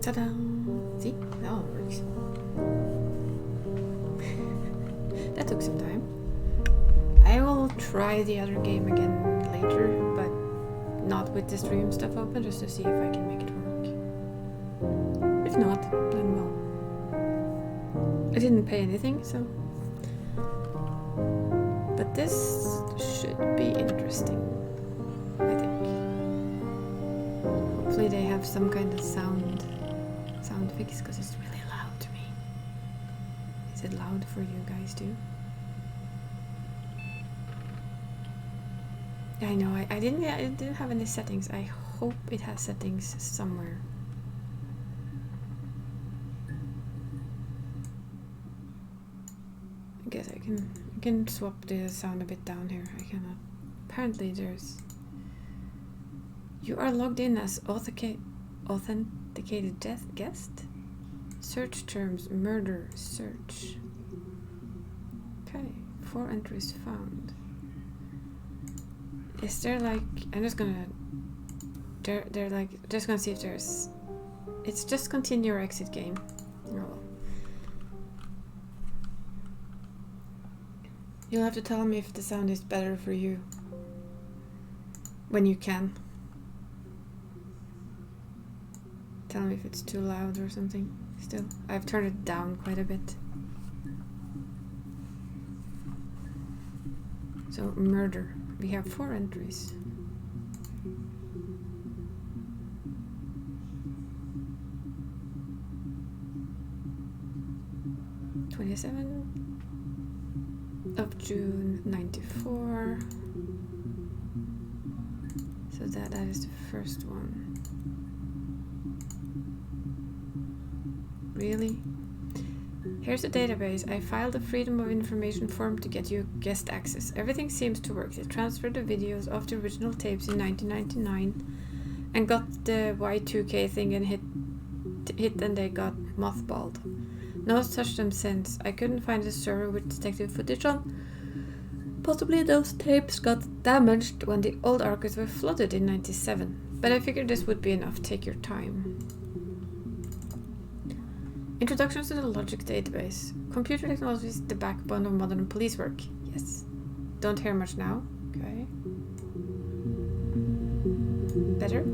Ta-da! See? Now it works. That took some time. I will try the other game again later, but not with the stream stuff open, just to see if I can make it work. If not, then well. I didn't pay anything, so... But this should be interesting, I think. Hopefully they have some kind of sound fix, because it's really loud to me. Is it loud for you guys too? I know, I didn't have any settings. I hope it has settings somewhere. I guess I can swap the sound a bit down here. I cannot. Apparently there's... You are logged in as authenticated guest. Search terms, murder, search. Okay, 4 entries found. Is there like... I'm just gonna... They're like... Just gonna see if there's... It's just continue or exit game. Oh well. You'll have to tell me if the sound is better for you. When you can. Tell me if it's too loud or something. Still, I've turned it down quite a bit. So, murder. We have 4 entries. Of June 94. So that is the first one. Really? Here's the database. I filed a Freedom of Information form to get you guest access. Everything seems to work. They transferred the videos of the original tapes in 1999 and got the Y2K thing and hit and they got mothballed. No one's touched them since. I couldn't find a server with detective footage on. Possibly those tapes got damaged when the old archives were flooded in 97. But I figured this would be enough. Take your time. Introduction to the Logic database. Computer technology is the backbone of modern police work. Yes. Don't hear much now. Okay. Better?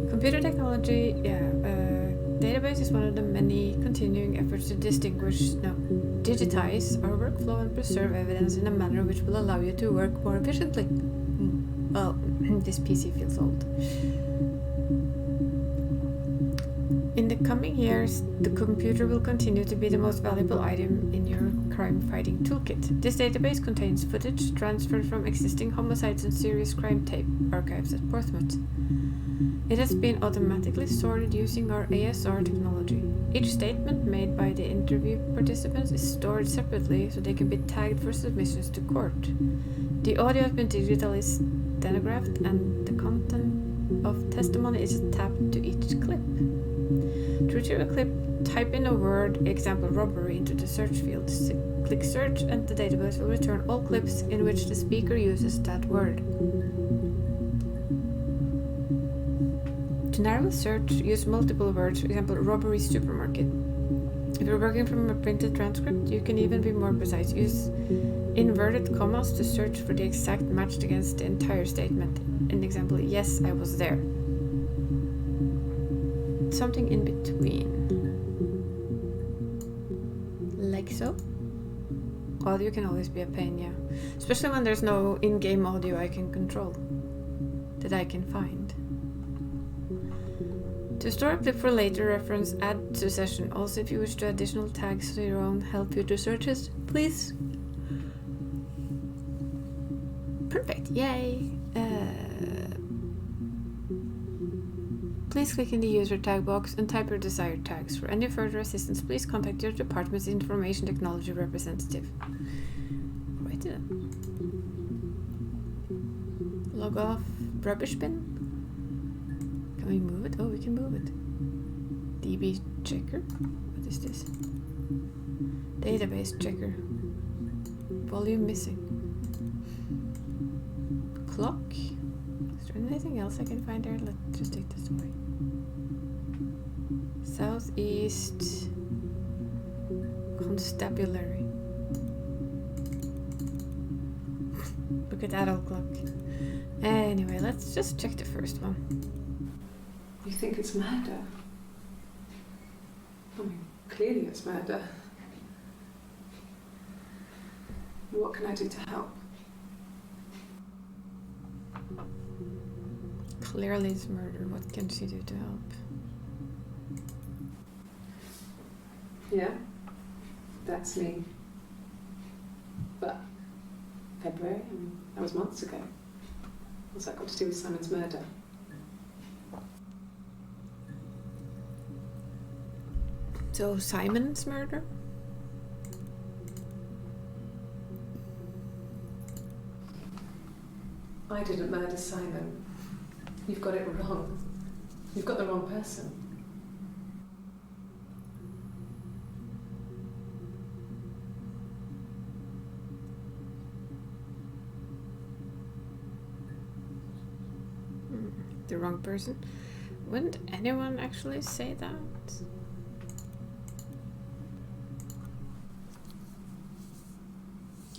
Computer technology, database is one of the many continuing efforts to digitize our workflow and preserve evidence in a manner which will allow you to work more efficiently. Well, this PC feels old. In the coming years, the computer will continue to be the most valuable item in your crime-fighting toolkit. This database contains footage transferred from existing homicides and serious crime tape archives at Portsmouth. It has been automatically sorted using our ASR technology. Each statement made by the interview participants is stored separately so they can be tagged for submissions to court. The audio has been digitally stenographed and the content of testimony is tapped to each clip. To retrieve a clip, type in a word, example robbery, into the search field. Click search and the database will return all clips in which the speaker uses that word. To narrow a search, use multiple words, for example robbery supermarket. If you're working from a printed transcript, you can even be more precise. Use inverted commas to search for the exact match against the entire statement. An example, yes, I was there. Something in between. Like so. Audio can always be a pain, yeah. Especially when there's no in-game audio I can control. That I can find. To store a clip for later reference, add to session. Also, if you wish to additional tags to your own help future searches, please. Perfect, yay! Please click in the user tag box and type your desired tags. For any further assistance, please contact your department's information technology representative. Wait a minute. Log off rubbish bin? Can we move it? Oh, we can move it. DB checker? What is this? Database checker. Volume missing. Clock? Is there anything else I can find there? Let's just take this away. Southeast Constabulary. Look at that old clock. Anyway, let's just check the first one. You think it's murder? I mean, clearly it's murder. What can I do to help? Clearly it's murder. What can she do to help? Yeah, that's me. But February, I mean, that was months ago. What's that got to do with Simon's murder? So Simon's murder? I didn't murder Simon. You've got it wrong. You've got the wrong person. The wrong person? Wouldn't anyone actually say that?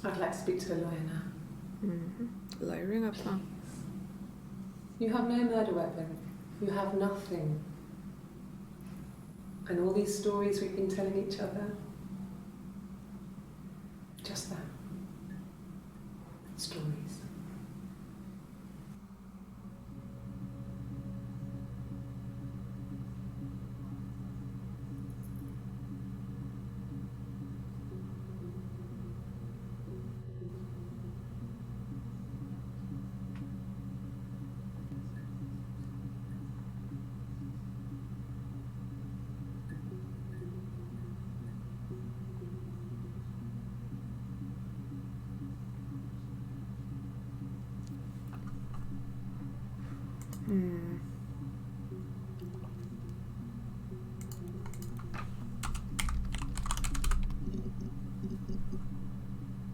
I'd like to speak to a lawyer now. Lawyering up, huh? You have no murder weapon. You have nothing. And all these stories we've been telling each other, just that. Stories.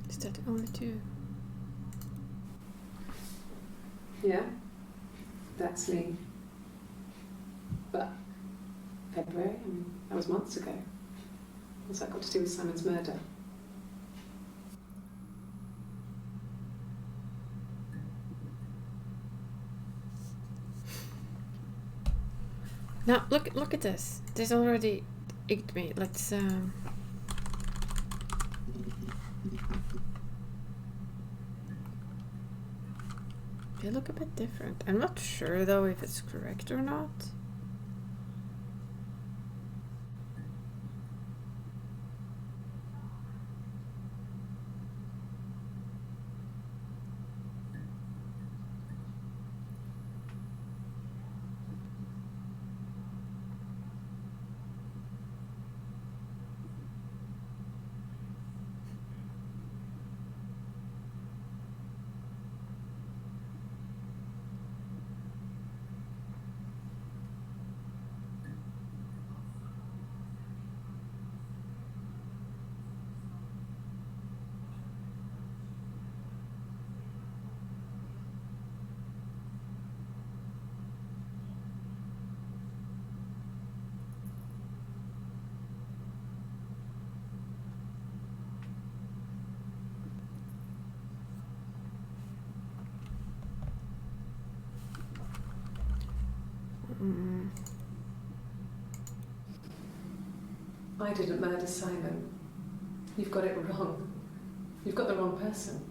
Is that only two? Yeah, that's me. But February, I mean, that was months ago. What's that got to do with Simon's murder? Now look at this. This already icked me. Let's they look a bit different. I'm not sure though if it's correct or not. Mm. I didn't murder Simon. You've got it wrong. You've got the wrong person.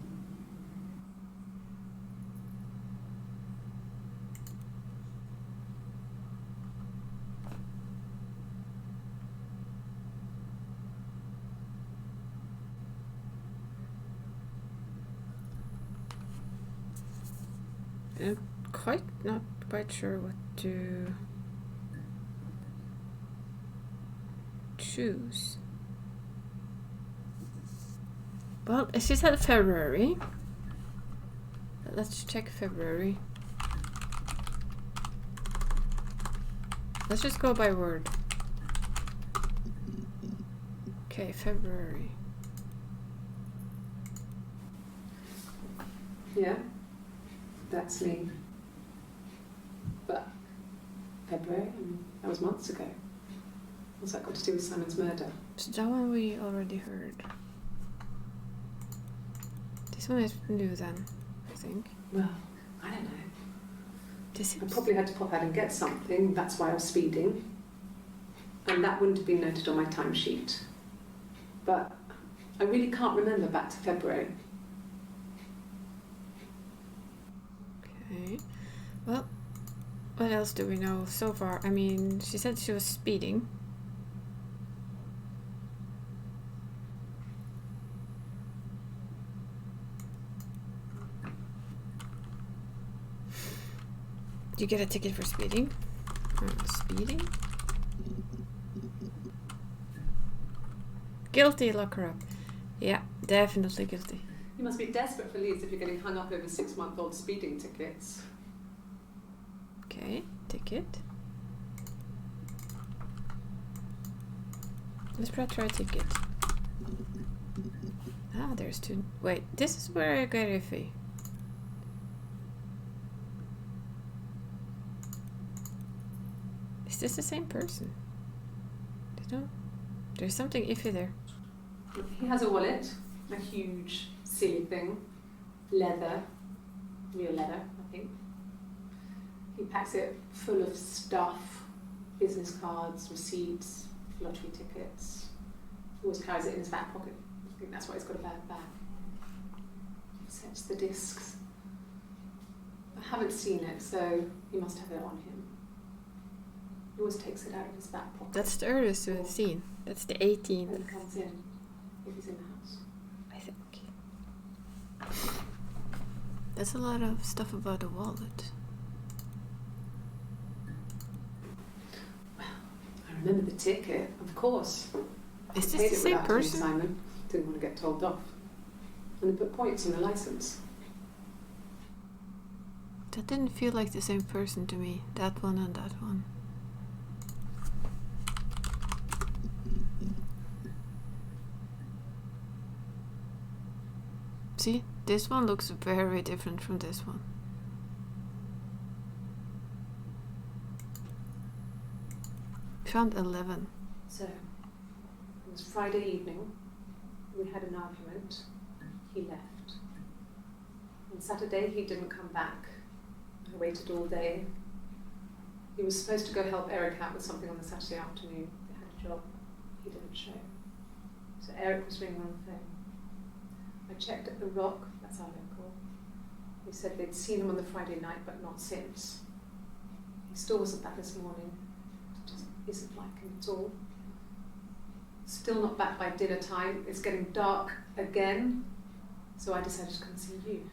I'm not quite sure what to choose. Well, she said February. Let's check February. Let's just go by word. Okay, February. Yeah, that's me. But February, that was months ago. What's that got to do with Simon's murder? So that one we already heard. This one is new then, I think. Well, I don't know. This I seems... probably had to pop out and get something, that's why I was speeding. And that wouldn't have been noted on my timesheet. But I really can't remember back to February. Okay. Well, what else do we know so far? I mean, she said she was speeding. Did you get a ticket for speeding? Speeding? Guilty, lock her up. Yeah, definitely guilty. You must be desperate for leads if you're getting hung up over 6-month-old speeding tickets. Okay, ticket. Let's try ticket. Ah, there's two. Wait, this is where I get a fee. Is this the same person? There's something iffy there. He has a wallet, a huge, silly thing, leather, real leather, I think. He packs it full of stuff, business cards, receipts, lottery tickets. He always carries it in his back pocket. I think that's why he's got a bad back. Sets the discs. I haven't seen it, so he must have it on him. He always takes it out of his back pocket. That's the earliest we've seen. That's the 18th. When he comes in, if he's in the house. I think. That's a lot of stuff about the wallet. Well, I remember the ticket, of course. Is I this paid the it same without telling person? Simon. Didn't want to get told off. And he put points on the license. That didn't feel like the same person to me. That one and that one. See, this one looks very different from this one. Found 11. So, it was Friday evening. We had an argument. He left. On Saturday, he didn't come back. I waited all day. He was supposed to go help Eric out with something on the Saturday afternoon. They had a job. He didn't show. So Eric was ringing on the phone. I checked at the Rock, that's our local. They said they'd seen him on the Friday night, but not since. He still wasn't back this morning. It just isn't like him at all. Still not back by dinner time. It's getting dark again. So I decided to come and see you.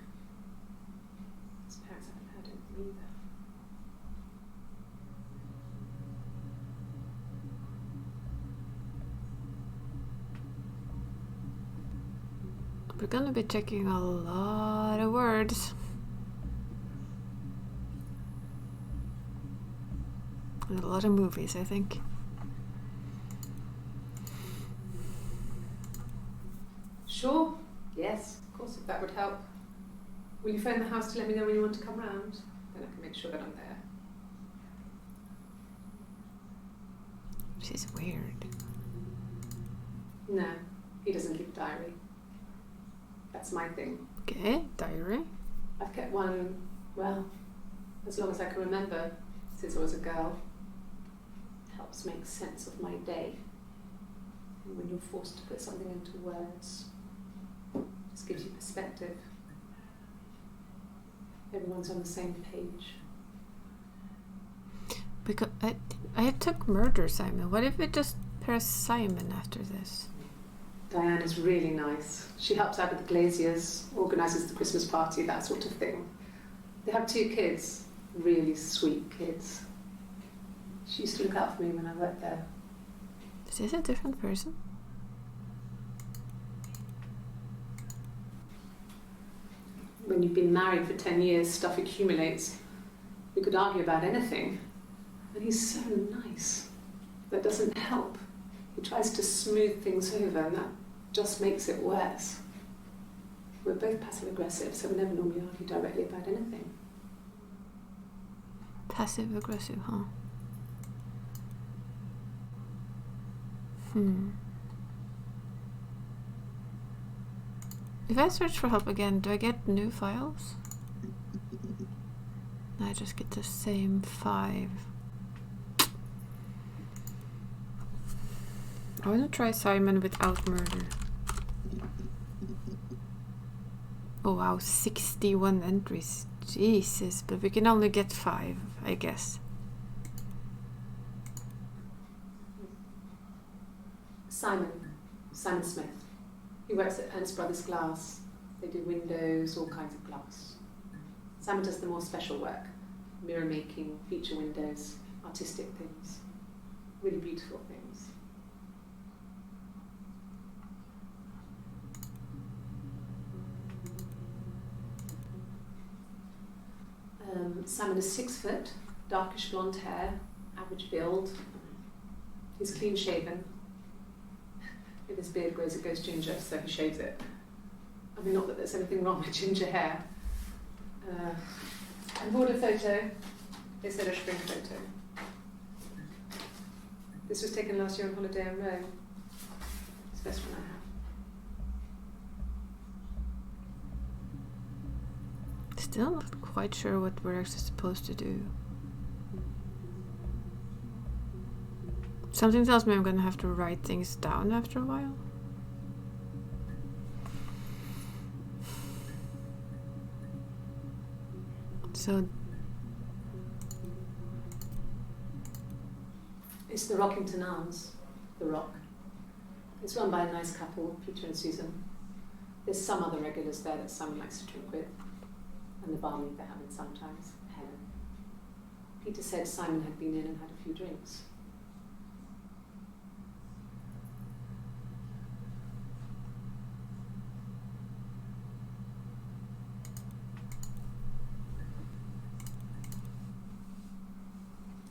His parents haven't heard anything either. We're gonna be checking a lot of words. And a lot of movies, I think. Sure. Yes, of course, if that would help. Will you phone the house to let me know when you want to come round? Then I can make sure that I'm there. She's weird. No, he doesn't keep a diary. That's my thing. Okay, diary. I've kept one, well, as long as I can remember, since I was a girl. Helps make sense of my day. And when you're forced to put something into words, it just gives you perspective. Everyone's on the same page. Because I took murder Simon. What if we just press Simon after this? Diane is really nice. She helps out with the Glaziers, organises the Christmas party, that sort of thing. They have 2 kids, really sweet kids. She used to look out for me when I worked there. Is this a different person? When you've been married for 10 years, stuff accumulates. We could argue about anything. And he's so nice. That doesn't help. He tries to smooth things over, and that just makes it worse. We're both passive-aggressive, so we never normally argue directly about anything. Passive-aggressive, huh? If I search for help again, do I get new files? No, I just get the same 5. I want to try Simon without murder. Oh wow, 61 entries. Jesus, but we can only get 5, I guess. Simon Smith. He works at Ernst Brothers Glass. They do windows, all kinds of glass. Simon does the more special work. Mirror making, feature windows, artistic things. Really beautiful things. Simon is 6 foot, darkish blonde hair, average build. He's clean shaven. If his beard grows, it goes ginger, so he shaves it. I mean, not that there's anything wrong with ginger hair. I bought a photo. They said a spring photo. This was taken last year on holiday in Rome. It's the best one I have. Still not quite sure what we're actually supposed to do. Something tells me I'm gonna have to write things down after a while. So it's the Rockington Arms, The Rock. It's run by a nice couple, Peter and Susan. There's some other regulars there that Simon likes to drink with, and the barmaid they have in sometimes, Helen. Peter said Simon had been in and had a few drinks.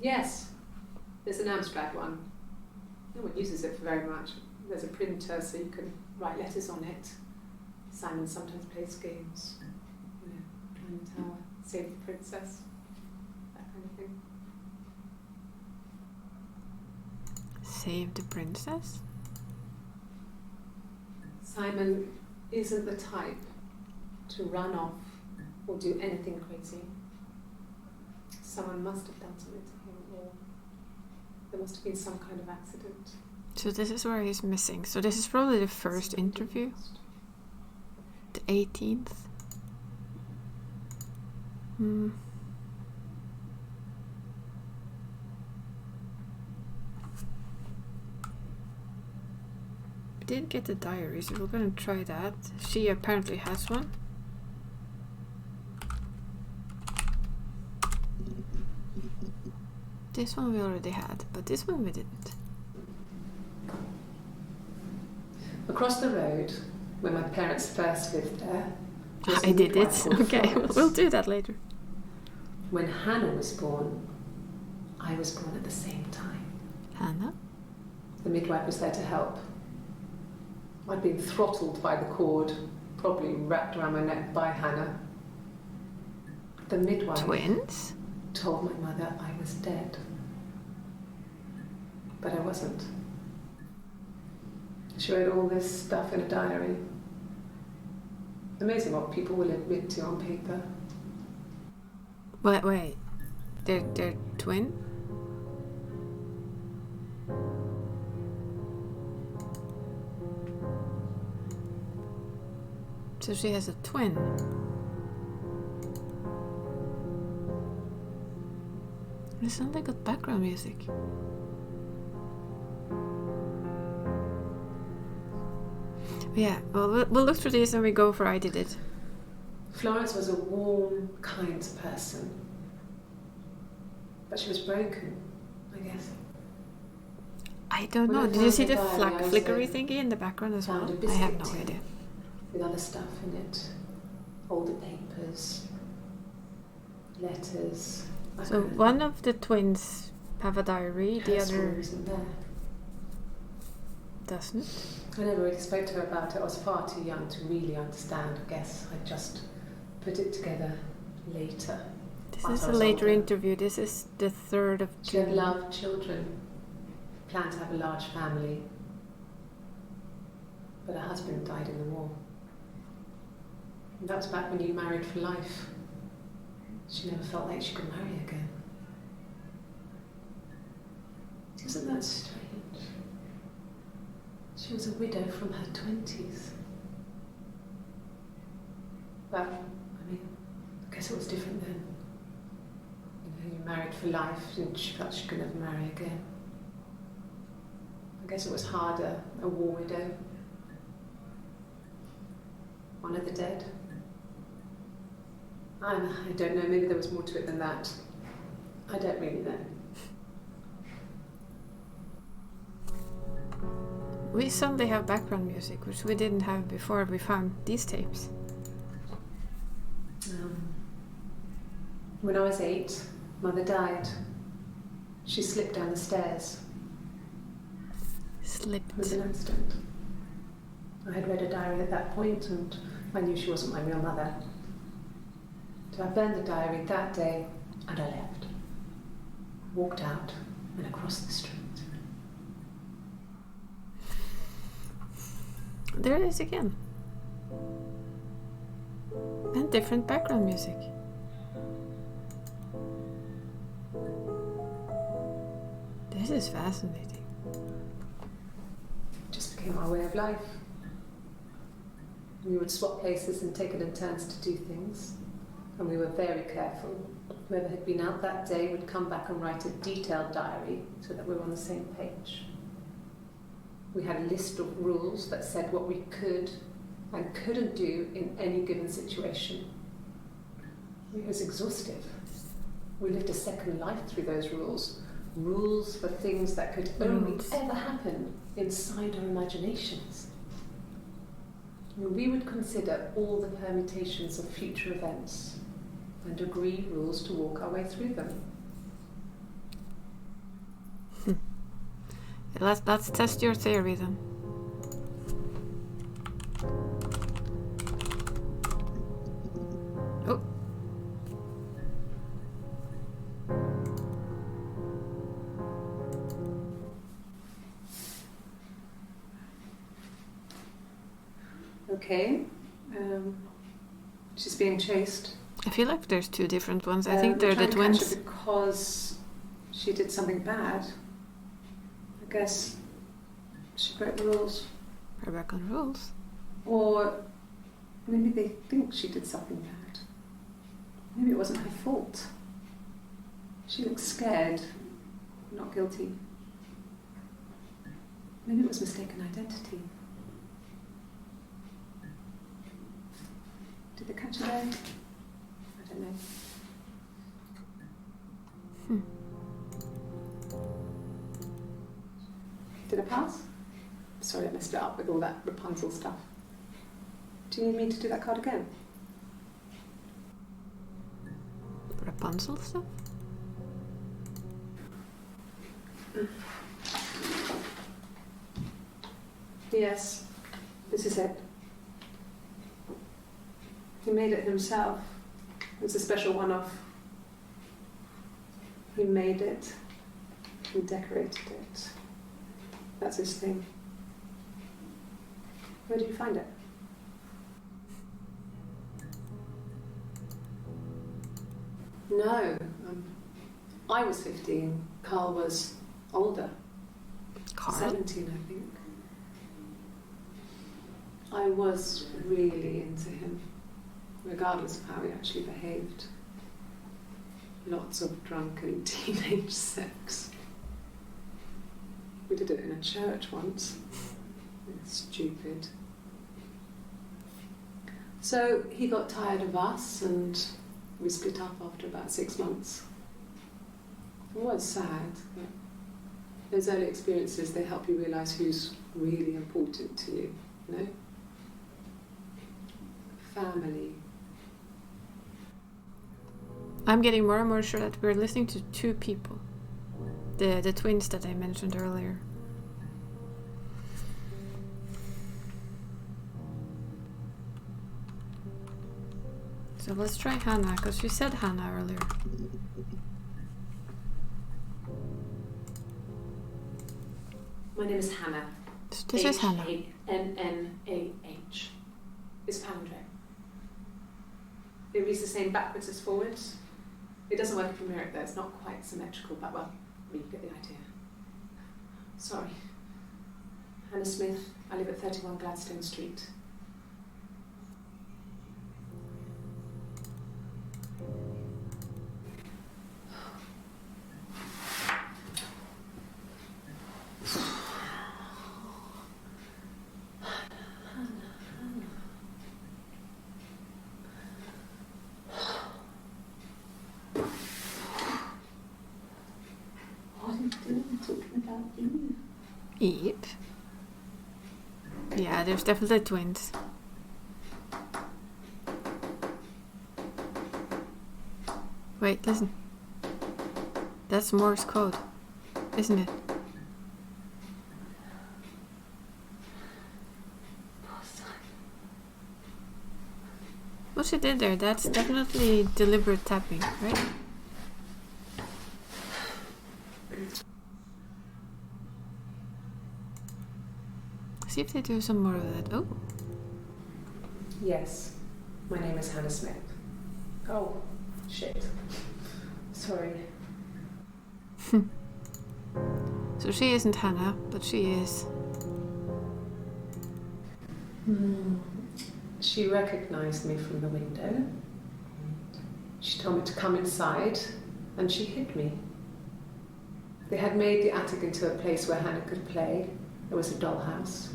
Yes, there's an abstract one. No one uses it for very much. There's a printer so you can write letters on it. Simon sometimes plays games. You know, Climb the Tower, Save the Princess, that kind of thing. Save the Princess? Simon isn't the type to run off or do anything crazy. Someone must have done something to him, or there must have been some kind of accident. So this is where he's missing. So this is probably the first interview. The 18th. We didn't get the diary, so we're gonna try that. She apparently has one. This one we already had, but this one we didn't. Across the road, when my parents first lived there, was I a did midwife it. called Okay, Florence. we'll do that later. When Hannah was born, I was born at the same time. Hannah? The midwife was there to help. I'd been throttled by the cord, probably wrapped around my neck by Hannah. The midwife Twins? told my mother I was dead. But I wasn't. She wrote all this stuff in a diary. Amazing what people will admit to on paper. Wait. They're twin? So she has a twin. It sounds like good background music. Yeah, well, we'll look through these and we go for I Did It. Florence was a warm, kind person. But she was broken, I guess. I don't know. Did you see the flickery thingy in the background as well? I have no idea. With other stuff in it. Older papers, letters. So one of the twins have a diary, the other isn't there. doesn't. I never really spoke to her about it. I was far too young to really understand. I guess I just put it together later. This is a later interview. This is the third of She had June. loved children, planned to have a large family, but her husband died in the war. And that was back when you married for life. She never felt like she could marry again. Isn't that strange? She was a widow from her 20s. Well, I mean, I guess it was different then. You know, you married for life and she felt she could never marry again. I guess it was harder, a war widow. One of the dead. I don't know, maybe there was more to it than that. I don't really know. We suddenly have background music, which we didn't have before we found these tapes. When I was 8, Mother died. She slipped down the stairs. Slipped. It was an accident. I had read a diary at that point and I knew she wasn't my real mother. So I burned the diary that day and I left. Walked out and across the street. There it is again. And different background music. This is fascinating. It just became our way of life. We would swap places and take it in turns to do things. And we were very careful. Whoever had been out that day would come back and write a detailed diary so that we were on the same page. We had a list of rules that said what we could and couldn't do in any given situation. It was exhaustive. We lived a second life through those rules. Rules for things that could only ever happen inside our imaginations. We would consider all the permutations of future events and agree rules to walk our way through them. Let's test your theory then. Oh. Okay. She's being chased. I feel like there's two different ones. I think they're the We're trying to catch twins. her because she did something bad. I guess she broke the rules. We're back on rules. Or maybe they think she did something bad. Maybe it wasn't her fault. She looks scared, not guilty. Maybe it was mistaken identity. Did they catch her there? I don't know. Did I pass? Sorry, I messed it up with all that Rapunzel stuff. Do you need me to do that card again? Rapunzel stuff? Yes, this is it. He made it himself. It was a special one-off. He made it. He decorated it. That's his thing. Where did you find it? No, I was 15, Carl was older. Carl? 17, I think. I was really into him, regardless of how he actually behaved. Lots of drunken teenage sex. We did it in a church once. It's stupid. So he got tired of us and we split up after about 6 months. It was sad, but those early experiences, they help you realise who's really important to you, you know? Family. I'm getting more and more sure that we're listening to two people. The twins that I mentioned earlier. So let's try Hannah, because you said Hannah earlier. My name is Hannah. This is Hannah. H-A-N-N-A-H. It's palindrome. It reads the same backwards as forwards. It doesn't work if you mirror it though, it's not quite symmetrical, but well, you get the idea. Sorry. Hannah Smith, I live at 31 Gladstone Street. Eve? Yeah, there's definitely twins. Wait, listen. That's Morse code, isn't it? What she did there, that's definitely deliberate tapping, right? See if they do some more of that. Oh. Yes, my name is Hannah Smith. Oh, shit. Sorry. So she isn't Hannah, but she is. She recognized me from the window. She told me to come inside, and she hid me. They had made the attic into a place where Hannah could play. There was a dollhouse.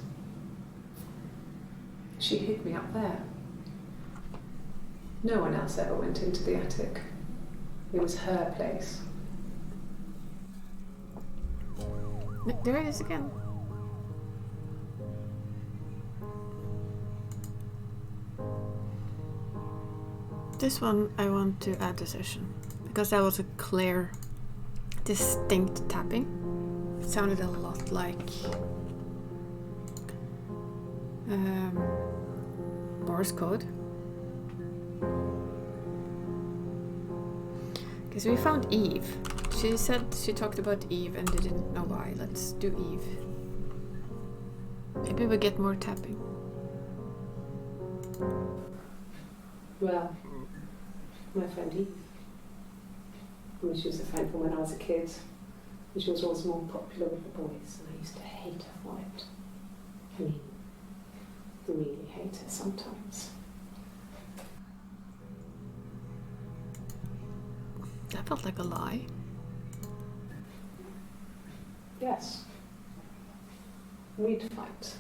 She hid me up there. No one else ever went into the attic. It was her place. There it is again. This one I want to add to session because that was a clear, distinct tapping. It sounded a lot like Morse code. Because we found Eve. She said she talked about Eve and didn't know why. Let's do Eve. Maybe we get more tapping. Well, my friend Eve. I mean, she was a friend from when I was a kid. And she was always more popular with the boys, and I used to hate her for it. I mean, really hate her sometimes. That felt like a lie. Yes. We'd fight.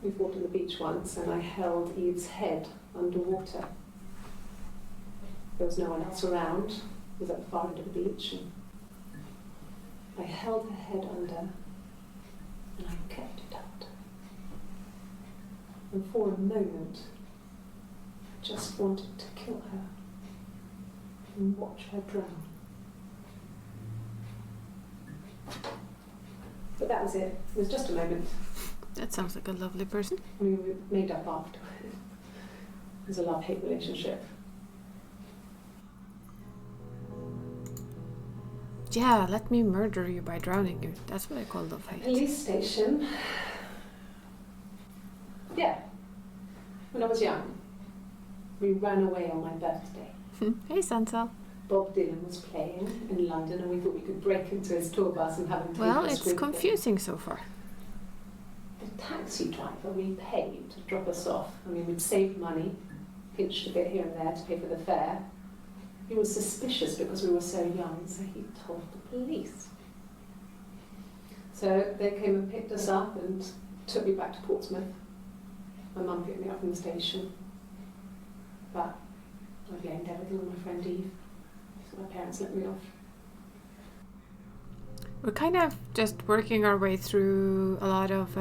We fought on the beach once, and I held Eve's head underwater. There was no one else around. It was at the far end of the beach, and I held her head under, and I kept it out. And for a moment, I just wanted to kill her and watch her drown. But that was it. It was just a moment. That sounds like a lovely person. We were made up afterward. It was a love-hate relationship. Yeah, let me murder you by drowning you. That's what I call love-hate. Police station. Yeah. When I was young. We ran away on my birthday. Hey, Sansa. Bob Dylan was playing in London, and we thought we could break into his tour bus and have him take Well, us it's with confusing so far. him. The taxi driver we paid to drop us off. I mean, we'd saved money, pinched a bit here and there to pay for the fare. He was suspicious because we were so young, so he told the police. So they came and picked us up and took me back to Portsmouth. My mum picked me up from the station. But I blamed everything on my friend Eve. So my parents let me off. We're kind of just working our way through a lot of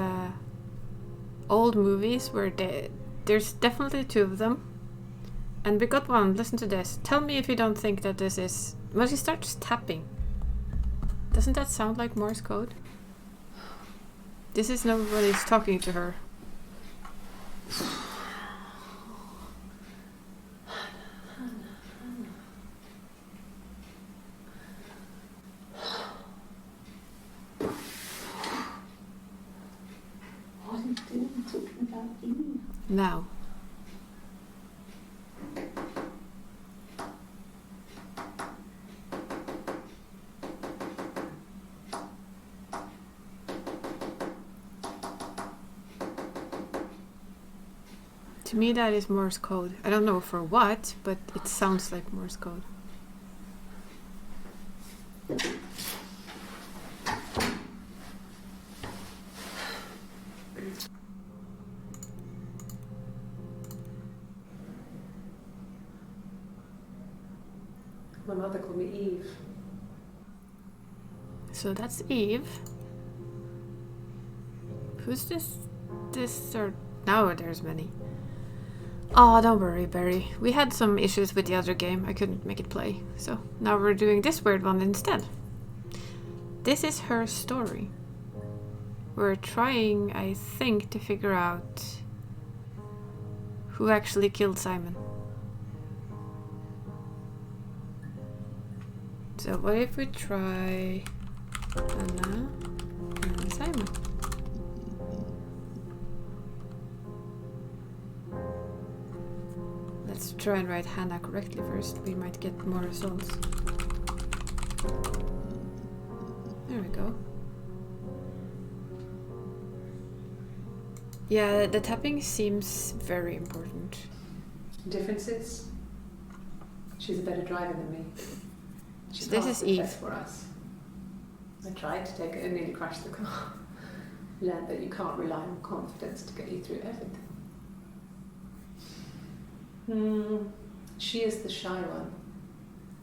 old movies where there's definitely two of them. And we got one. Listen to this. Tell me if you don't think that this is... Well, she starts tapping. Doesn't that sound like Morse code? This is nobody's talking to her. What are you doing talking about Eve? Now. To me, that is Morse code. I don't know for what, but it sounds like Morse code. My mother called me Eve. So that's Eve. Who's this? This or... No, there's many. Oh, don't worry, Barry. We had some issues with the other game. I couldn't make it play. So now we're doing this weird one instead. This is her story. We're trying, I think, to figure out who actually killed Simon. So what if we try Anna and Simon? Let's try and write Hannah correctly first. We might get more results. There we go. Yeah, the tapping seems very important. Difference is, she's a better driver than me. She So this passed is the Eve. test for us. I tried to take it and nearly crashed the car. Learned that you can't rely on confidence to get you through everything. She is the shy one.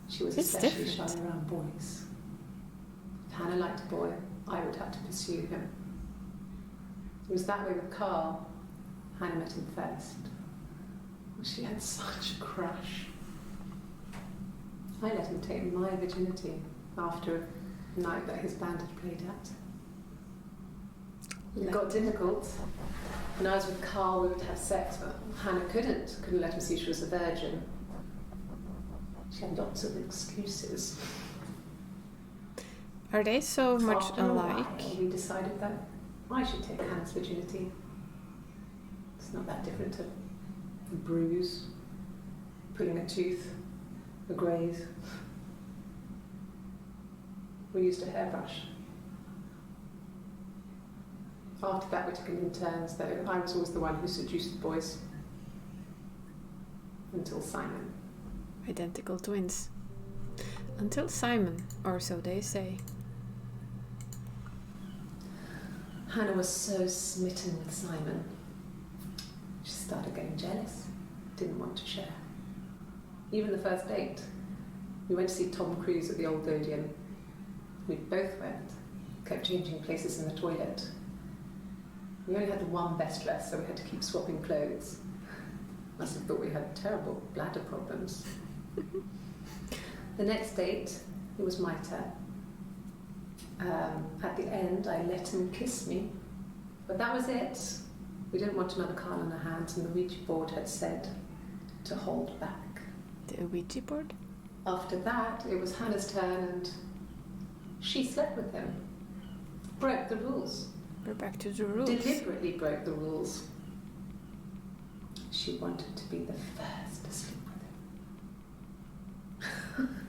She was It's especially different. shy around boys. If Hannah liked a boy, I would have to pursue him. It was that way with Carl. Hannah met him first. She had such a crush. I let him take my virginity after a night that his band had played at. It got difficult. When I was with Carl, we would have sex, but Hannah couldn't let him see she was a virgin. She had lots of excuses. Are they so much After a alike? while, we decided that I should take Hannah's virginity. It's not that different to a bruise, pulling a tooth, a graze. We used a hairbrush. After that, we took it in turns, though. I was always the one who seduced the boys. Until Simon. Identical twins. Until Simon, or so they say. Hannah was so smitten with Simon. She started getting jealous, didn't want to share. Even the first date, we went to see Tom Cruise at the Old Odeon. We both went, kept changing places in the toilet. We only had the one best dress, so we had to keep swapping clothes. Must have thought we had terrible bladder problems. The next date, it was my turn. At the end, I let him kiss me, but that was it. We didn't want another Carl on our hands, and the Ouija board had said to hold back. The Ouija board? After that, it was Hannah's turn, and she slept with him. Broke the rules. We're back to the rules. Deliberately broke the rules. She wanted to be the first to sleep with him.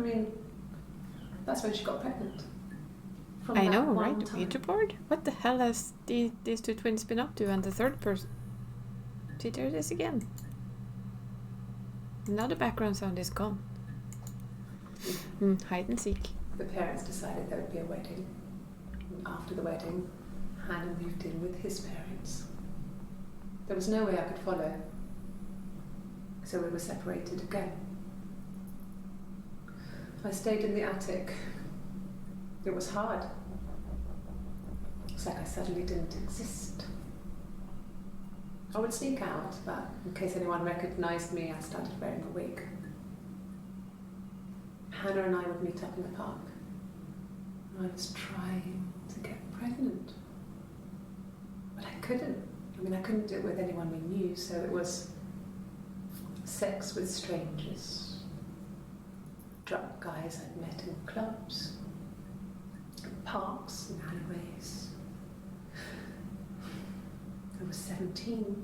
mean, that's when she got pregnant. From I that know, one right? time. Ouija board? What the hell has these two twins been up to? And the third person? See, there it is again. Now the background sound is gone. Hide and seek. The parents decided there would be a wedding. And after the wedding, Hannah moved in with his parents. There was no way I could follow, so we were separated again. I stayed in the attic. It was hard. It's like I suddenly didn't exist. I would sneak out, but in case anyone recognized me, I started wearing a wig. Hannah and I would meet up in the park. I was trying to get pregnant, but I couldn't. I mean, I couldn't do it with anyone we knew, so it was sex with strangers, drunk guys I'd met in clubs, parks and alleyways. I was 17.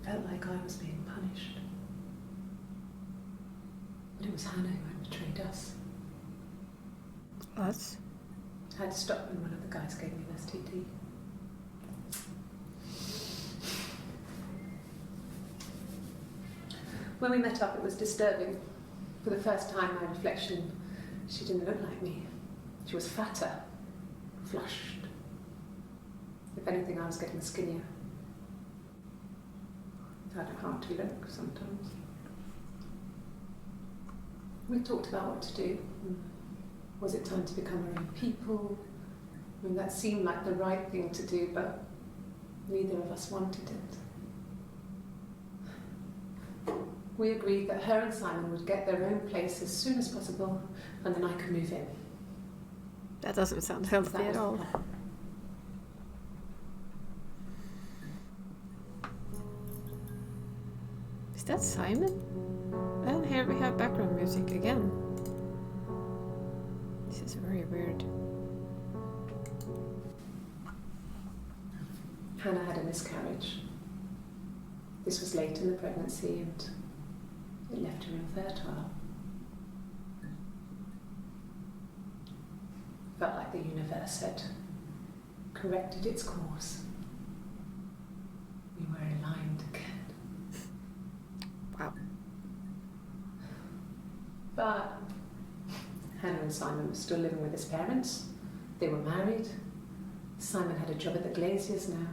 It felt like I was being punished. But it was Hannah who had betrayed us. Us? I had to stop when one of the guys gave me an STD. When we met up, it was disturbing. For the first time, my reflection, she didn't look like me. She was fatter, flushed. If anything, I was getting skinnier. I had hard to look sometimes. We talked about what to do. Was it time to become our own people? I mean, that seemed like the right thing to do, but neither of us wanted it. We agreed that her and Simon would get their own place as soon as possible, and then I could move in. That doesn't sound healthy That at was all. the plan. Is that Simon? And here we have background music again. This is very weird. Hannah had a miscarriage. This was late in the pregnancy and it left her infertile. Felt like the universe had corrected its course. We were aligned again. Wow. But Hannah and Simon were still living with his parents. They were married. Simon had a job at the Glaziers now.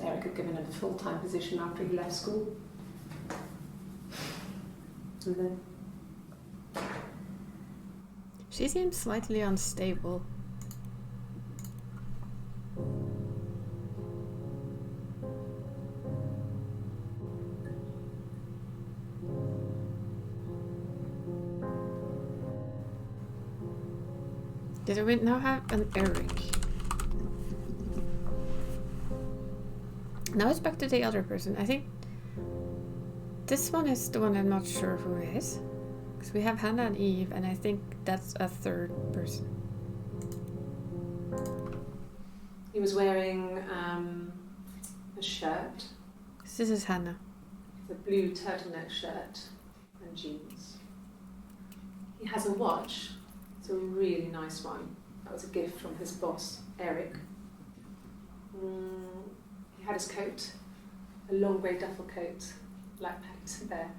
Eric had given him a full-time position after he left school. And then She seems slightly unstable. Did we now have an Eric? Now it's back to the other person. I think this one is the one I'm not sure who is. Because we have Hannah and Eve, and I think that's a third person. he was wearing a shirt, This is Hannah. a blue turtleneck shirt and jeans. He has a watch. It's a really nice one. That was a gift from his boss, Eric. He had his coat, a long grey duffel coat, like Paddington Bear.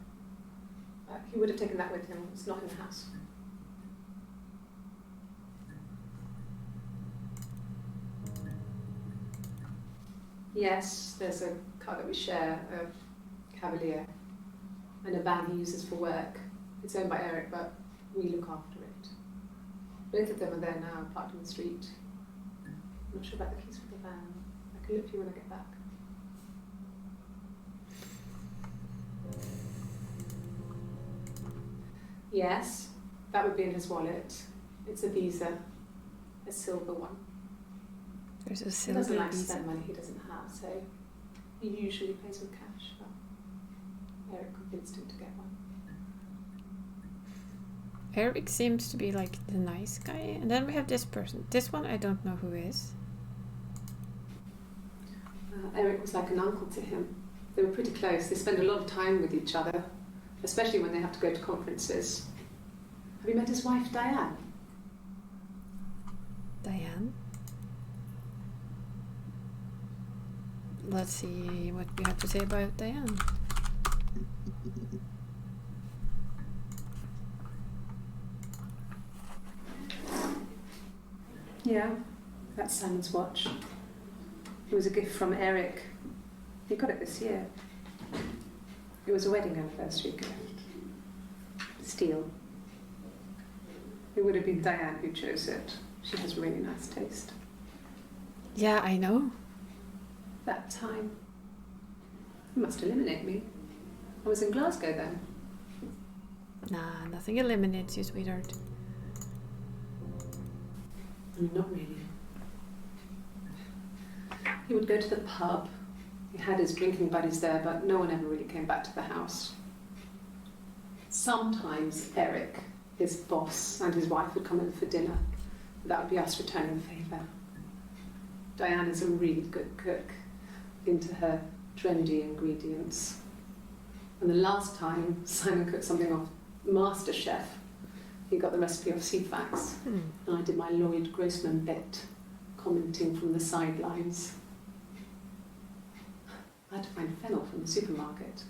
He would have taken that with him. It's not in the house. Yes, there's a car that we share, a Cavalier, and a van he uses for work. It's owned by Eric, but we look after it. Both of them are there now, parked on the street. I'm not sure about the keys for the van. I can look for you when I get back. Yes, that would be in his wallet. It's a Visa, a silver one. There's a He silver doesn't like to Visa. spend money he doesn't have, so he usually pays with cash, but Eric convinced him to get one. Eric seems to be like the nice guy. And then we have this person. This one I don't know who is. Eric was like an uncle to him. They were pretty close. They spent a lot of time with each other. especially when they have to go to conferences. Have you met his wife, Diane? Diane? Let's see what we have to say about Diane. Yeah, that's Simon's watch. It was a gift from Eric. He got it this year. It was a wedding anniversary gift. Steel. It would have been Diane who chose it. She has really nice taste. Yeah, I know. That time. You must eliminate me. I was in Glasgow then. Nah, nothing eliminates you, sweetheart. Not really. He would go to the pub. He had his drinking buddies there, but no one ever really came back to the house. Sometimes Eric, his boss, and his wife would come in for dinner. That would be us returning the favour. Diane is a really good cook, into her trendy ingredients. And the last time Simon cooked something off MasterChef, he got the recipe off CFAX. And I did my Lloyd Grossman bit, commenting from the sidelines. I had to find fennel from the supermarket.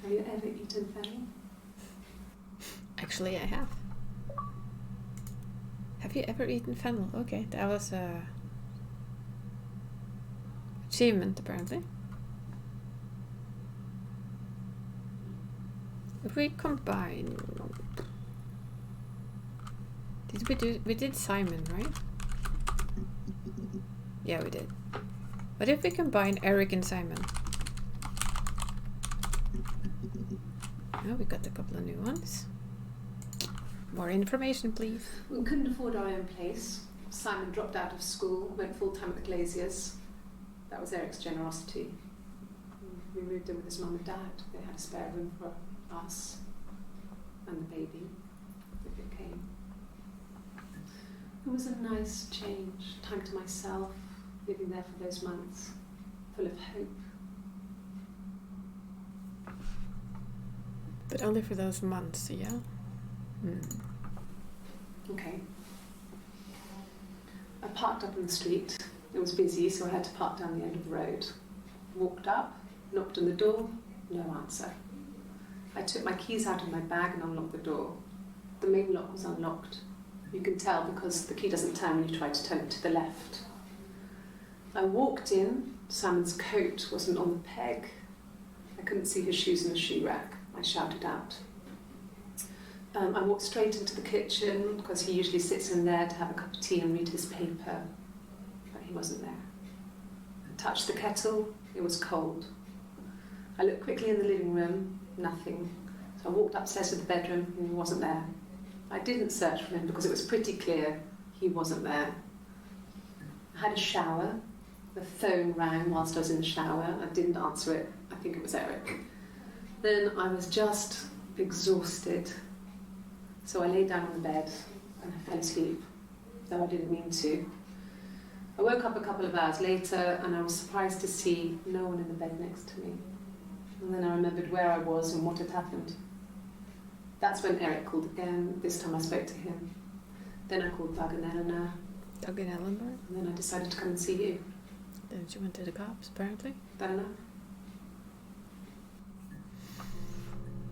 Have you ever eaten fennel? Actually, I have. Have you ever eaten fennel? Okay, that was a achievement, apparently. If we combine... We did Simon, right? Yeah, we did. What if we combine Eric and Simon? Oh, we got a couple of new ones. More information, please. We couldn't afford our own place. Simon dropped out of school, went full-time at the Glaziers. That was Eric's generosity. We moved in with his mum and dad. They had a spare room for us and the baby, if it came. It was a nice change, time to myself, living there for those months, full of hope. But only for those months, yeah? Okay. I parked up on the street. It was busy, so I had to park down the end of the road. Walked up, knocked on the door, no answer. I took my keys out of my bag and unlocked the door. The main lock was unlocked. You can tell because the key doesn't turn when you try to turn it to the left. I walked in. Simon's coat wasn't on the peg. I couldn't see his shoes in the shoe rack. I shouted out. I walked straight into the kitchen because he usually sits in there to have a cup of tea and read his paper, but he wasn't there. I touched the kettle. It was cold. I looked quickly in the living room. Nothing. So I walked upstairs to the bedroom and he wasn't there. I didn't search for him because it was pretty clear he wasn't there. I had a shower. The phone rang whilst I was in the shower. I didn't answer it. I think it was Eric. Then I was just exhausted. So I lay down on the bed and I fell asleep, though I didn't mean to. I woke up a couple of hours later and I was surprised to see no one in the bed next to me. And then I remembered where I was and what had happened. That's when Eric called again. This time I spoke to him. Then I called Doug and Eleanor. Doug and Eleanor? And then I decided to come and see you. Then she went to the cops, apparently. Don't know.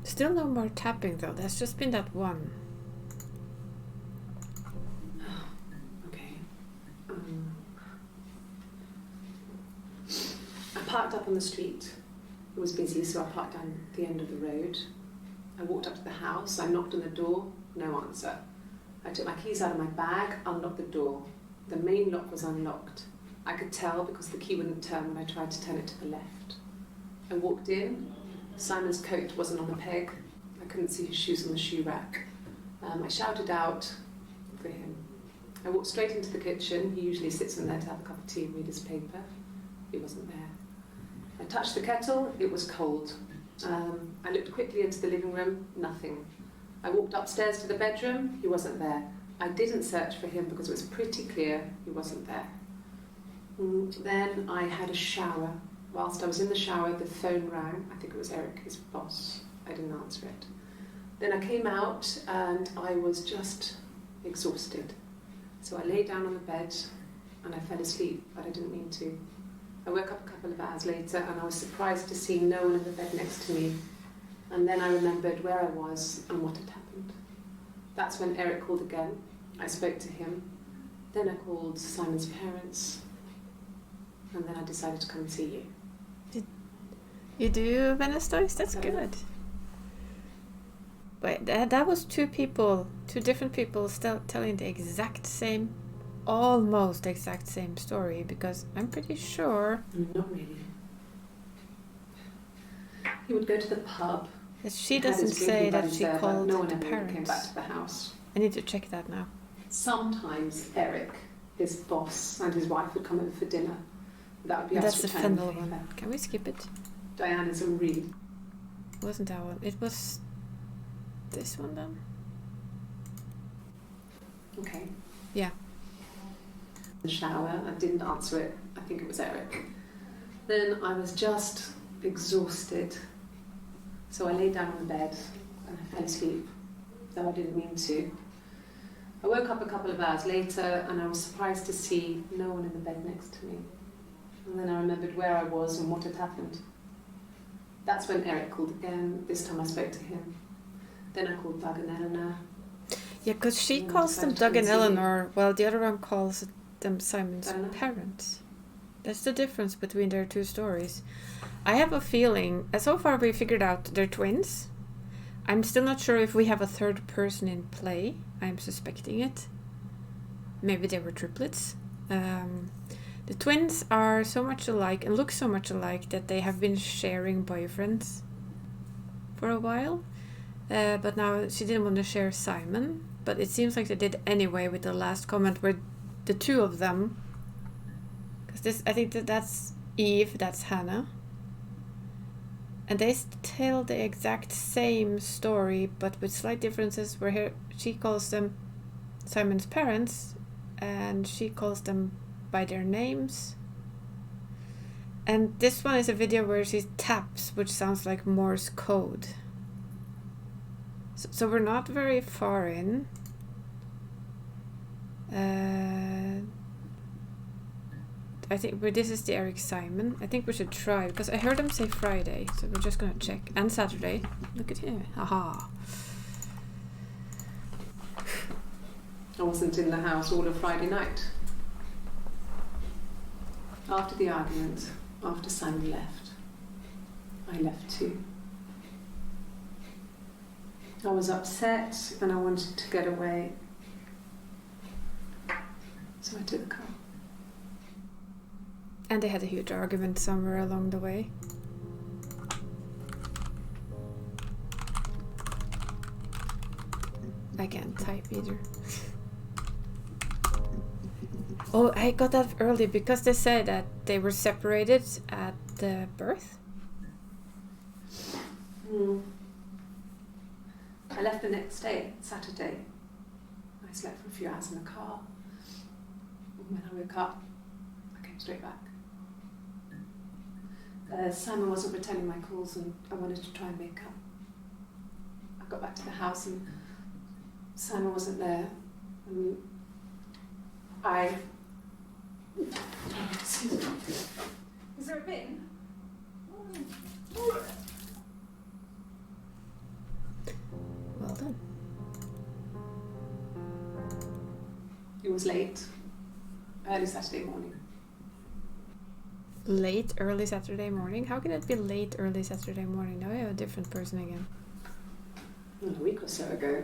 Still no more tapping, though. There's just been that one. Okay. I parked up on the street. It was busy, so I parked down the end of the road. I walked up to the house. I knocked on the door. No answer. I took my keys out of my bag, unlocked the door. The main lock was unlocked. I could tell because the key wouldn't turn when I tried to turn it to the left. I walked in. Simon's coat wasn't on the peg. I couldn't see his shoes on the shoe rack. I shouted out for him. I walked straight into the kitchen. He usually sits in there to have a cup of tea and read his paper. He wasn't there. I touched the kettle. It was cold. I looked quickly into the living room. Nothing. I walked upstairs to the bedroom. He wasn't there. I didn't search for him because it was pretty clear he wasn't there. Then I had a shower. Whilst I was in the shower, the phone rang. I think it was Eric, his boss. I didn't answer it. Then I came out and I was just exhausted. So I lay down on the bed and I fell asleep, but I didn't mean to. I woke up a couple of hours later and I was surprised to see no one in the bed next to me. And then I remembered where I was and what had happened. That's when Eric called again. I spoke to him. Then I called Simon's parents. And then I decided to come and see you. You do Venice stories? That's good. But that was two different people still telling the exact same, almost exact same story, because I'm pretty sure... Not really. He would go to the pub. She doesn't say that she called no one the ever parents. came back to the house. I need to check that now. Sometimes Eric, his boss, and his wife would come over for dinner. That would be That's us the returning Fennel favour. one. Can we skip it? Diane is a really... Wasn't that one? It was this one then? Okay. Yeah. The shower, I didn't answer it. I think it was Eric. Then I was just exhausted. So I lay down on the bed and I fell asleep, though I didn't mean to. I woke up a couple of hours later and I was surprised to see no one in the bed next to me. And then I remembered where I was and what had happened. That's when Eric called again. This time I spoke to him. Then I called Doug and Eleanor. Yeah, because she And I calls them decided to Doug and come and see you. Eleanor, while the other one calls them Simon's I don't know. parents. That's the difference between their two stories. I have a feeling, so far we figured out they're twins. I'm still not sure if we have a third person in play. I'm suspecting it. Maybe they were triplets. The twins are so much alike and look so much alike that they have been sharing boyfriends for a while. But now she didn't want to share Simon. But it seems like they did anyway with the last comment where the two of them... Because I think that's Eve, that's Hannah. And they tell the exact same story, but with slight differences, where here she calls them Simon's parents, and she calls them by their names. And this one is a video where she taps, which sounds like Morse code. So we're not very far in. I think this is the Eric Simon. I think we should try, because I heard him say Friday, so we're just gonna check. And Saturday. Look at him. Haha. I wasn't in the house all of Friday night. After the argument, after Simon left, I left too. I was upset and I wanted to get away. So I took the car. And they had a huge argument somewhere along the way. I can't type either. Oh, I got that early because they said that they were separated at the birth. I left the next day, Saturday. I slept for a few hours in the car. And when I woke up, I came straight back. Simon wasn't returning my calls and I wanted to try and make up. I got back to the house and Simon wasn't there. And Excuse me. Is there a bin? Well done. It was late. Early Saturday morning. Late early Saturday morning? How can it be late early Saturday morning? Now I have a different person again. A week or so ago.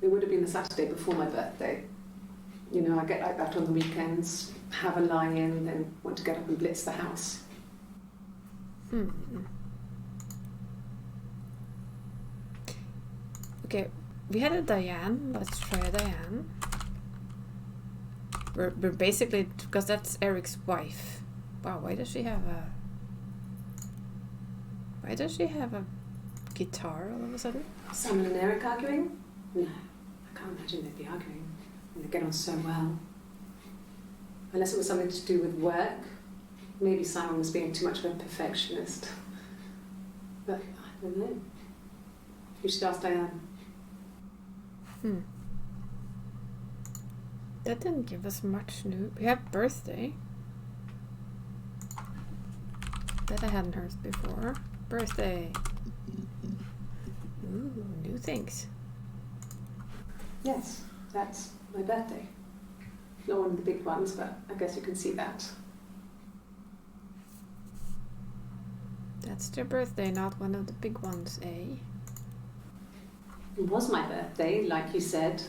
It would have been the Saturday before my birthday. You know, I get like that on the weekends, have a lie-in, then want to get up and blitz the house. Okay, we had a Diane. Let's try a Diane. We're basically, because that's Eric's wife. Wow, why does she have a guitar all of a sudden? Simon and Eric arguing? No, I can't imagine they'd be arguing. They get on so well. Unless it was something to do with work. Maybe Simon was being too much of a perfectionist. But I don't know. You should ask Diane. That didn't give us much new. We have birthday. That I hadn't heard before. Birthday. Ooh, new things. Yes, that's my birthday. Not one of the big ones, but I guess you can see that. That's their birthday, not one of the big ones, eh? It was my birthday, like you said.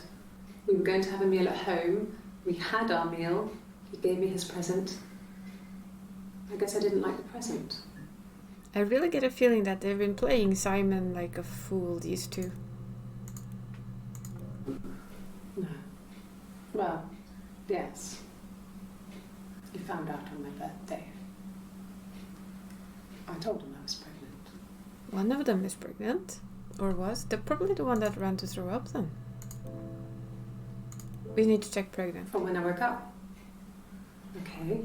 We were going to have a meal at home. We had our meal. He gave me his present. I guess I didn't like the present. I really get a feeling that they've been playing Simon like a fool, these two. No. Well, yes. He found out on my birthday. I told him I was pregnant. One of them is pregnant. Or was. They're probably the one that ran to throw up then. We need to check pregnant. From when I woke up. Okay.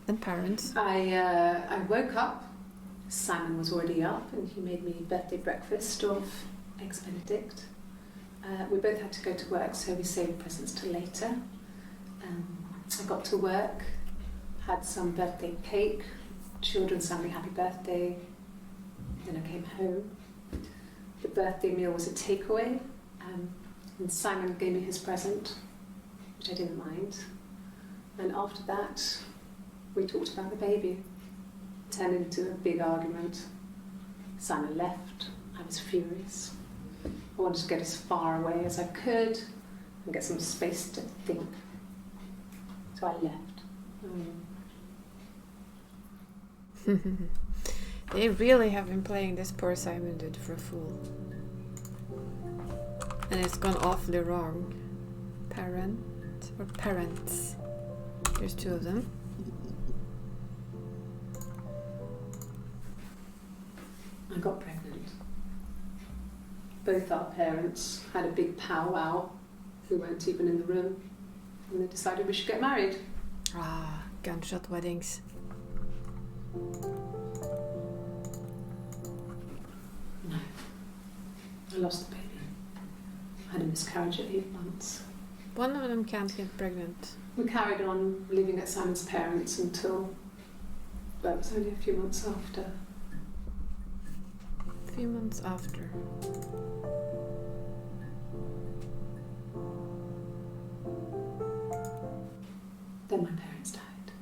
And parents. I woke up. Simon was already up and he made me birthday breakfast of Eggs Benedict. We both had to go to work, so we saved presents till later. I got to work, had some birthday cake, children sang me happy birthday. Then I came home. The birthday meal was a takeaway, and Simon gave me his present, which I didn't mind. And after that, we talked about the baby. It turned into a big argument. Simon left. I was furious. I wanted to get as far away as I could and get some space to think. So I left. They really have been playing this poor Simon dude for a fool. And it's gone awfully wrong. Parents. There's two of them. I got pregnant. Both our parents had a big powwow. We weren't even in the room. And they decided we should get married. Ah, gunshot weddings. No. I lost the baby. I had a miscarriage at 8 months. One of them can't get pregnant. We carried on living at Simon's parents until, well, it was only a few months after. A few months after. Then my parents died.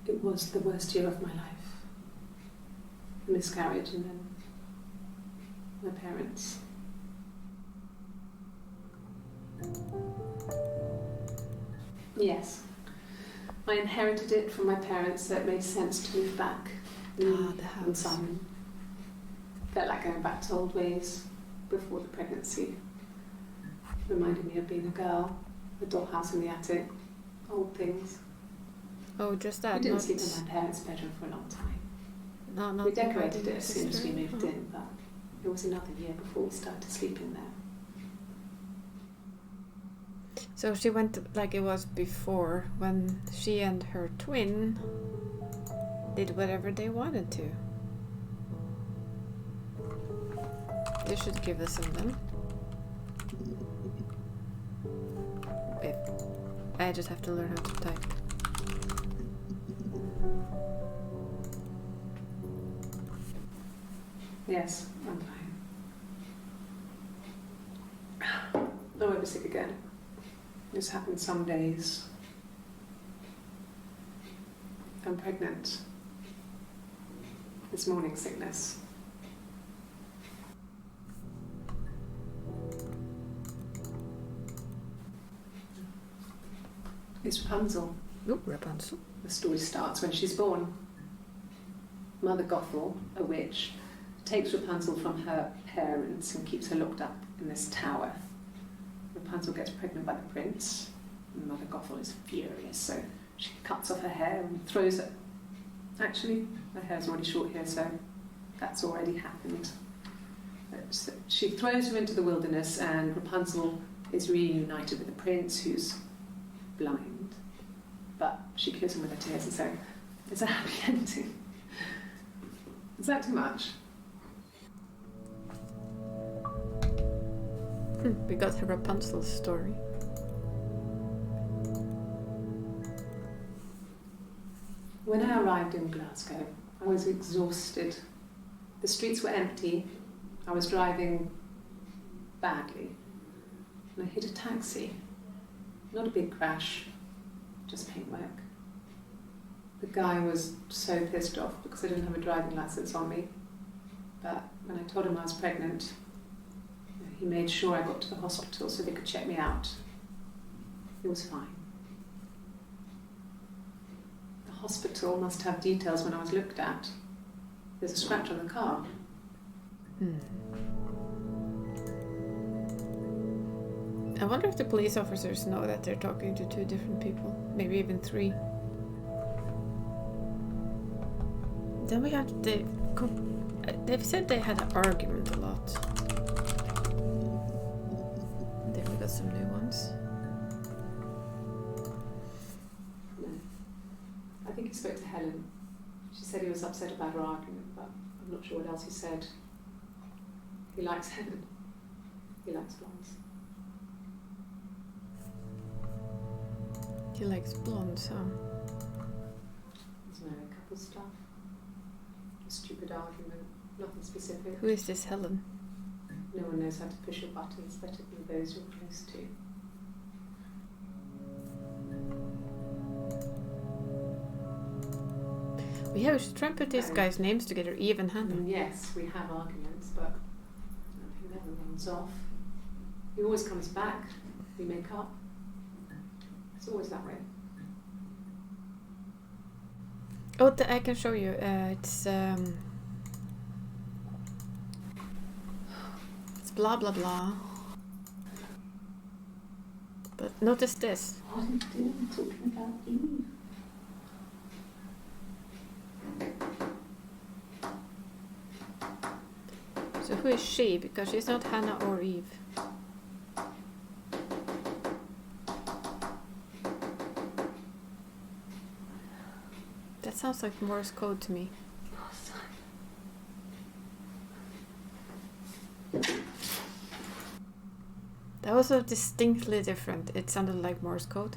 It was the worst year of my life. A miscarriage and then my parents. Yes. I inherited it from my parents, so it made sense to move back. The And house. Simon. Felt like going back to old ways before the pregnancy. Reminded me of being a girl, the dollhouse in the attic, old things. Oh, just that. We didn't not, sleep in my parents' bedroom for a long time. not We decorated inviting it as soon as we sister? moved Oh. in, but it was another year before we started sleeping there. So she went like it was before, when she and her twin did whatever they wanted to. They should give us some then. Wait, I just have to learn how to type. Yes, I'm fine. I won't be sick again. This happens some days. I'm pregnant. It's morning sickness. It's Rapunzel. Oop, Rapunzel. The story starts when she's born. Mother Gothel, a witch, takes Rapunzel from her parents and keeps her locked up in this tower. Rapunzel gets pregnant by the prince. Mother Gothel is furious, so she cuts off her hair and throws it. Actually, her hair's already short here, so that's already happened. So she throws her into the wilderness, and Rapunzel is reunited with the prince, who's blind. But she kills him with her tears, and so it's a happy ending. that too much? We got her Rapunzel story. When I arrived in Glasgow, I was exhausted. The streets were empty. I was driving badly. And I hit a taxi. Not a big crash, just paintwork. The guy was so pissed off because I didn't have a driving license on me. But when I told him I was pregnant, he made sure I got to the hospital so they could check me out. It was fine. The hospital must have details when I was looked at. There's a scratch on the car. I wonder if the police officers know that they're talking to two different people. Maybe even three. Then we have they've said they had an argument a lot. Then we got some new ones. No. I think he spoke to Helen. She said he was upset about her argument, but I'm not sure what else he said. He likes Helen. He likes blondes. He likes blondes, huh? There's no couple stuff. A stupid argument. Nothing specific. Who is this Helen? No one knows how to push your buttons better than those you're close to. Yeah, we should try and put these guys' names together, Eve and Hannah. Yes, we have arguments, but he never runs off. He always comes back. We make up. It's always that way. Oh, I can show you. It's blah blah blah. But notice this. What are you doing talking about Eve? So who is she? Because she's not Hannah or Eve. That sounds like Morse code to me. That was so distinctly different. It sounded like Morse code.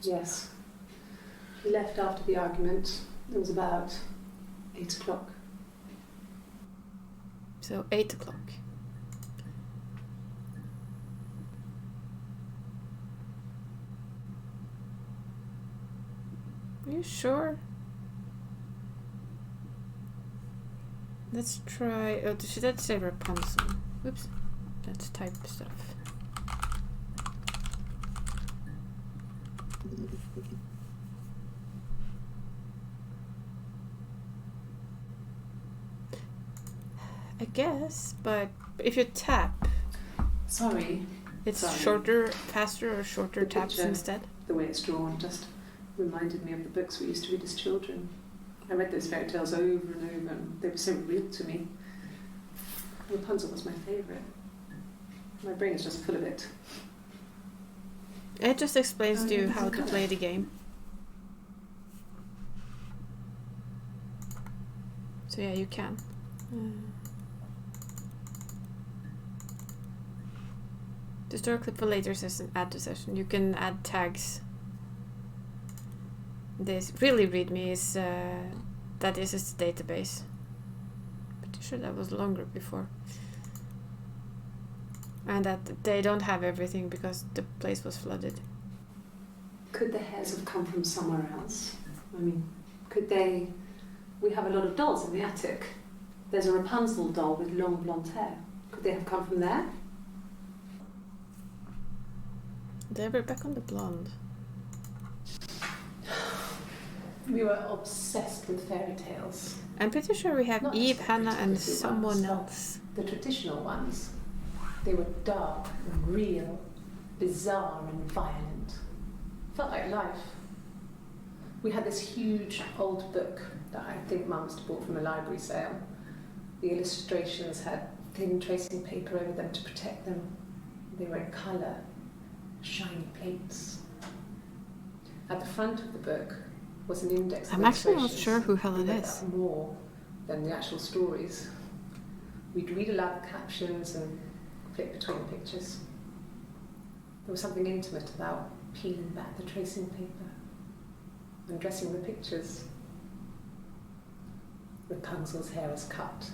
Yes. He left after the argument. It was about 8 o'clock. So 8 o'clock. Are you sure? Let's try. Oh, she did say Rapunzel. Oops. Let's type stuff. I guess, but if you tap, Sorry. it's shorter, faster or shorter The taps picture. instead. The way it's drawn just reminded me of the books we used to read as children. I read those fairy tales over and over, and they were so real to me. Rapunzel was my favourite. My brain is just full of it. It just explains to you it's how a to colour. play the game. So yeah, you can. To store a clip for later session, add to session. You can add tags. This really readme is that is its database. Pretty sure that was longer before. And that they don't have everything because the place was flooded. Could the hairs have come from somewhere else? I mean, could they... We have a lot of dolls in the attic. There's a Rapunzel doll with long blonde hair. Could they have come from there? They were back on the blonde. We were obsessed with fairy tales. I'm pretty sure we have Not Eve, just the Hannah, and pretty someone ones, but else. The traditional ones. They were dark and real, bizarre and violent. Felt like life. We had this huge old book that I think Mum must have bought from a library sale. The illustrations had thin tracing paper over them to protect them. They were in colour, shiny plates. At the front of the book was an index of I'm actually not illustrations. sure who Helen We read is. that more than the actual stories. We'd read aloud the captions and flip between pictures. There was something intimate about peeling back the tracing paper and dressing the pictures. Rapunzel's hair is cut.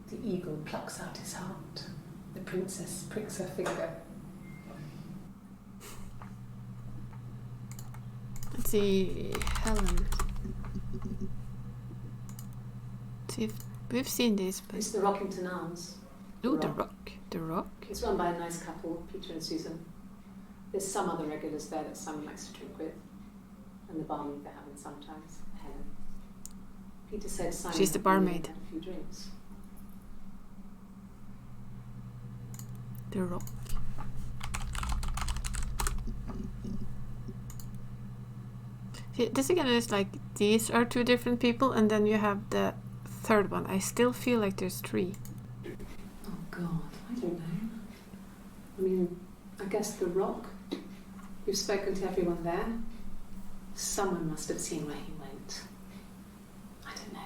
The eagle plucks out his heart. The princess pricks her finger. Let's see, Helen. See if we've seen this, but It's the Rockington Arms. oh, the Rock. The Rock. It's run by a nice couple, Peter and Susan. There's some other regulars there that Simon likes to drink with, and the barmaid they have in sometimes, Helen. Peter said Simon She's the had really barmaid. had a few drinks. The Rock. See, this again is like these are two different people, and then you have the third one. I still feel like there's three. Oh God, I don't know. I mean, I guess the Rock. You've spoken to everyone there. Someone must have seen where he went. I don't know.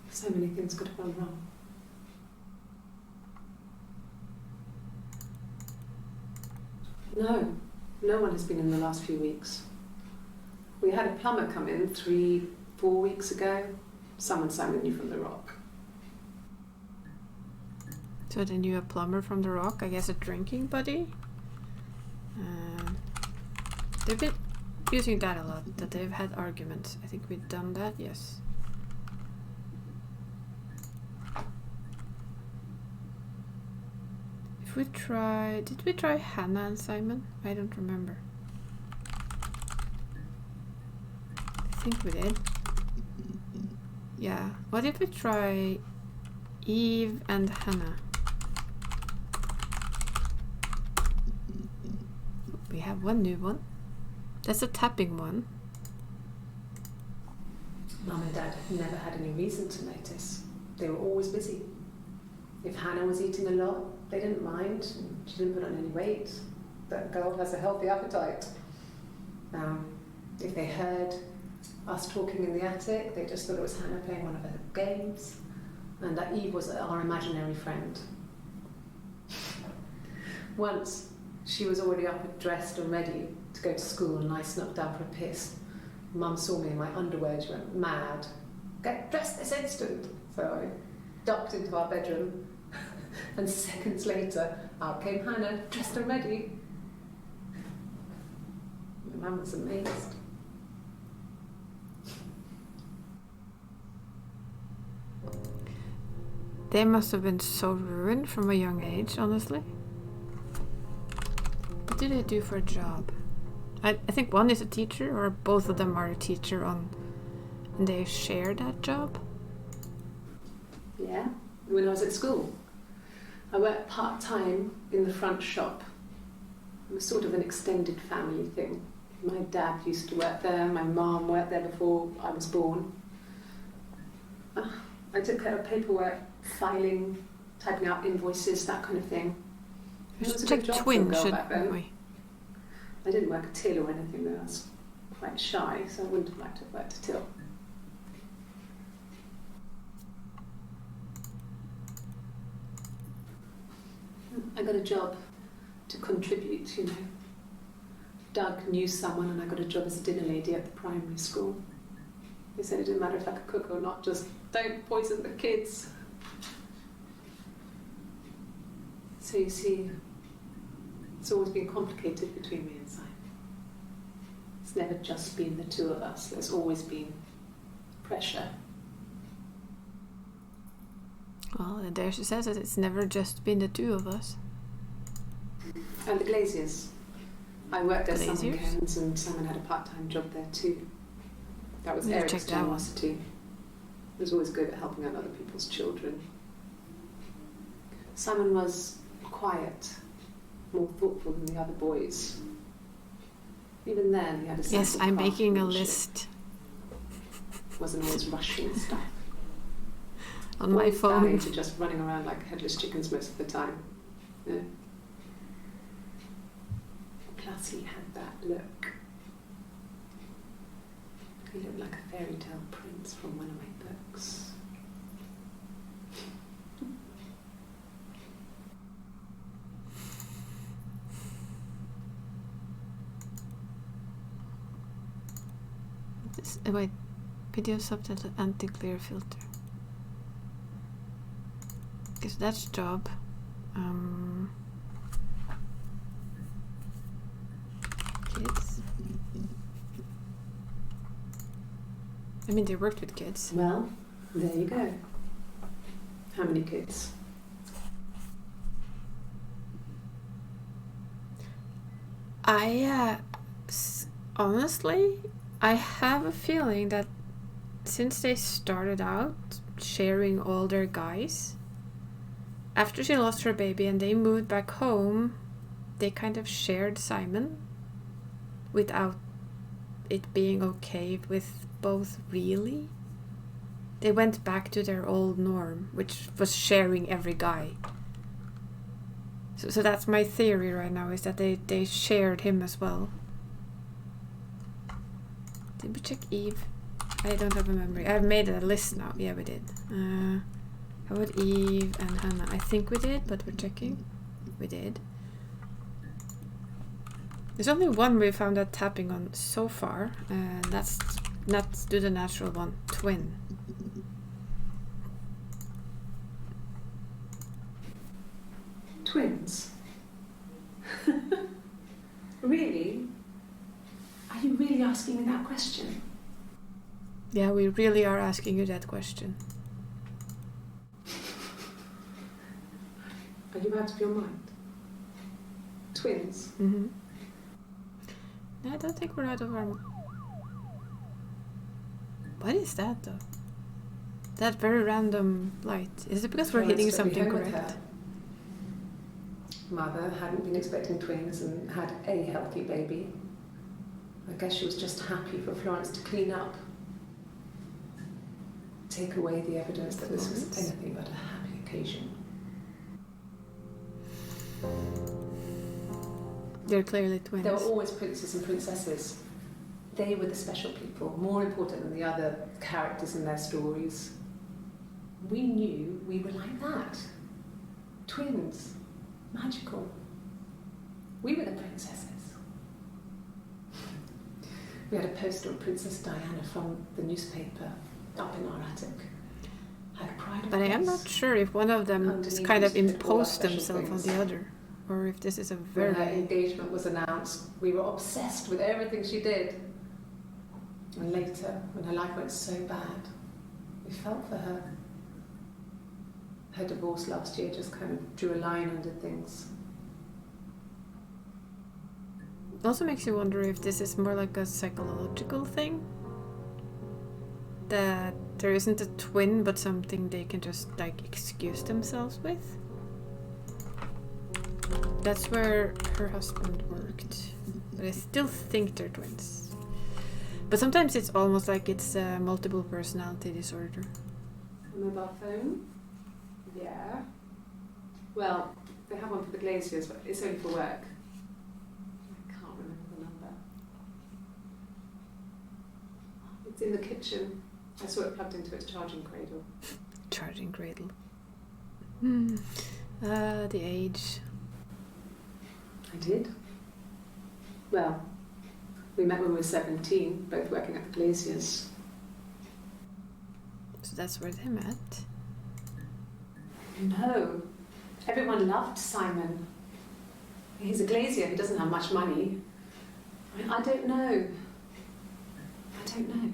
So many things could have gone wrong. No one has been in the last few weeks. We had a plumber come in 3-4 weeks ago. Someone Simon knew from the Rock. So they knew a plumber from the Rock, I guess a drinking buddy. They've been using that a lot, that they've had arguments. I think we've done that, yes. If we try, did we try Hannah and Simon? I don't remember. I think we did. Yeah, what if we try Eve and Hannah? We have one new one. That's a tapping one. Mum and Dad never had any reason to notice. They were always busy. If Hannah was eating a lot, they didn't mind. She didn't put on any weight. That girl has a healthy appetite. If they heard us talking in the attic, they just thought it was Hannah playing one of her games, and that Eve was our imaginary friend. Once, she was already up and dressed and ready to go to school, and I snuck down for a piss. Mum saw me in my underwear, she went mad. Get dressed this instant! So I ducked into our bedroom, and seconds later, out came Hannah, dressed and ready. My mum was amazed. They must have been so ruined from a young age, honestly. What do they do for a job? I think one is a teacher, or both of them are a teacher and they share that job. Yeah, when I was at school. I worked part-time in the front shop. It was sort of an extended family thing. My dad used to work there, my mum worked there before I was born. I took care of paperwork, filing, typing out invoices, that kind of thing. We It was should a good check job for a twin, girl back shouldn't then. we? I didn't work a till or anything though, I was quite shy, so I wouldn't have liked to have worked a till. I got a job to contribute, you know. Doug knew someone and I got a job as a dinner lady at the primary school. They said it didn't matter if I could cook or not, just don't poison the kids. So you see, it's always been complicated between me and Simon. It's never just been the two of us, there's always been pressure. Well, and there she says that it's never just been the two of us. And the Glaziers. I worked at some Glaziers? weekends and Simon had a part-time job there too. That was Let's Eric's check that one. generosity. He was always good at helping out other people's children. Simon was quiet, more thoughtful than the other boys. Even then, he had a sense Yes, of I'm making a craftsmanship. list Wasn't always rushing stuff. on my Always phone. down to just running around like headless chickens most of the time. Yeah. Plus, he had that look. He looked like a fairy tale prince from one of my books. Wait, video subtitle anti-glare filter. Guess that's job. Kids. I mean, they worked with kids. Well, there you go. How many kids? Honestly, I have a feeling that since they started out sharing all their guys, after she lost her baby and they moved back home, they kind of shared Simon without it being okay with both, really. They went back to their old norm, which was sharing every guy. So that's my theory right now, is that they shared him as well. Did we check Eve? I don't have a memory. I've made a list now. Yeah, we did. How about Eve and Hannah? I think we did, but we're checking. We did. There's only one we found that tapping on so far, and that's not do the natural one. Twin. Twins? Really? Are you really asking me that question? Yeah, we really are asking you that question. Are you out of your mind? Twins? Mm-hmm. No, I don't think we're out of our... What is that, though? That very random light. Is it because we're hitting something correct? Mother hadn't been expecting twins and had a healthy baby. I guess she was just happy for Florence to clean up. Take away the evidence that this was anything but a happy occasion. They're clearly twins. There were always princes and princesses. They were the special people, more important than the other characters in their stories. We knew we were like that. Twins. Magical. We were the princesses. We had a poster of Princess Diana from the newspaper up in our attic. Had pride of But I am place. not sure if one of them Underneath just kind of was all our imposed special themselves on things. the other. Or if this is a When her very... engagement was announced, we were obsessed with everything she did. And later, when her life went so bad, we felt for her. Her divorce last year just kind of drew a line under things. It also makes you wonder if this is more like a psychological thing. That there isn't a twin, but something they can just, like, excuse themselves with. That's where her husband worked. But I still think they're twins. But sometimes it's almost like it's a multiple personality disorder. A mobile phone? Yeah. Well, they have one for the Glaziers, but it's only for work. I can't remember the number. It's in the kitchen. I saw it plugged into its charging cradle. Charging cradle. The age. I did. Well, we met when we were 17, both working at the Glaziers. So that's where they met. No. Everyone loved Simon. He's a glazier who doesn't have much money. I don't know. I don't know.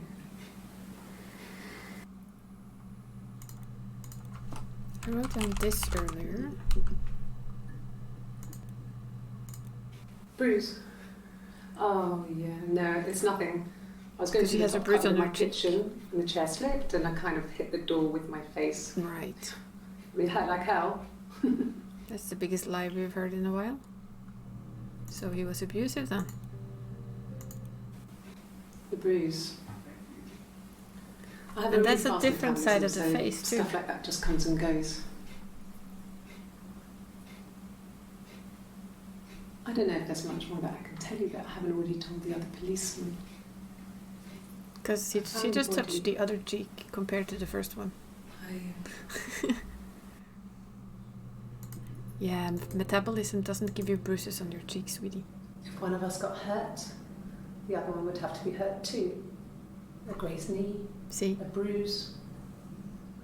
I wrote down this earlier. Bruise. Oh yeah, no, it's nothing. I was going to She the has a top bruise cupboard on in my her cheek. kitchen and the chair slipped and I kind of hit the door with my face. Right. We hurt like hell. That's the biggest lie we've heard in a while. So he was abusive then. The bruise. I have And really that's a fast different side of the metabolism, so face, too. Stuff like that just comes and goes. I don't know if there's much more that I can tell you that I haven't already told the other policemen. because she just touched the other cheek compared to the first one. Yeah, metabolism doesn't give you bruises on your cheeks, sweetie. If one of us got hurt, the other one would have to be hurt too. A grazed knee, See? a bruise.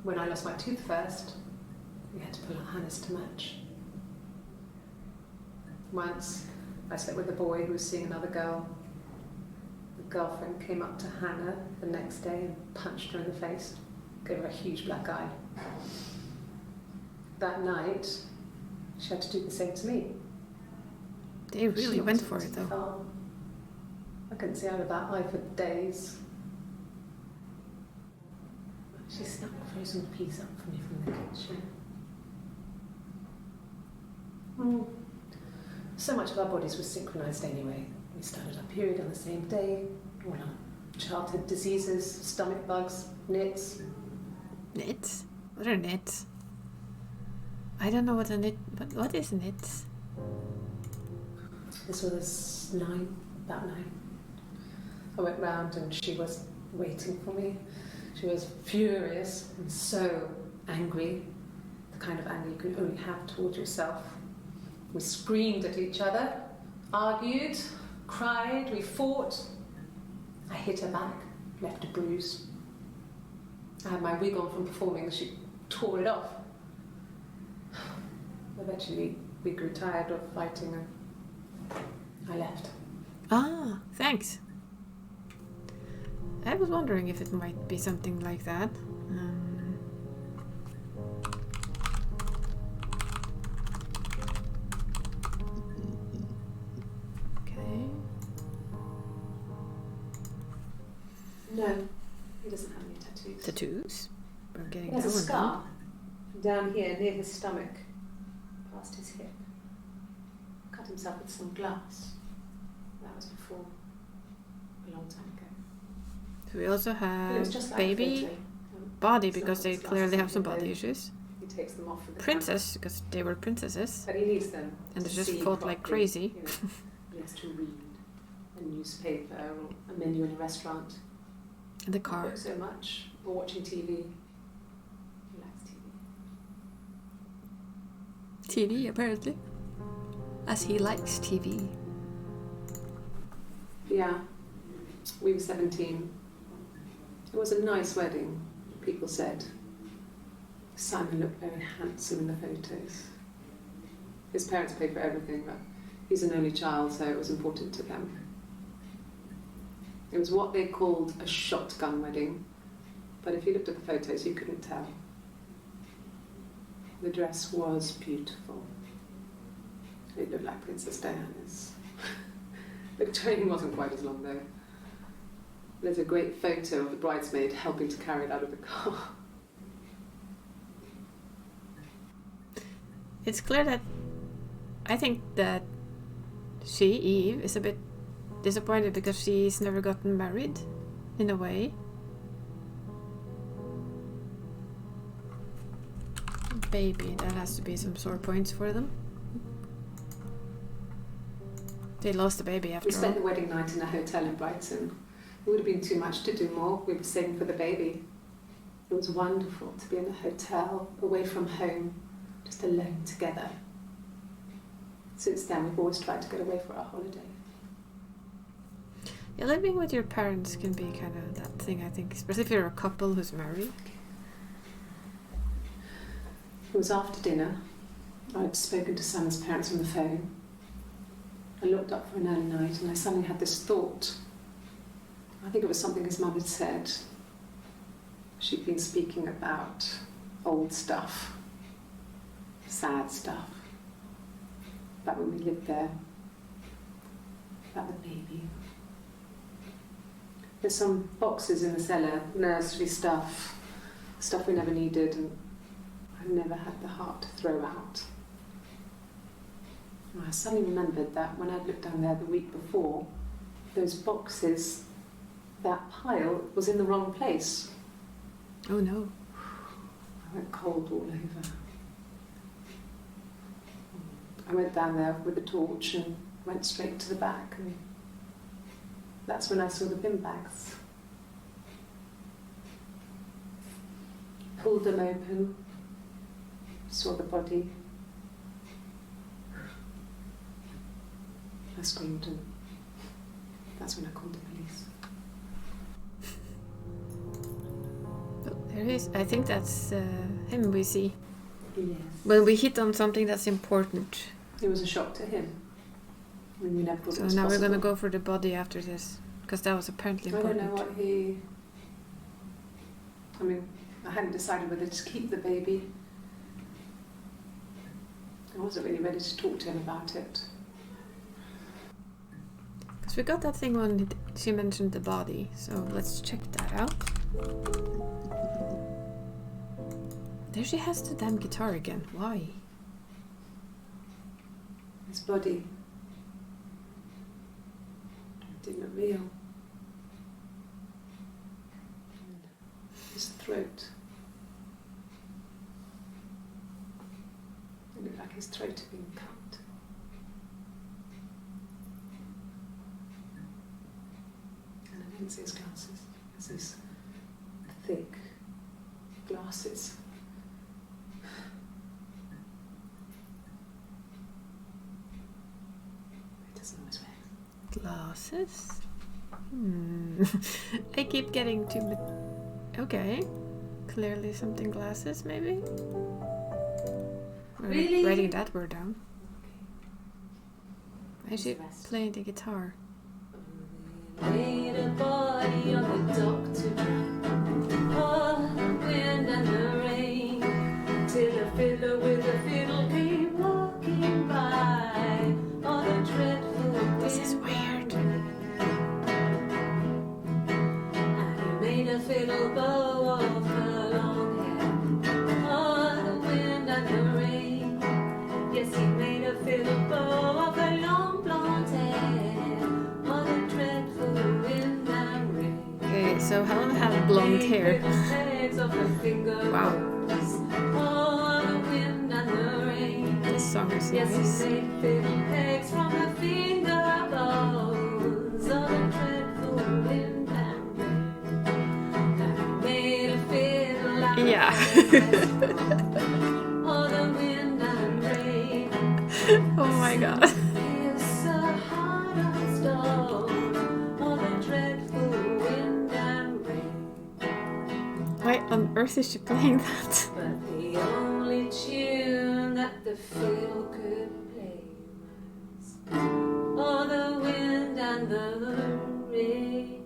When I lost my tooth first, we had to pull our harness to match. Once, I slept with a boy who was seeing another girl. The girlfriend came up to Hannah the next day and punched her in the face, gave her a huge black eye. That night, she had to do the same to me. They really went for it, though. Oh, I couldn't see out of that eye for days. She snuck a frozen piece up for me from the kitchen. So much of our bodies was synchronized anyway. We started our period on the same day. All our childhood diseases, stomach bugs, nits. Nits? What are nits? I don't know what a nit... What is nits? This was about 9. I went round and she was waiting for me. She was furious and so angry, the kind of anger you can only have towards yourself. We screamed at each other, argued, cried, we fought. I hit her back, left a bruise. I had my wig on from performing and she tore it off. Eventually, we grew tired of fighting and I left. Ah, thanks. I was wondering if it might be something like that. Okay. No, he doesn't have any tattoos. Tattoos? We're getting He has a that one scar down here near his stomach, past his hip. Cut himself with some glass. That was before, a long time ago. So we also But it was have just like baby, a photo. body, It's because not- they it's not clearly have some something body that- issues. He takes them off with the Princess, because they were princesses. camera. But he needs them. And to they just see fought like properly, crazy. you know. He has to read a newspaper or a menu in a restaurant. In the Not car. work so much, or watching TV. He likes TV. TV, apparently. As he likes TV. Yeah, we were 17. It was a nice wedding, people said. Simon looked very handsome in the photos. His parents paid for everything, but he's an only child, so it was important to them. It was what they called a shotgun wedding, but if you looked at the photos, you couldn't tell. The dress was beautiful. It looked like Princess Diana's. The train wasn't quite as long, though. There's a great photo of the bridesmaid helping to carry it out of the car. It's clear that I think that she, Eve, is a bit disappointed because she's never gotten married, in a way. Baby, that has to be some sore points for them. They lost the baby after We spent all. the wedding night in a hotel in Brighton. It would have been too much to do more. We were saving for the baby. It was wonderful to be in a hotel, away from home, just alone together. Since then, we've always tried to get away for our holiday. Yeah, living with your parents can be kind of that thing, I think, especially if you're a couple who's married. It was after dinner. I'd spoken to Sam's parents on the phone. I looked up for an early night and I suddenly had this thought. I think it was something his mum had said. She'd been speaking about old stuff, sad stuff, about when we lived there, about the baby. There's some boxes in the cellar, nursery stuff, stuff we never needed and I never had the heart to throw out. And I suddenly remembered that when I'd looked down there the week before, those boxes, that pile was in the wrong place. Oh no. I went cold all over. I went down there with the torch and went straight to the back, and that's when I saw the bin bags. pulled them open, saw the body. I screamed, and that's when I called the police. There he is. I think that's him we see. Yes. When we hit on something that's important. It was a shock to him. And we never thought So it was now we're possible. going to go for the body after this. Because that was apparently important. I don't know what he... I mean, I hadn't decided whether to keep the baby. I wasn't really ready to talk to him about it. Because we got that thing when she mentioned the body. So let's check that out. There she has the damn guitar again. Why? His body didn't look real. His throat. It looked like his throat had been cut. And I didn't see his glasses. It's these thick glasses. He doesn't always wear. Glasses? I keep getting too much. Okay. Clearly something glasses, maybe? We're Really? writing that word down. Why is she Rest. playing the guitar? Laid a body on the dock tonight. Oh, the wind and the rain. Till a fiddler with a fiddle came walking by. Oh, the dreadful wind. This is weird. And he made a fiddle bow of her long hair. Oh, the wind and the rain. Yes, he made a fiddle bow of her long blonde hair. Oh, the dreadful wind and rain. Okay, so Helen had blonde hair. Wow. Oh, the wind and the rain. This song is Yes, nice. he made fiddle pegs from her finger bones. Oh, the dreadful wind and rain. And he made a fiddle out of Yeah. her. Oh, the wind and rain. Oh my god. Is so hard on stone. Oh, the dreadful wind and rain. Why on earth is she playing that? But the only tune that the fiddle could play was oh, the wind and the rain.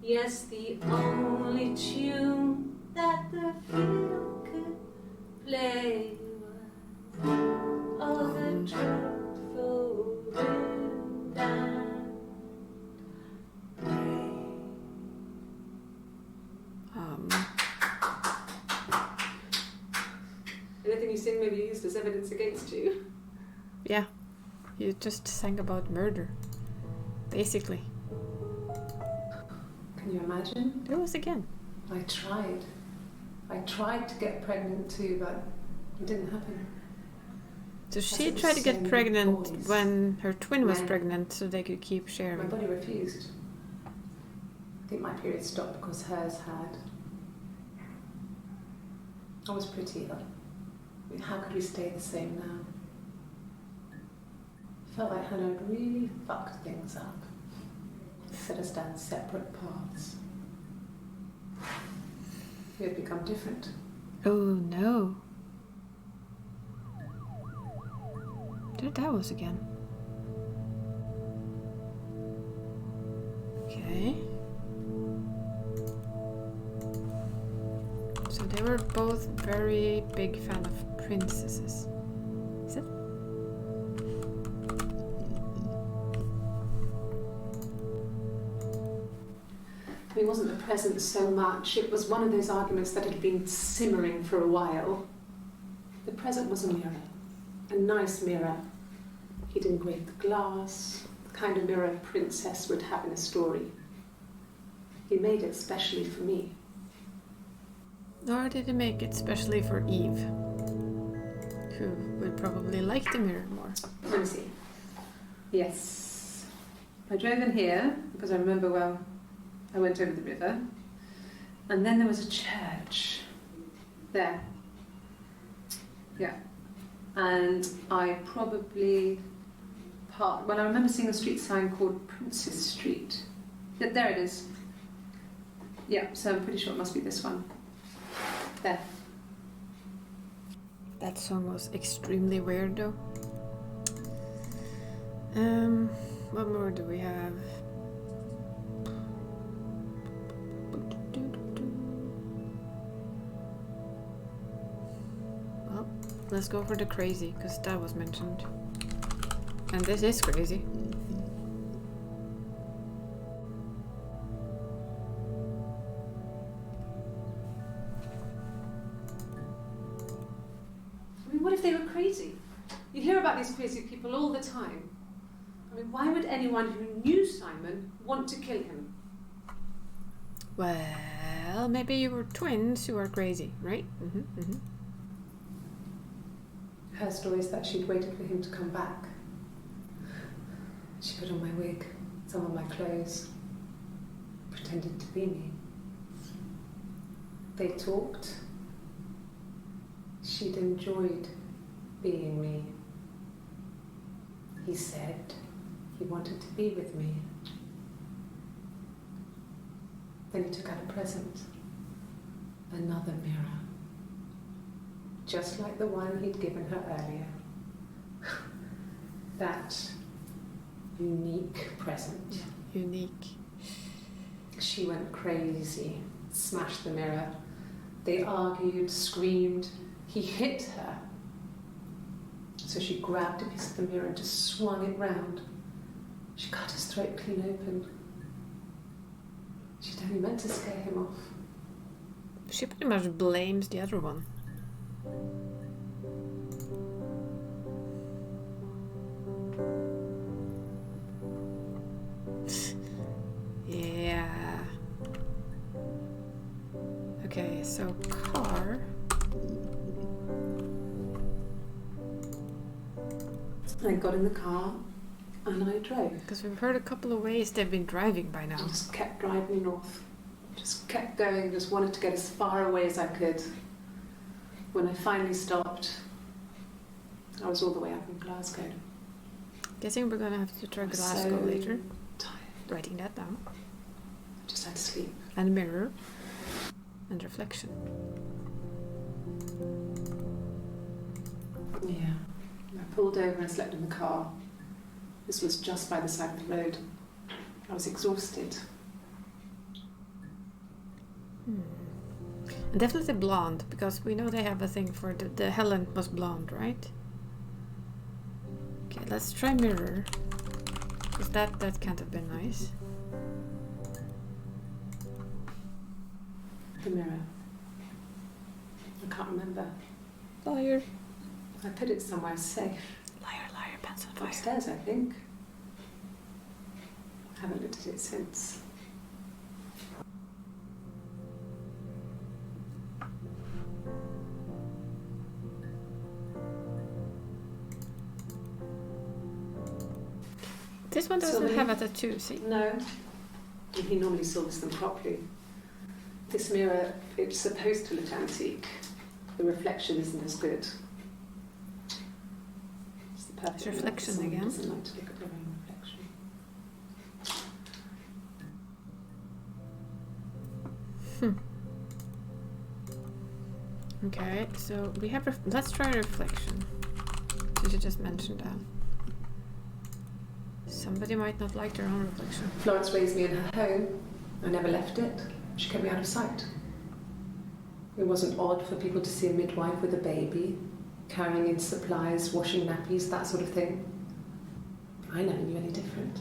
Yes, the only tune that the fiddle could play was oh, the dreadful wind and rain. Anything you sing may be used as evidence against you. Yeah. You just sang about murder. Basically. Can you imagine? There was again. I tried. I tried to get pregnant too, but it didn't happen. So That's she what tried to so get many pregnant boys. when her twin was Men. pregnant so they could keep My sharing. body refused. I think my period stopped because hers had. I was pretty ill. I mean, how could we stay the same now? I felt like Hannah had really fucked things up. Set us down separate paths. We had become different. Oh no. There that was again. Okay. So they were both very big fan of princesses. Is it? It wasn't the present so much, it was one of those arguments that had been simmering for a while. The present was a mirror, a nice mirror. He'd engraved the glass, the kind of mirror a princess would have in a story. He made it specially for me. Nor did he make it specially for Eve, who would probably like the mirror more. Let me see. Yes. I drove in here because I remember, well, I went over the river, and then there was a church. There. Yeah. And I probably parked. Well, I remember seeing a street sign called Princess Street. Yeah, there it is. Yeah, so I'm pretty sure it must be this one. There. That song was extremely weird though. What more do we have? Well, let's go for the crazy, because that was mentioned. And this is crazy. I mean, what if they were crazy? You hear about these crazy people all the time. I mean, why would anyone who knew Simon want to kill him? Well, maybe you were twins who are crazy, right? Her story is that she'd waited for him to come back. She put on my wig, some of my clothes, pretended to be me. They talked. She'd enjoyed being me. He said he wanted to be with me. Then he took out a present. Another mirror. Just like the one he'd given her earlier. That unique present. Unique. She went crazy, smashed the mirror. They argued, screamed. He hit her. So she grabbed a piece of the mirror and just swung it round. She cut his throat clean open. She'd only meant to scare him off. She pretty much blames the other one. Yeah. Okay, so car. I got in the car and I drove. Because we've heard a couple of ways they've been driving by now. I just kept driving north. Just kept going, just wanted to get as far away as I could. When I finally stopped, I was all the way up in Glasgow. Guessing we're gonna have to try Glasgow So later. tired. Writing that down. I just had to sleep. And mirror. And reflection. Yeah. I pulled over and slept in the car. This was just by the side of the road. I was exhausted. And definitely blonde, because we know they have a thing for the Helen was blonde, right? Okay, let's try mirror. Because that can't have been nice. The mirror. I can't remember. Liar. I put it somewhere safe. Liar, liar, pants on fire. Upstairs, I think. I haven't looked at it since. This one doesn't have a tattoo, see? No. He normally silvers them properly. This mirror, it's supposed to look antique. The reflection isn't as good. It's the perfect It's reflection mirror. again. Someone doesn't like to look at their own reflection. Okay, so we have let's try reflection. Since you just mentioned that. Somebody might not like their own reflection. Florence raised me in her home. I never left it. She kept me out of sight. It wasn't odd for people to see a midwife with a baby, carrying in supplies, washing nappies, that sort of thing. I never knew any different.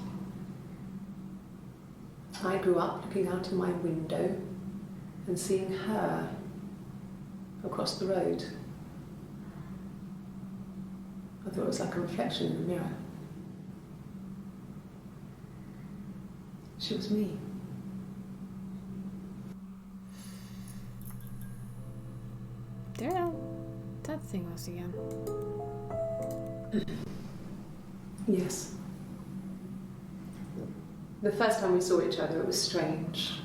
I grew up looking out of my window and seeing her across the road. I thought it was like a reflection in the mirror. She was me. There, that thing was again. Yes. The first time we saw each other, it was strange.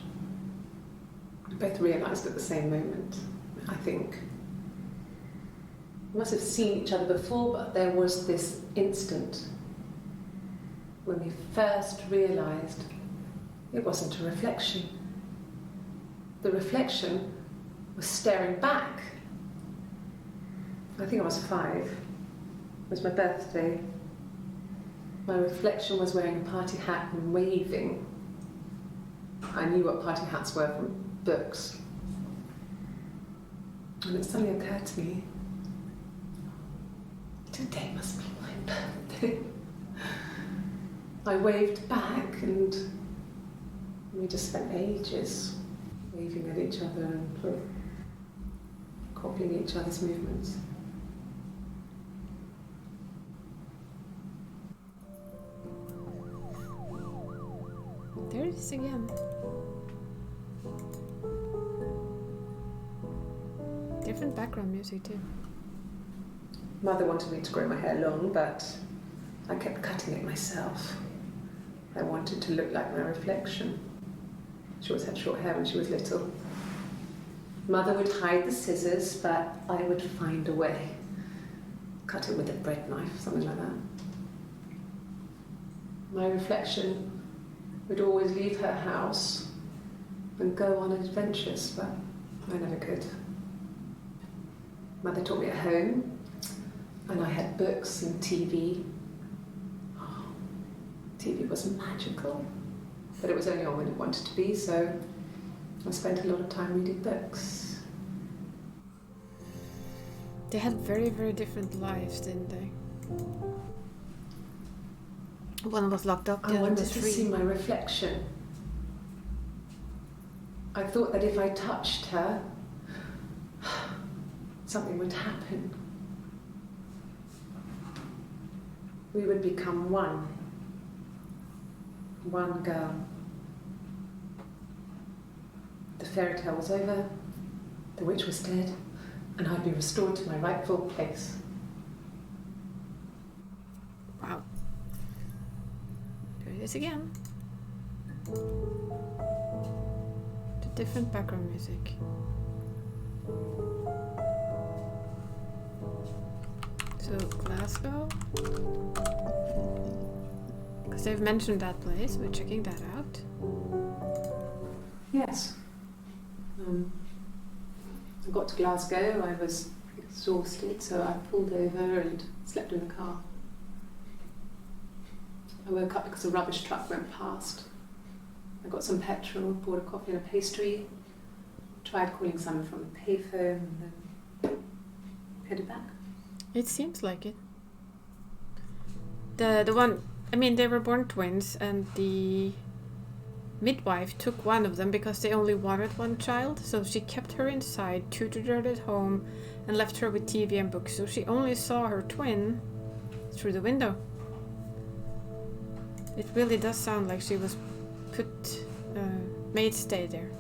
We both realised at the same moment, I think. We must have seen each other before, but there was this instant when we first realised it wasn't a reflection. The reflection was staring back. I think I was 5. It was my birthday. My reflection was wearing a party hat and waving. I knew what party hats were from books. And it suddenly occurred to me, today must be my birthday. I waved back and we just spent ages waving at each other and sort of copying each other's movements. There it is again. Different background music too. Mother wanted me to grow my hair long, but I kept cutting it myself. I wanted to look like my reflection. She always had short hair when she was little. Mother would hide the scissors, but I would find a way. Cut it with a bread knife, something like that. My reflection would always leave her house and go on adventures, but I never could. Mother taught me at home, and I had books and TV. Oh, TV was magical, but it was only on when it wanted to be, so I spent a lot of time reading books. They had very, very different lives, didn't they? One was locked up, the I other wanted was to free. see my reflection. I thought that if I touched her, something would happen. We would become one. One girl. The fairy tale was over, the witch was dead, and I'd be restored to my rightful place. Wow. There it is again. The different background music. So Glasgow. Because they've mentioned that place, we're checking that out. Yes. I got to Glasgow, I was exhausted, so I pulled over and slept in the car. I woke up because a rubbish truck went past. I got some petrol, bought a coffee and a pastry, tried calling someone from a payphone, and then headed back. It seems like it. The one, I mean, they were born twins, and the midwife took one of them because they only wanted one child, so she kept her inside, tutored her at home, and left her with TV and books, so she only saw her twin through the window. It really does sound like she was made stay there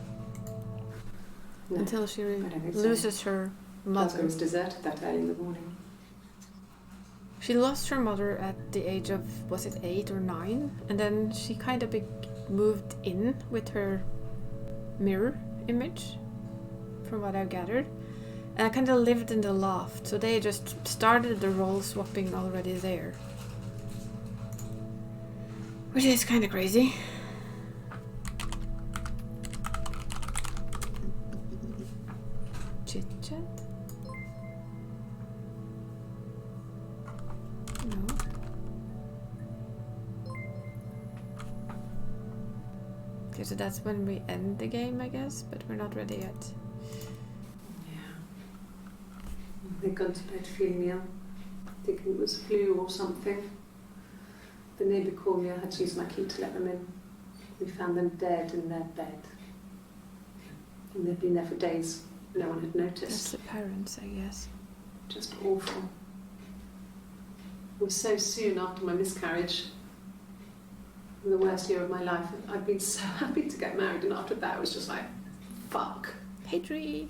No, until she I don't think so. loses her Glasgow mother. was deserted that early in the morning. She lost her mother at the age of, was it 8 or 9? And then she kind of moved in with her mirror image, from what I've gathered. And I kind of lived in the loft, so they just started the role swapping already there. Which is kind of crazy. Chit chat? No. Okay, so that's when we end the game, I guess, but we're not ready yet. Yeah. They'd gone to bed feeling ill, thinking it was flu or something. The neighbour called me, I had to use my key to let them in. We found them dead in their bed. And they'd been there for days. No one had That's noticed. the parents, I guess. Just awful. It was so soon after my miscarriage. The worst year of my life. I'd been so happy to get married, and after that it was just like, fuck. Hey, Tree!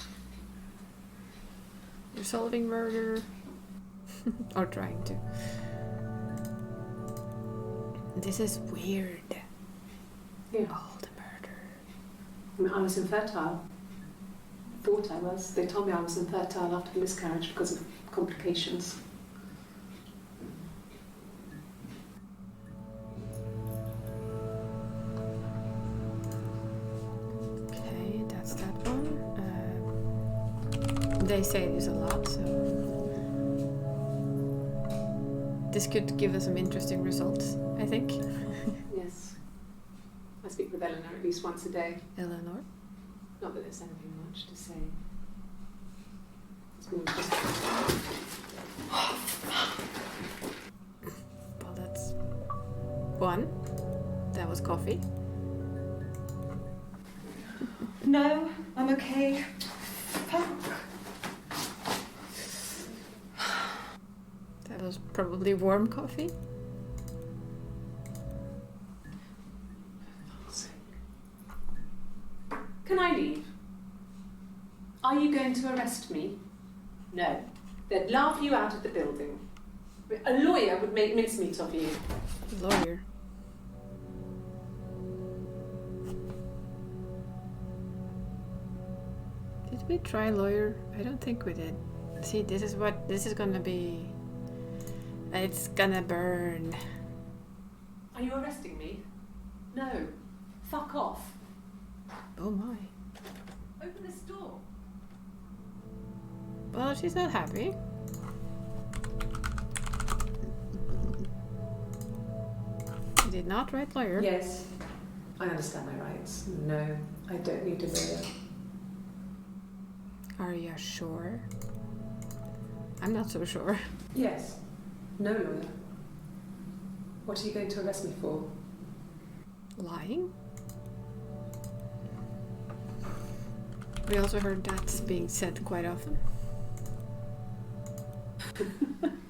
You're solving murder. Or trying to. This is weird. Yeah. All the murder. I mean, I was infertile thought I was. They told me I was infertile after the miscarriage because of complications. Okay, that's that one. They say this a lot, so this could give us some interesting results, I think. Yes. I speak with Eleanor at least once a day. Eleanor. Not that there's anything much to say. It's more just... Well, that's one. That was coffee. No, I'm okay. Fuck. That was probably warm coffee. Can I leave? Are you going to arrest me? No. They'd laugh you out of the building. A lawyer would make mincemeat of you. Lawyer. Did we try lawyer? I don't think we did. See, this is gonna be... It's gonna burn. Are you arresting me? No. Fuck off. Oh my. Open this door. Well, she's not happy. She did not write lawyer. Yes. I understand my rights. No, I don't need a lawyer. Are you sure? I'm not so sure. Yes. No lawyer. What are you going to arrest me for? Lying? We also heard that's being said quite often.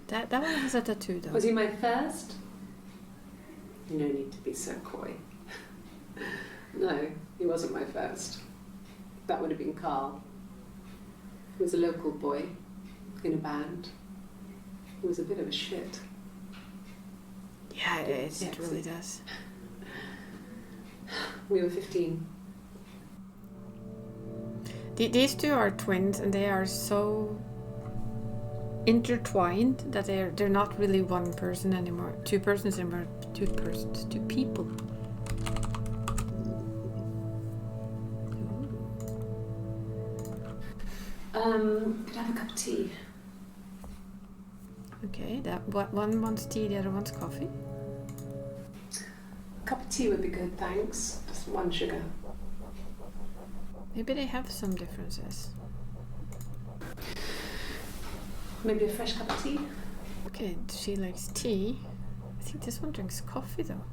that one has a tattoo though. Was he my first? No need to be so coy. No, he wasn't my first. That would have been Carl. He was a local boy in a band. He was a bit of a shit. Yeah, it really does. We were 15. These two are twins and they are so intertwined that they're not really one person anymore. Two persons anymore. Two people. Could I have a cup of tea? Okay, one wants tea, the other wants coffee. A cup of tea would be good, thanks. Just one sugar. Maybe they have some differences. Maybe a fresh cup of tea? Okay, she likes tea. I think this one drinks coffee though.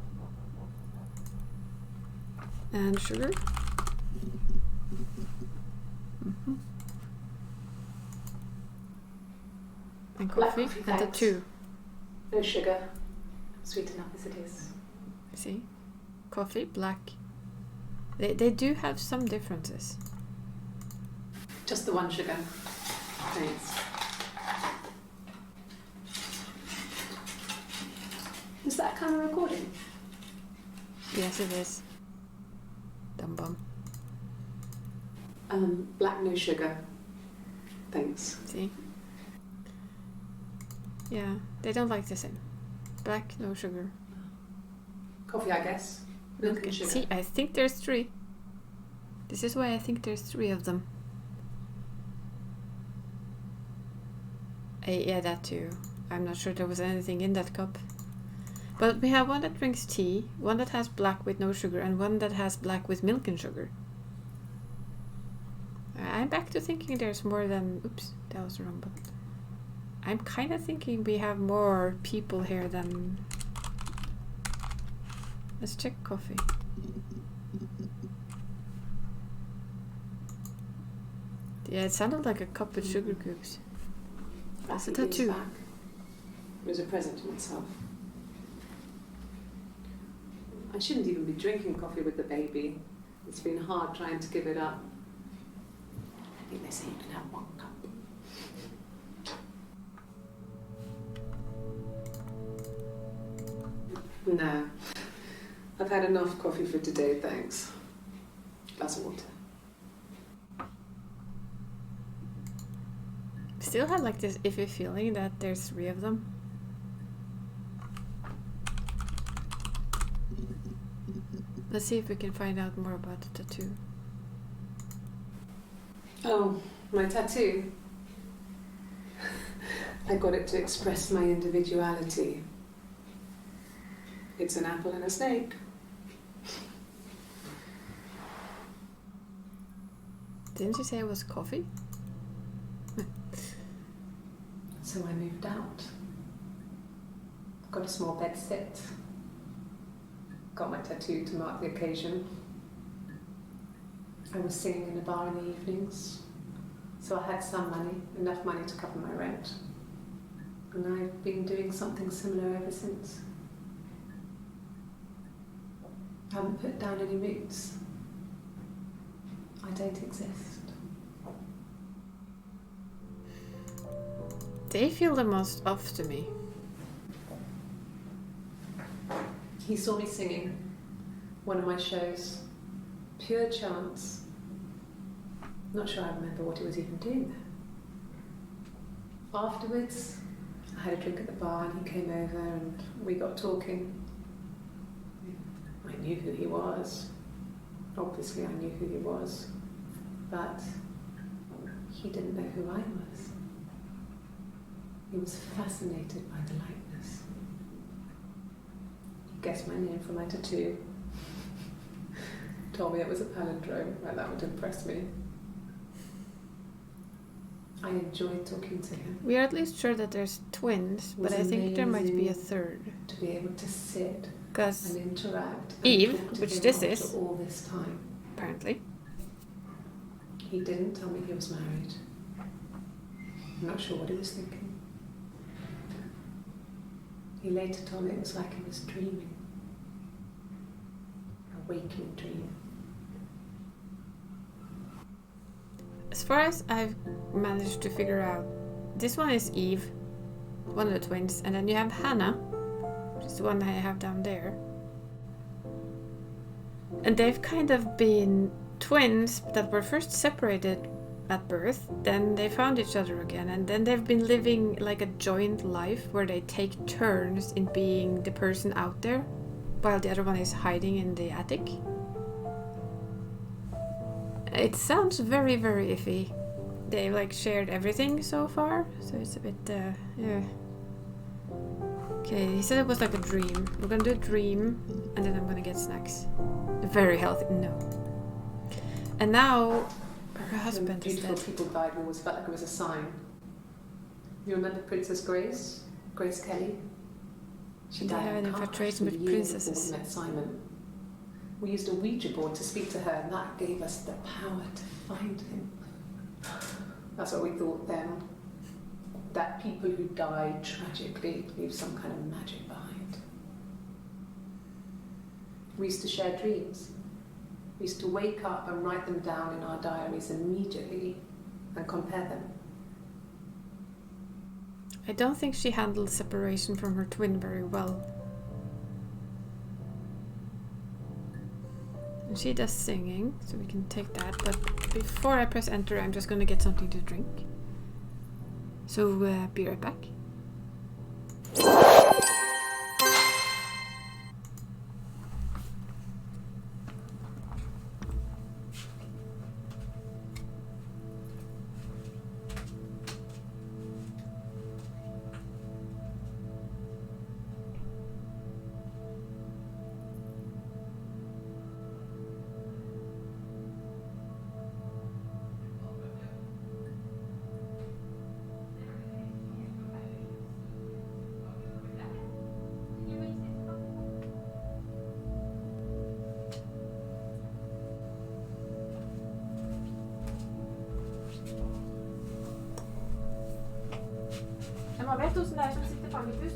And sugar. Mm-hmm. And Black coffee, coffee, and the thanks. two. No sugar. Sweet enough as it is. See? Coffee, black. They do have some differences. Just the one sugar. Thanks. Is that camera recording? Yes, it is. Dum bum. Black, no sugar. Thanks. See? Yeah, they don't like the same. Black, no sugar. Coffee, I guess. Milk and sugar. See, I think there's 3. This is why I think there's 3 of them. Yeah, that too. I'm not sure there was anything in that cup. But we have one that drinks tea, one that has black with no sugar, and one that has black with milk and sugar. I'm back to thinking there's more than... Oops, that was the wrong button. I'm kind of thinking we have more people here than... Let's check coffee. Yeah, it sounded like a cup with sugar cubes. That's a tattoo. Back. It was a present to myself. I shouldn't even be drinking coffee with the baby. It's been hard trying to give it up. I think they say you can have 1 cup. No. I've had enough coffee for today, thanks. Glass of water. Still have like this iffy feeling that there's 3 of them. Let's see if we can find out more about the tattoo. Oh, my tattoo. I got it to express my individuality. It's an apple and a snake. Didn't you say it was coffee? So I moved out. Got a small bed sit. Got my tattoo to mark the occasion. I was singing in a bar in the evenings, so I had some money, enough money to cover my rent. And I've been doing something similar ever since. I haven't put down any roots. I don't exist. They feel the most off to me. He saw me singing one of my shows. Pure chance. Not sure I remember what he was even doing there. Afterwards, I had a drink at the bar and he came over and we got talking. I knew who he was. Obviously I knew who he was. But he didn't know who I was. He was fascinated by the likeness. He guessed my name from my tattoo. Told me it was a palindrome, and that would impress me. I enjoyed talking to him. We are at least sure that there's twins, but I think there might be a third. To be able to sit Because and interact and Eve, talk to which him this after is, all this time. apparently, He didn't tell me he was married. I'm not sure what he was thinking. He later told me it was like he was dreaming. A waking dream. as far as I've managed to figure out, this one is Eve, one of the twins, and then you have Hannah, which is the one I have down there. And they've kind of been twins that were first separated at birth, then they found each other again, and then they've been living like a joint life where they take turns in being the person out there while the other one is hiding in the attic. It sounds very, very iffy. They've like shared everything so far, so it's a bit, yeah. Okay, he said it was like a dream. We're gonna do a dream, and then I'm gonna get snacks. Very healthy, no. And now, her husband When is beautiful dead. people died, it always felt like it was a sign. You remember Princess Grace? Grace Kelly? She They died have in an a car infatuation crash with a year before princesses. we met Simon. We used a Ouija board to speak to her, and that gave us the power to find him. That's what we thought then. That people who died tragically leave some kind of magic behind. We used to share dreams. We used to wake up and write them down in our diaries immediately and compare them. I don't think she handled separation from her twin very well. And she does singing, so we can take that. But before I press enter, I'm just gonna get something to drink. So, be right back. Man vet hvordan det er som sitter fanget i buss.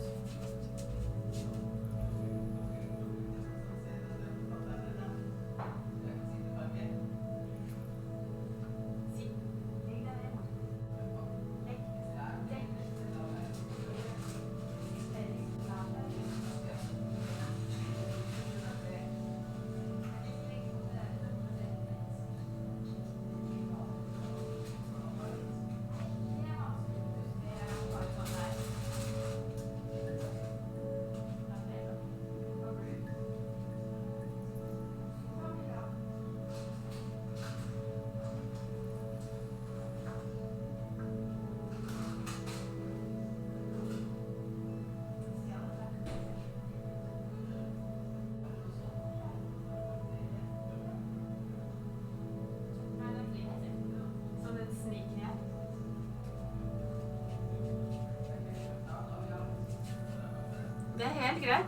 Det er helt greit.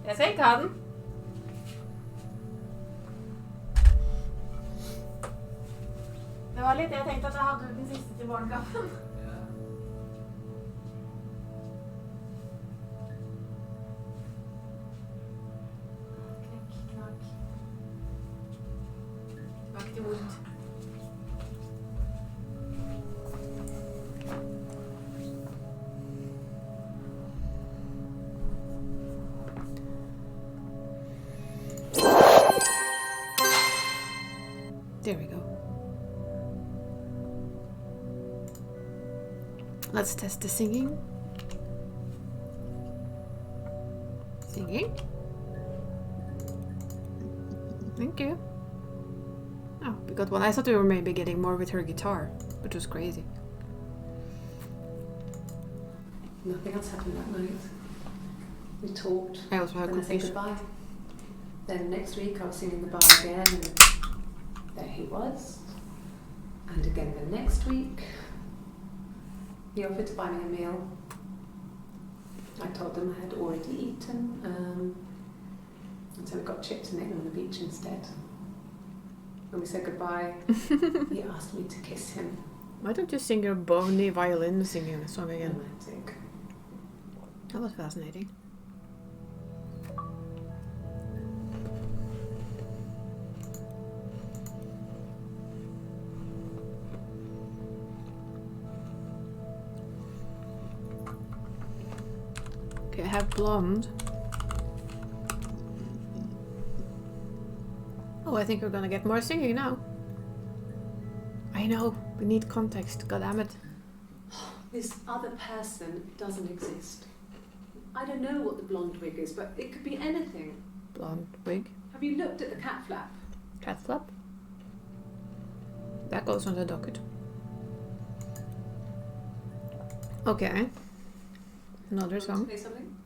Jeg skal ikke ha den. Det var litt det jeg tenkte at jeg hadde den siste til morgenkaffen. Knekk, knakk. Bak til vondt. There we go. Let's test the singing. Singing. Thank you. Oh, we got one. I thought we were maybe getting more with her guitar, which was crazy. Nothing else happened that night. We talked. I also had Then I said cookies. goodbye. Then next week I was singing in the bar again, and there he was. And again the next week, he offered to buy me a meal. I told him I had already eaten, and so we got chips and egg on the beach instead. When we said goodbye, he asked me to kiss him. Why don't you sing your bony violin singing song again? Romantic. That was fascinating. Okay, I have blonde. Oh, I think we're gonna get more singing now. I know, we need context, god damn it. This other person doesn't exist. I don't know what the blonde wig is, but it could be anything. Blonde wig. Have you looked at the cat flap? Cat flap. That goes on the docket. Okay. Another Want to song. play something?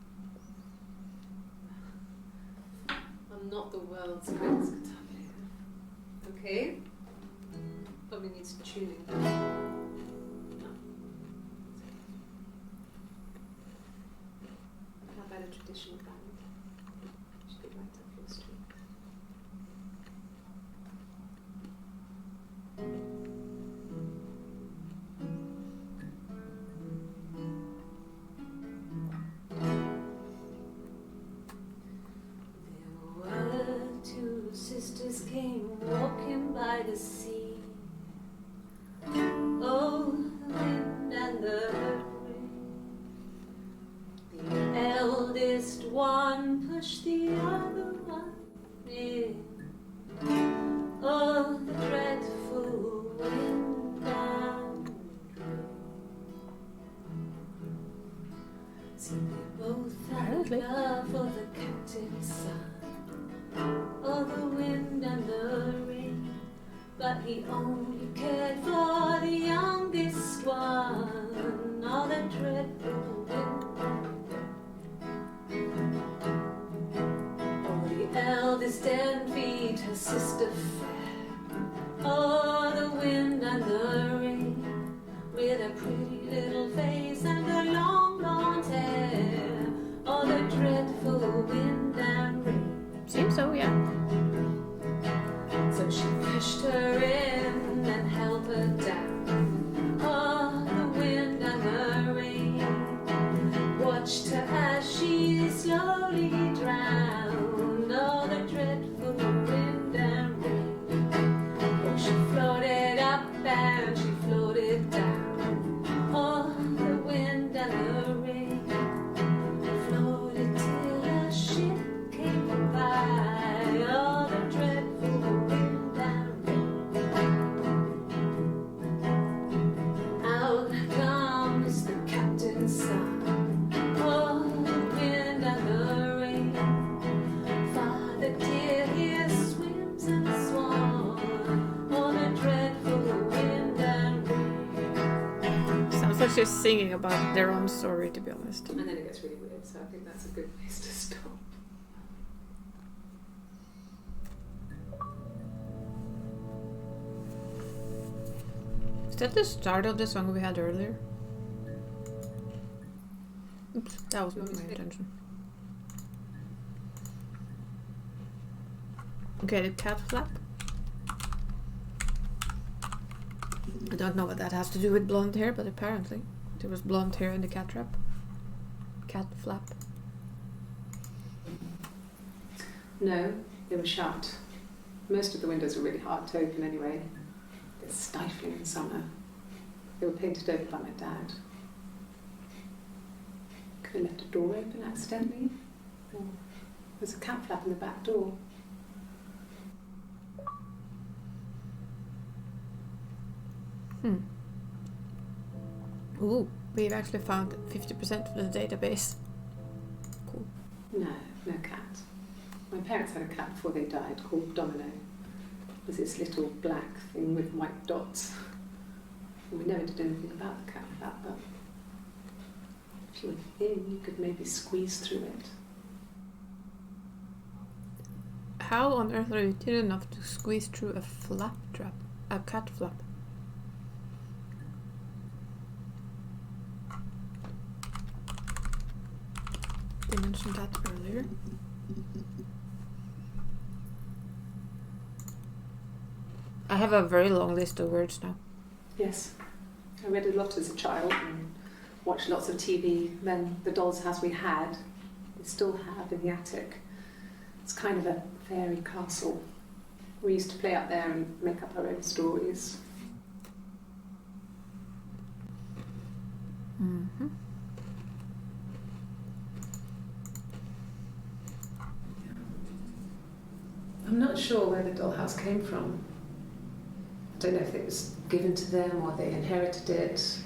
I'm not the world's greatest guitar player. Okay. Probably needs tuning. No. How about a traditional band? Should be right up your street. There were two sisters came walking by the sea. Oh, the wind and the rain. The eldest one pushed the other one in. Oh, the dreadful wind and rain. See, they both had Apparently. love for the captain's son. Oh, the wind and the rain. But he only cared for the youngest one. All the dreadful wind. Oh, the eldest envied her sister fair. Oh, the wind and the rain. With a pretty little face and her long blonde hair. Oh, the dreadful wind and rain. Seems so, yeah. So she pushed her in and held her down. Oh, the wind and the rain watched her as she slowly drowned. Oh, the dreadful wind and rain. Oh, she floated up and she floated down. Oh, the wind and the rain floated till a ship came by. Oh, the dreadful wind and rain. Out comes the captain's son. Oh, the wind and the rain. Father dear, here swims and swan. Oh, the dreadful wind and rain. Sounds like she's singing about their own story, to be honest. And then it gets really weird, so I think that's a good place to stop. Is that the start of the song we had earlier? Oops, that was not my intention. Okay, the cat flap. I don't know what that has to do with blonde hair, but apparently there was blonde hair in the cat trap. Cat flap. No, they were shut. Most of the windows were really hard to open anyway. They're stifling in summer. They were painted over by my dad. Could have left a door open accidentally. Or there's a cat flap in the back door. Ooh, we've actually found 50% of the database. Cool. No, no cat. My parents had a cat before they died called Domino. It was this little black thing with white dots. And we never did anything about the cat flap, but if you were thin, you could maybe squeeze through it. How on earth are you thin enough to squeeze through a flap trap? A cat flap? They mentioned that earlier. I have a very long list of words now. Yes, I read a lot as a child and watched lots of TV. Then the doll's house we had, we still have in the attic. It's kind of a fairy castle. We used to play up there and make up our own stories. Mm-hmm. I'm not sure where the dollhouse came from. I don't know if it was given to them or they inherited it.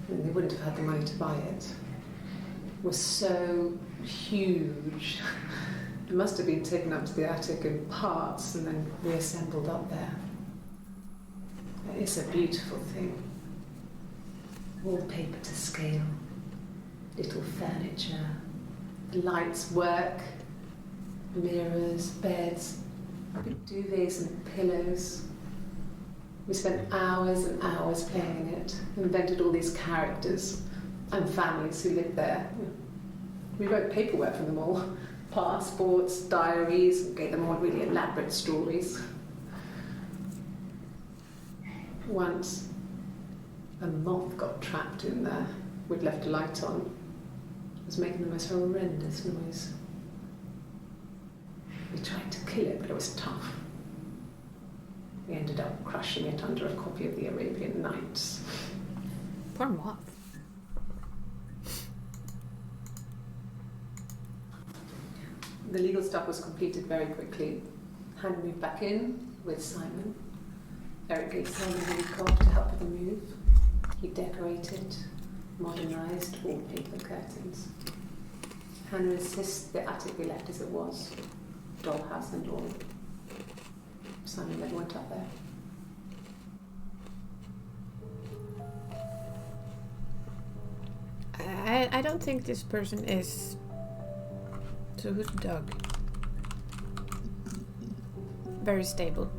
I mean, they wouldn't have had the money to buy it. It was so huge. It must have been taken up to the attic in parts and then reassembled up there. It's a beautiful thing. Wallpaper to scale, little furniture, the lights work, mirrors, beds, big duvets and pillows. We spent hours and hours playing in it, invented all these characters and families who lived there. We wrote paperwork for them all, passports, diaries, and gave them all really elaborate stories. Once, a moth got trapped in there. We'd left a light on. It was making the most horrendous noise. We tried to kill it, but it was tough. We ended up crushing it under a copy of the Arabian Nights. Poor moth. The legal stuff was completed very quickly. Hannah moved back in with Simon. Eric gave Simon a week off to help with the move. He decorated, modernised wallpaper curtains. Hannah insists the attic we left as it was, dollhouse and all. Simon never went up there. I don't think this person is... So who's Doug? Very stable.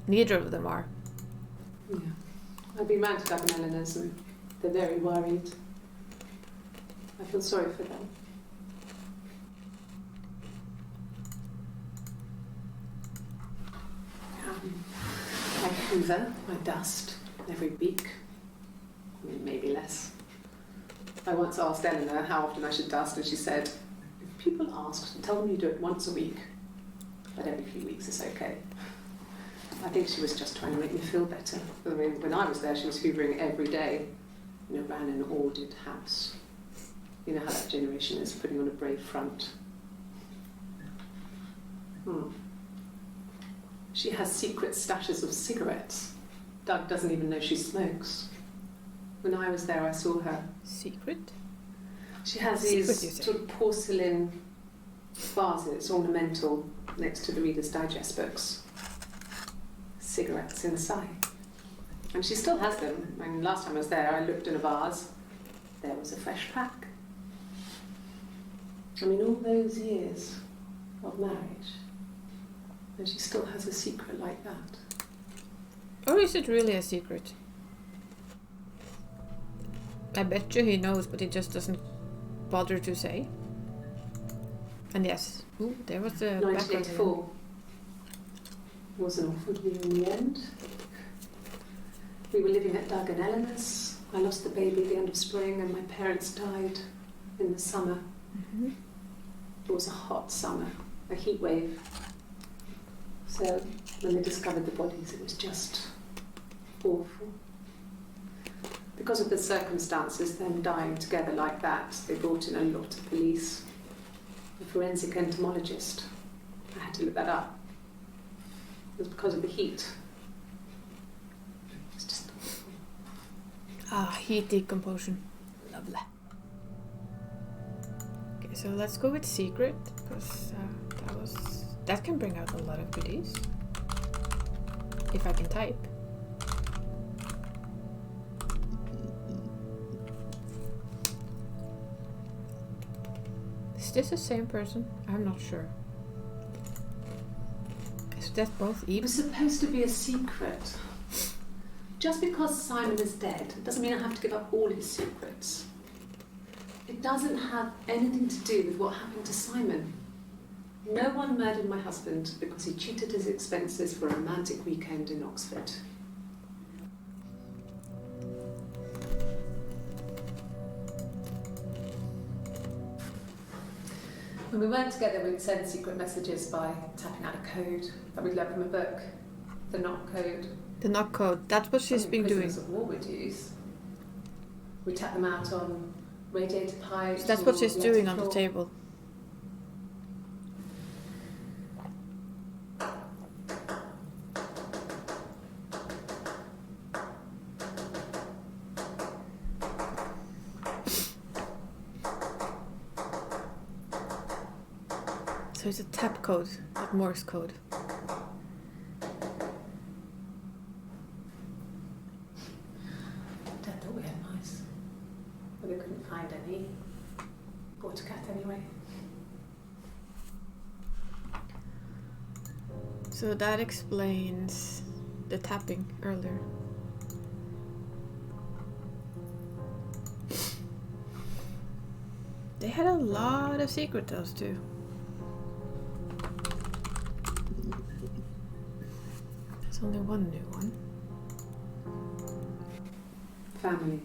Neither of them are. Yeah. I've been round to Doug and Eleanor's and they're very worried. I feel sorry for them. I hoover my dust every week. I mean, maybe less. I once asked Eleanor how often I should dust, and she said, if people ask, tell them you do it once a week, but every few weeks is okay. I think she was just trying to make me feel better. I mean, when I was there, she was hoovering every day. Ran an ordered house. You know how that generation is, putting on a brave front. She has secret stashes of cigarettes. Doug doesn't even know she smokes. When I was there, I saw her. Secret? She has Secret, these you say? sort of porcelain vases, ornamental, next to the Reader's Digest books. Cigarettes inside. And she still has them. I mean, last time I was there, I looked in a vase. There was a fresh pack. I mean, all those years of marriage. And she still has a secret like that. Or is it really a secret? I bet you he knows, but he just doesn't bother to say. And yes, there was the background. 1984 was an awful year in the end. We were living at Doug and Eleanor's. I lost the baby at the end of spring and my parents died in the summer. Mm-hmm. It was a hot summer, a heat wave. So when they discovered the bodies, it was just awful. Because of the circumstances, them dying together like that, they brought in a lot of police. A forensic entomologist. I had to look that up. It was because of the heat. It's just awful. Heat decomposition. Lovely. Okay, so let's go with secret, because that can bring out a lot of goodies. If I can type. Is this the same person? I'm not sure. Is that both It Eve? was supposed to be a secret. Just because Simon is dead doesn't mean I have to give up all his secrets. It doesn't have anything to do with what happened to Simon. No one murdered my husband because he cheated his expenses for a romantic weekend in Oxford. When we weren't together, we'd send secret messages by tapping out a code that we'd learned from a book, the knock code. The knock code. That's what she's been doing. Prisoners of war would use. We tap them out on radiator pipes. That's what she's or doing on the floor. table. So it's a tap code, not Morse code. Dad thought we had mice, but they couldn't find any. Bought a cat anyway. So that explains the tapping earlier. They had a lot of secret those two. There's only one new one. Family.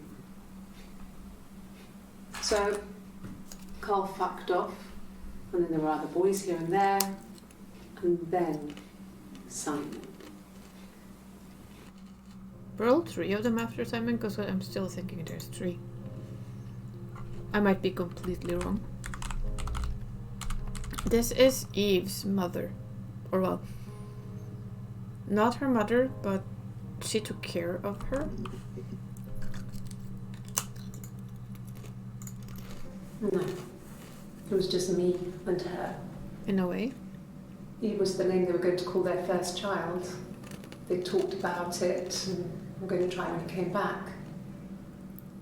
So, Carl fucked off, and then there were other boys here and there, and then Simon. Were all three of them after Simon? Because I'm still thinking there's three. I might be completely wrong. This is Eve's mother. Or well, not her mother, but she took care of her. No, it was just me and her. In a way. Eve was the name they were going to call their first child. They talked about it and were going to try when he came back.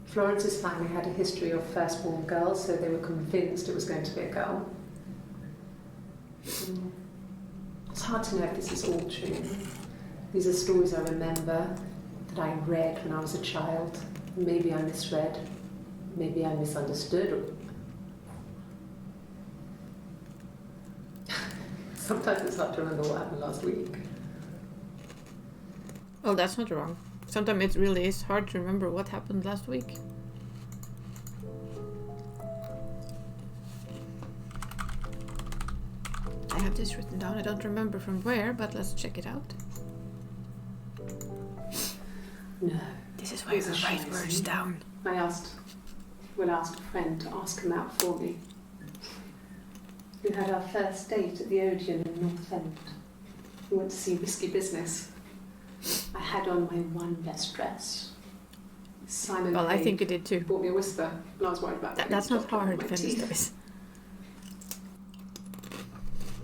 Florence's family had a history of firstborn girls, so they were convinced it was going to be a girl. It's hard to know if this is all true. These are stories I remember, that I read when I was a child. Maybe I misread, maybe I misunderstood. Sometimes it's hard to remember what happened last week. Oh, that's not wrong. Sometimes it really is hard to remember what happened last week. I have this written down. I don't remember from where, but let's check it out. No. This is where It's you a write shame. words down. I asked a friend to ask him out for me. We had our first date at the Odeon in North End. We went to see Risky Business. I had on my one best dress. Simon Well, I Pegg think you did too. bought me a whisper, and I was worried about That's not hard, my Venice teeth. days.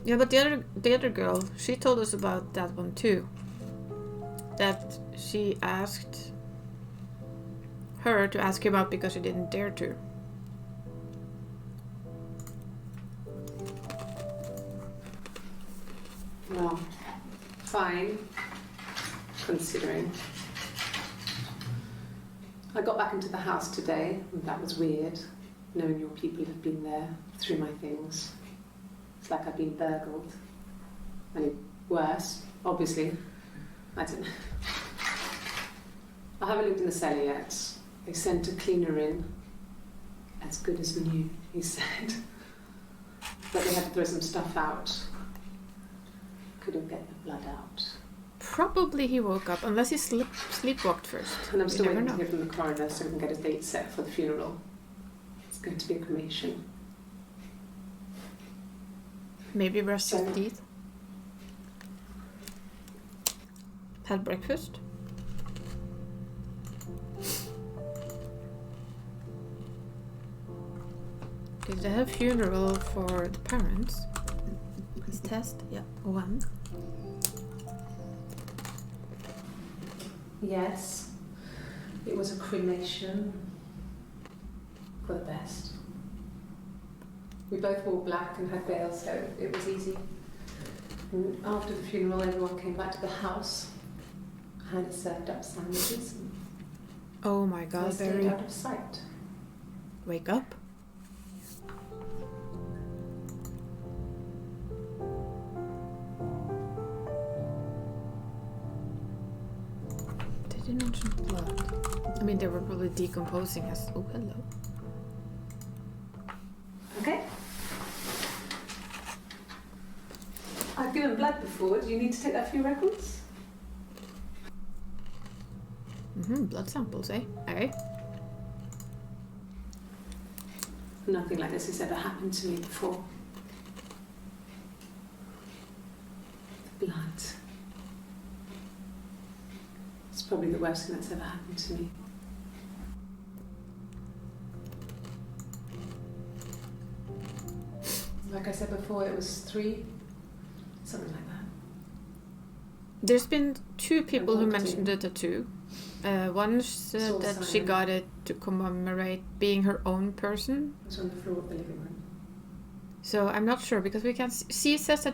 Yeah, but the other girl, she told us about that one too. That she asked her to ask him out because she didn't dare to. Well, fine, considering. I got back into the house today, and that was weird. knowing your people have been there through my things. It's like I've been burgled. Only worse, obviously. I don't know. I haven't lived in the cellar yet. They sent a cleaner in. As good as new, he said. But they had to throw some stuff out. Couldn't get the blood out. Probably he woke up, unless he sleepwalked first. And I'm We still never waiting to know. hear from the coroner so we can get a date set for the funeral. It's going to be a cremation. Maybe brush his So- teeth. Had breakfast. Did they have funeral for the parents? His test? Yeah, one. Yes, it was a cremation for the best. We both wore black and had veils, so it was easy. And after the funeral, everyone came back to the house. Hannah served up sandwiches. Oh my I god, stayed very. out of sight. Wake up. They didn't mention blood. I mean, they were probably decomposing as. Oh, hello. Okay. I've given blood before. Do you need to take that for your records? Blood samples, eh? Eh? Nothing like this has ever happened to me before. The blood. It's probably the worst thing that's ever happened to me. Like I said before, it was 3, something like that. There's been 2 people who walked mentioned in. the tattoo. One said Saw that she Simon. got it to commemorate being her own person. It was on the floor of the living room. So I'm not sure because we can. She says that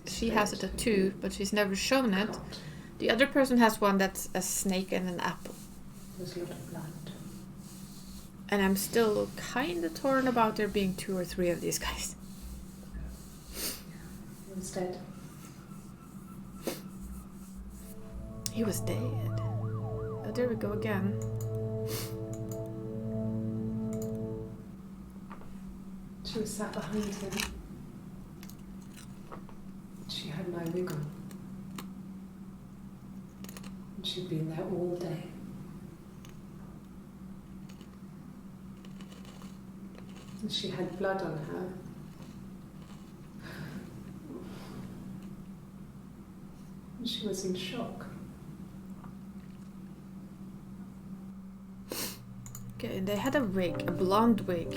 she has a tattoo, but she's never shown it. God, The other person has one that's a snake and an apple. there was a lot of blood. And I'm still kind of torn about there being 2 or 3 of these guys. He was dead. He was dead. Oh, there we go again. She was sat behind him. She had no wig on. And she'd been there all day. And she had blood on her. And she was in shock. Okay, and they had a wig, a blonde wig.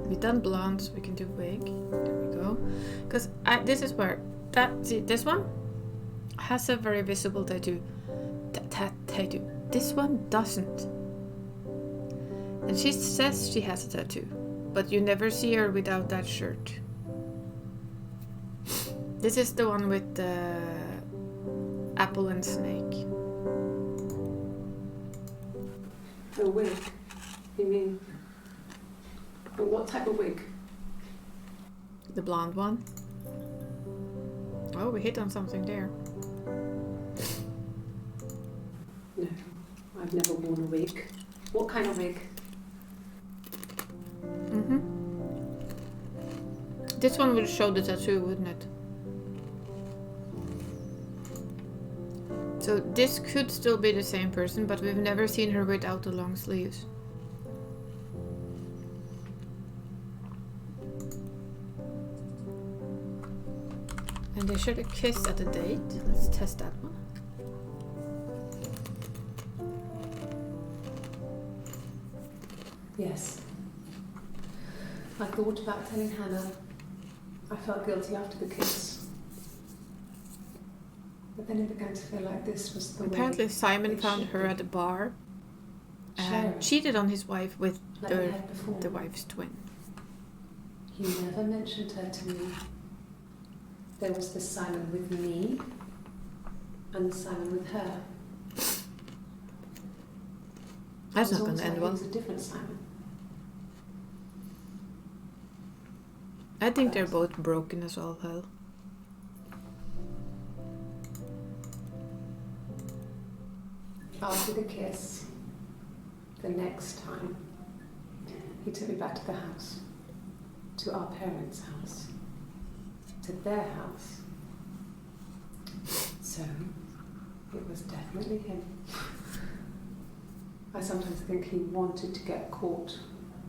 We've done blondes, we can do wig. There we go. Because this is where see, this one has a very visible tattoo. Tattoo. This one doesn't. And she says she has a tattoo, but you never see her without that shirt. This is the one with the apple and snake. A wig? You mean? But what type of wig? The blonde one. Oh, we hit on something there. No, I've never worn a wig. What kind of wig? This one will show the tattoo, wouldn't it? So this could still be the same person, but we've never seen her without the long sleeves. And they shared a kiss at a date. Let's test that one. Yes. I thought about telling Hannah. I felt guilty after the kiss. But then it began to feel like this was the Apparently way Simon it found should her be. at a bar Sharon, and cheated on his wife with like we had before. the wife's twin. He never mentioned her to me. There was the Simon with me and the Simon with her. That's It was not going almost to end like well. He was a different Simon. I think they're both broken as all hell. After the kiss, the next time, he took me back to the house, to our parents' house, to their house. So, it was definitely him. I sometimes think he wanted to get caught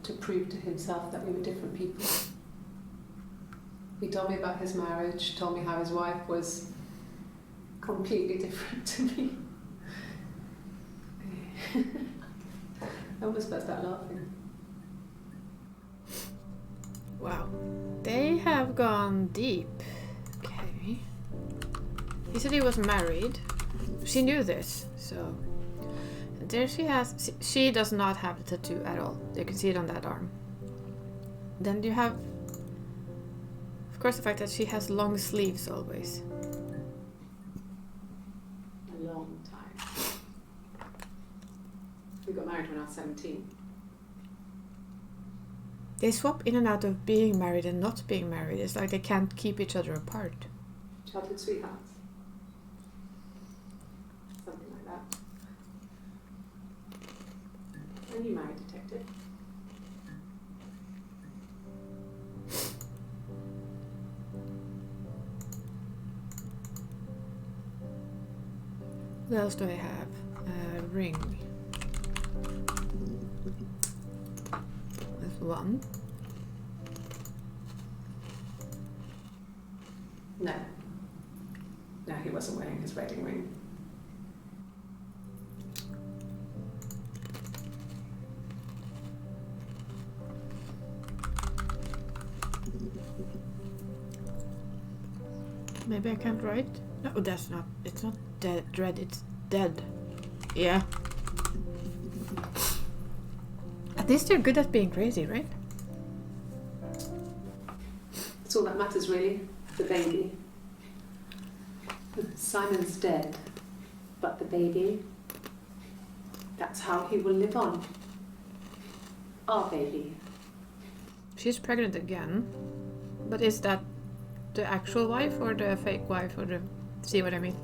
to prove to himself that we were different people. He told me about his marriage, told me how his wife was completely different to me. I almost burst out laughing. Wow. They have gone deep. Okay. He said he was married. She knew this, so... There she has... She does not have the tattoo at all. You can see it on that arm. Then you have... Of course, the fact that she has long sleeves always. A long time. We got married when I was 17. They swap in and out of being married and not being married. It's like they can't keep each other apart. Childhood sweethearts. Something like that. And you married detective. What else do I have? A ring. That's one. No. No, he wasn't wearing his wedding ring. Maybe I can't write? No, that's not. It's not dead. Dread. It's dead. Yeah. At least they're good at being crazy, right? That's all that matters, really. The baby. Simon's dead, but the baby, that's how he will live on. Our baby. She's pregnant again. But is that the actual wife or the fake wife or the... See what I mean?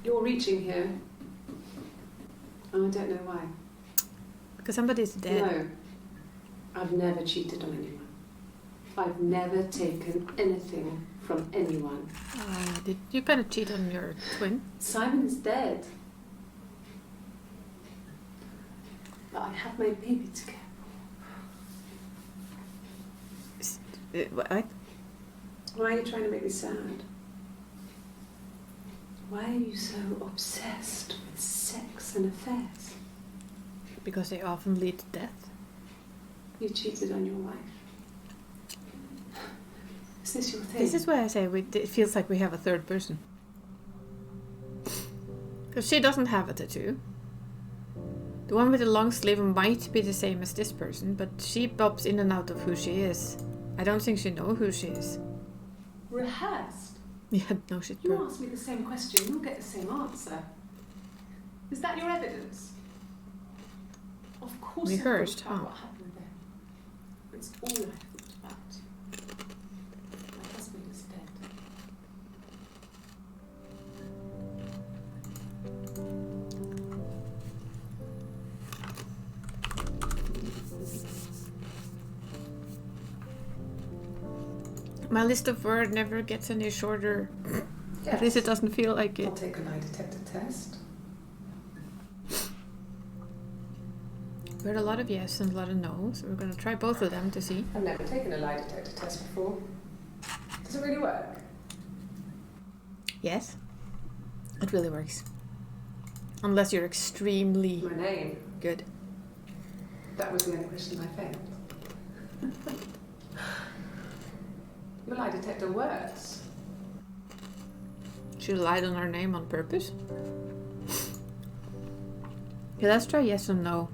You're reaching here. And I don't know why. Because somebody's dead. No. I've never cheated on anyone. I've never taken anything from anyone. Did you kind of cheat on your twin? Simon's dead. But I have my baby to care What? for. Why are you trying to make me sad? Why are you so obsessed with sex and affairs? Because they often lead to death. You cheated on your wife. Is this your thing? This is why I say it feels like we have a third person. Because she doesn't have a tattoo. The one with the long sleeve might be the same as this person, but she pops in and out of who she is. I don't think she knows who she is. Rehearsed? Yeah, no shit. You ask me the same question, you'll get the same answer. Is that your evidence? Of course Rehearsed, I thought about huh? what happened then. It's all I thought about. My husband is dead. My list of words never gets any shorter. At least it doesn't feel like I'll it. take a lie detector test. We heard a lot of yes and a lot of no, so we're going to try both of them to see. I've never taken a lie detector test before. Does it really work? Yes, it really works. Unless you're extremely My name. good. That was the only question I failed. Your lie detector works. She lied on her name on purpose. Okay, let's try yes and no.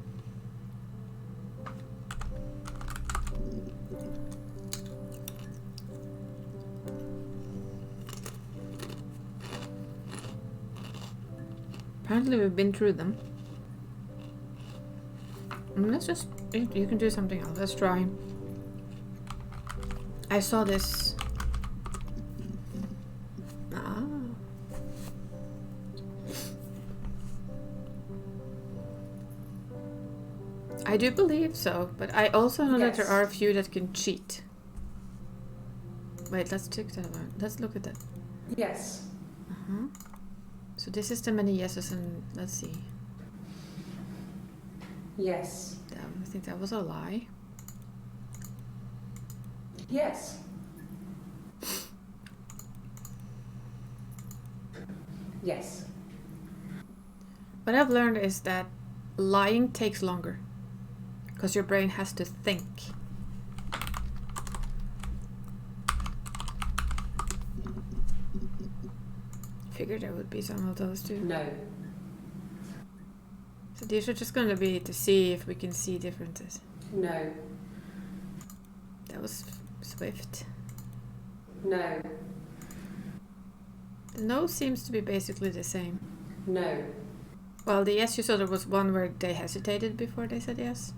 Apparently we've been through them. Let's just... You can do something else. Let's try. I saw this... Ah. I do believe so, but I also know that there are a few that can cheat. Wait, let's check that one. Let's look at that. Yes. Uh-huh. So this is the many yeses, and let's see. Yes. I think that was a lie. Yes. Yes. What I've learned is that lying takes longer. Because your brain has to think. Figured there would be some of those too. No. So these are just going to be to see if we can see differences. No. That was swift. No. The no seems to be basically the same. No. Well, the yes you saw, there was one where they hesitated before they said yes.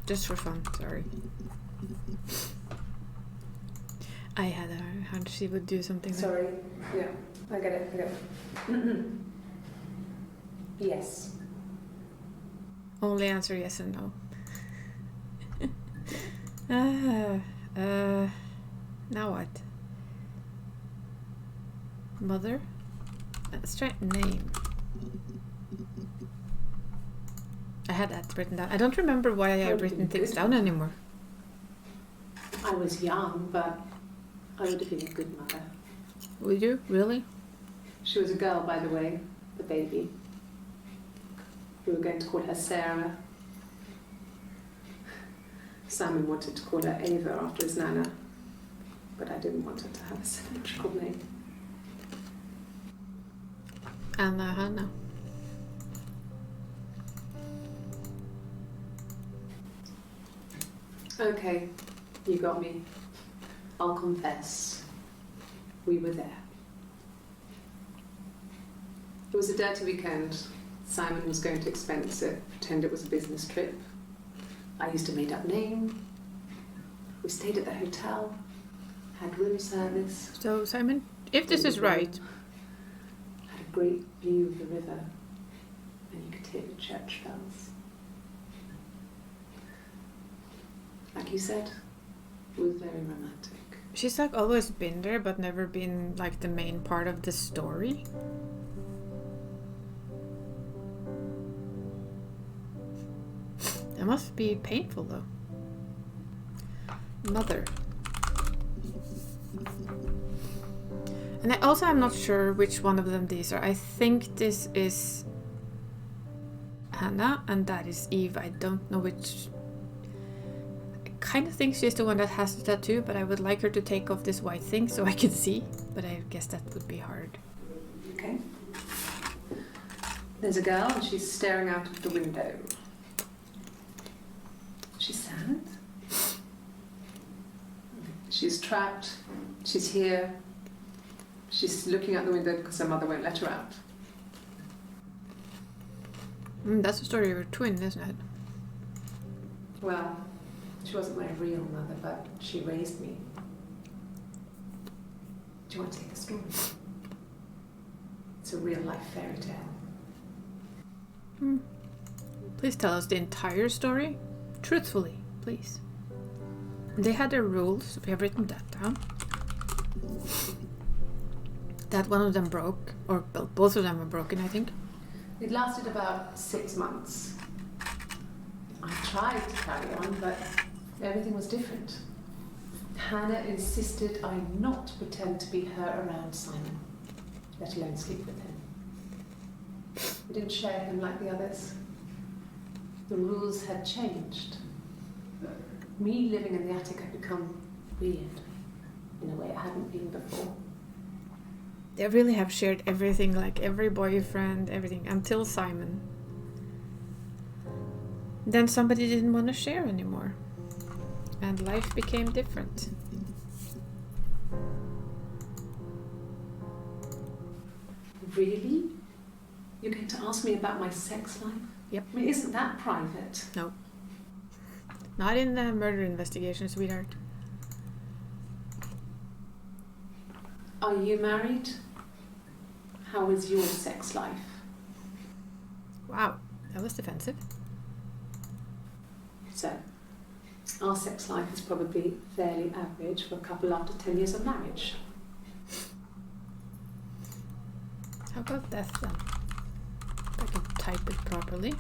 Just for fun, sorry. I had a hunch she would do something. Sorry. Yeah, I get it. Yes. Only answer yes and no. Now what? Mother? Let's try name. I had that written down. I don't remember why I had written things down anymore. I was young, but I would have been a good mother. Would you? Really? She was a girl, by the way, the baby. We were going to call her Sarah. Simon wanted to call her Ava after his nana, but I didn't want her to have a symmetrical name. Anna Hannah. Okay, you got me. I'll confess. We were there. It was a dirty weekend. Simon was going to expense it, pretend it was a business trip. I used a made-up name. We stayed at the hotel, had room service. So, Simon, if this is right... Had a great view of the river, and you could hear the church bells. Like you said, it was very romantic. She's like always been there, but never been like the main part of the story. That must be painful though. Mother. And I'm not sure which one of them these are. I think this is Hannah and that is Eve. I don't know which. I kind of think she's the one that has the tattoo, but I would like her to take off this white thing so I can see. But I guess that would be hard. Okay. There's a girl and she's staring out of the window. She's sad. She's trapped. She's here. She's looking out the window because her mother won't let her out. That's the story of her twin, isn't it? Well, she wasn't my real mother, but she raised me. Do you want to take the story? It's a real-life fairy tale. Please tell us the entire story. Truthfully, please. They had their rules, so we have written that down. That one of them broke, or well, both of them were broken, I think. It lasted about 6 months. I tried to carry on, but everything was different. Hannah insisted I not pretend to be her around Simon, let alone sleep with him. We didn't share him like the others. The rules had changed. Me living in the attic had become weird, in a way it hadn't been before. They really have shared everything, like every boyfriend, everything, until Simon. Then somebody didn't want to share anymore. And life became different. Really? You're going to ask me about my sex life? Yep. I mean, isn't that private? No. Not in the murder investigation, sweetheart. Are you married? How is your sex life? Wow, that was defensive. So, our sex life is probably fairly average for a couple after 10 years of marriage. How about death then? If I can type it properly.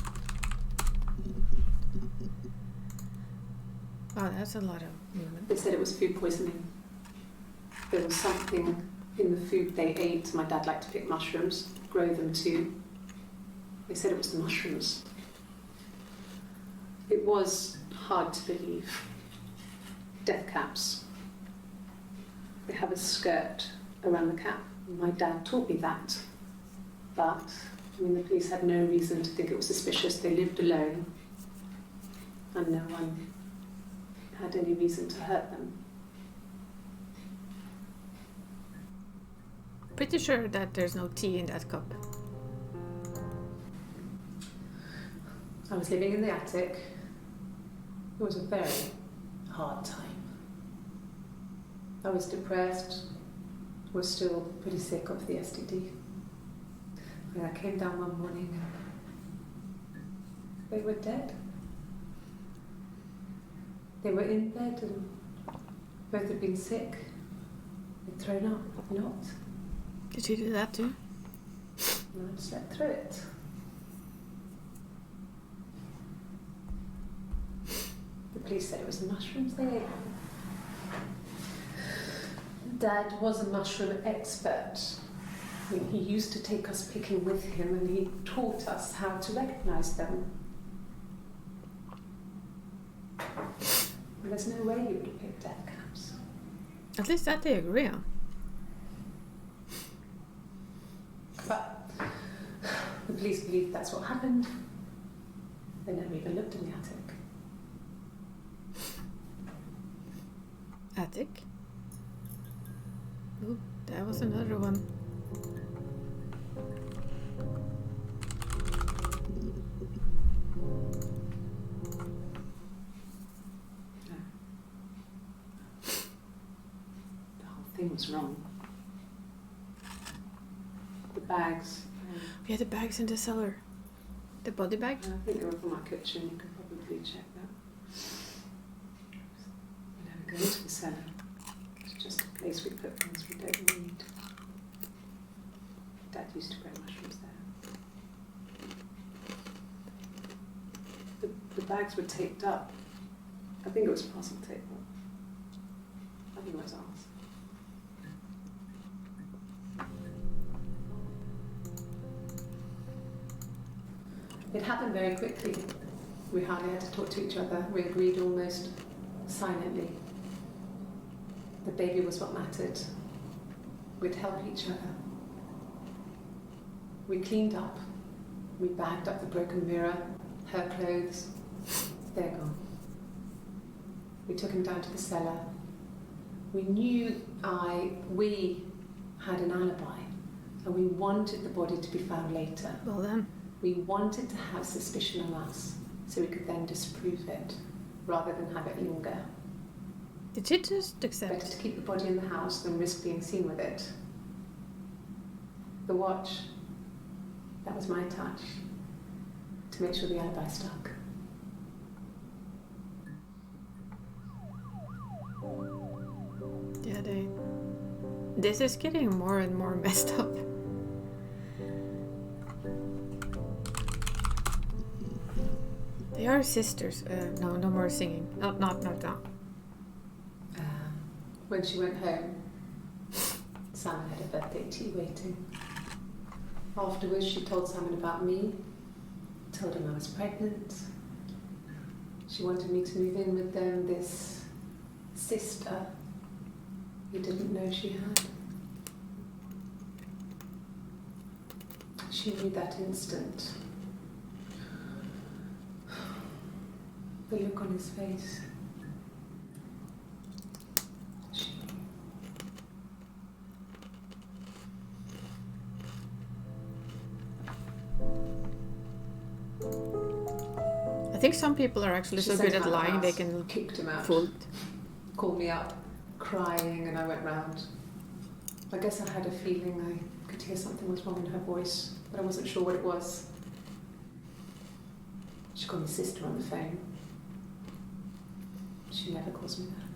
Wow, that's a lot of movement. They said it was food poisoning. There was something in the food they ate. My dad liked to pick mushrooms, grow them too. They said it was the mushrooms. It was hard to believe. Death caps. They have a skirt around the cap. My dad taught me that. But, I mean, the police had no reason to think it was suspicious. They lived alone. And no one had any reason to hurt them. Pretty sure that there's no tea in that cup. I was living in the attic. It was a very hard time. I was depressed, was still pretty sick of the STD. And I came down one morning and they were dead. They were in bed and both had been sick. They'd thrown up, not. Did you do that too? And I slept through it. The police said it was the mushrooms they ate. Dad was a mushroom expert. I mean, he used to take us picking with him and he taught us how to recognise them. And there's no way you would have picked death caps. At least that they agree on. But the police believe that's what happened. They never even looked in the attic. Attic? Ooh, that was another one. The whole thing was wrong. The bags. We had the bags in the cellar. The body bag? I think they were from our kitchen. You can probably check that. We never go into the cellar. It's just a place we put things we don't need. Dad used to grow mushrooms there. The bags were taped up. I think it was parcel tape. I think it was ours. It happened very quickly. We hardly had to talk to each other. We agreed almost silently. The baby was what mattered. We'd help each other. We cleaned up. We bagged up the broken mirror, her clothes. They're gone. We took him down to the cellar. We knew we had an alibi, and we wanted the body to be found later. Well then. We wanted to have suspicion on us, so we could then disprove it, rather than have it linger. Did she just accept? Better to keep the body in the house than risk being seen with it. The watch, that was my touch, to make sure the alibi stuck. Yeah, this is getting more and more messed up. They are sisters. No more singing. Not now. When she went home, Sam had a birthday tea waiting. Afterwards, she told Simon about me, told him I was pregnant. She wanted me to move in with them, this sister he didn't know she had. She knew that instant. The look on his face. think some people are actually She so sent good at him out the lying they house, can kicked him out, fool. called me up, crying, and I went round. I guess I had a feeling I could hear something was wrong in her voice, but I wasn't sure what it was. She called my sister on the phone. She never calls me that.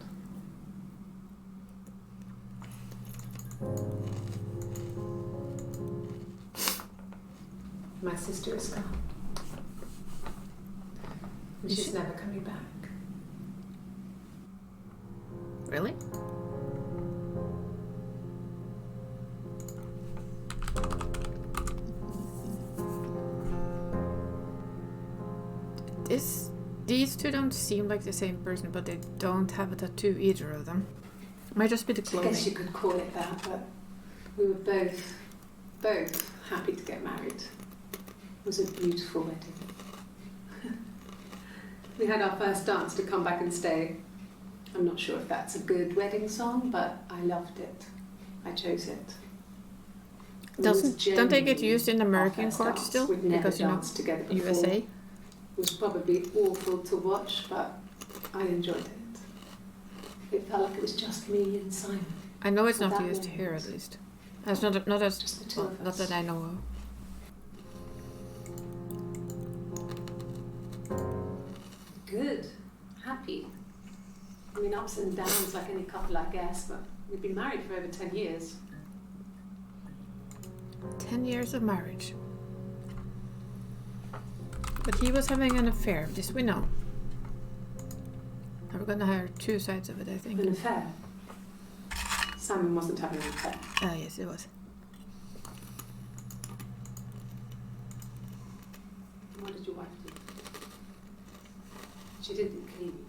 My sister is gone. And Is she's she? never coming back. Really? These two don't seem like the same person, but they don't have a tattoo, either of them. Might just be the I clothing. guess you could call it that, but we were both happy to get married. It was a beautiful wedding. We had our first dance to Come Back and Stay. I'm not sure if that's a good wedding song, but I loved it. I chose it. It was Don't they get genuinely used in our American first court dance. still? We'd never Because, you know, danced together before. USA? It was probably awful to watch, but I enjoyed it. It felt like it was just me and Simon. I know it's At not that used moment. here, at least. It's not as Just the two well, of not us. that I know of. Good. Happy. I mean, ups and downs like any couple, I guess, but we've been married for over 10 years. 10 years of marriage. But he was having an affair, this we know. And we're gonna have two sides of it, I think. An affair. Simon wasn't having an affair. Ah, yes, it was. What did your wife do? She didn't kill you.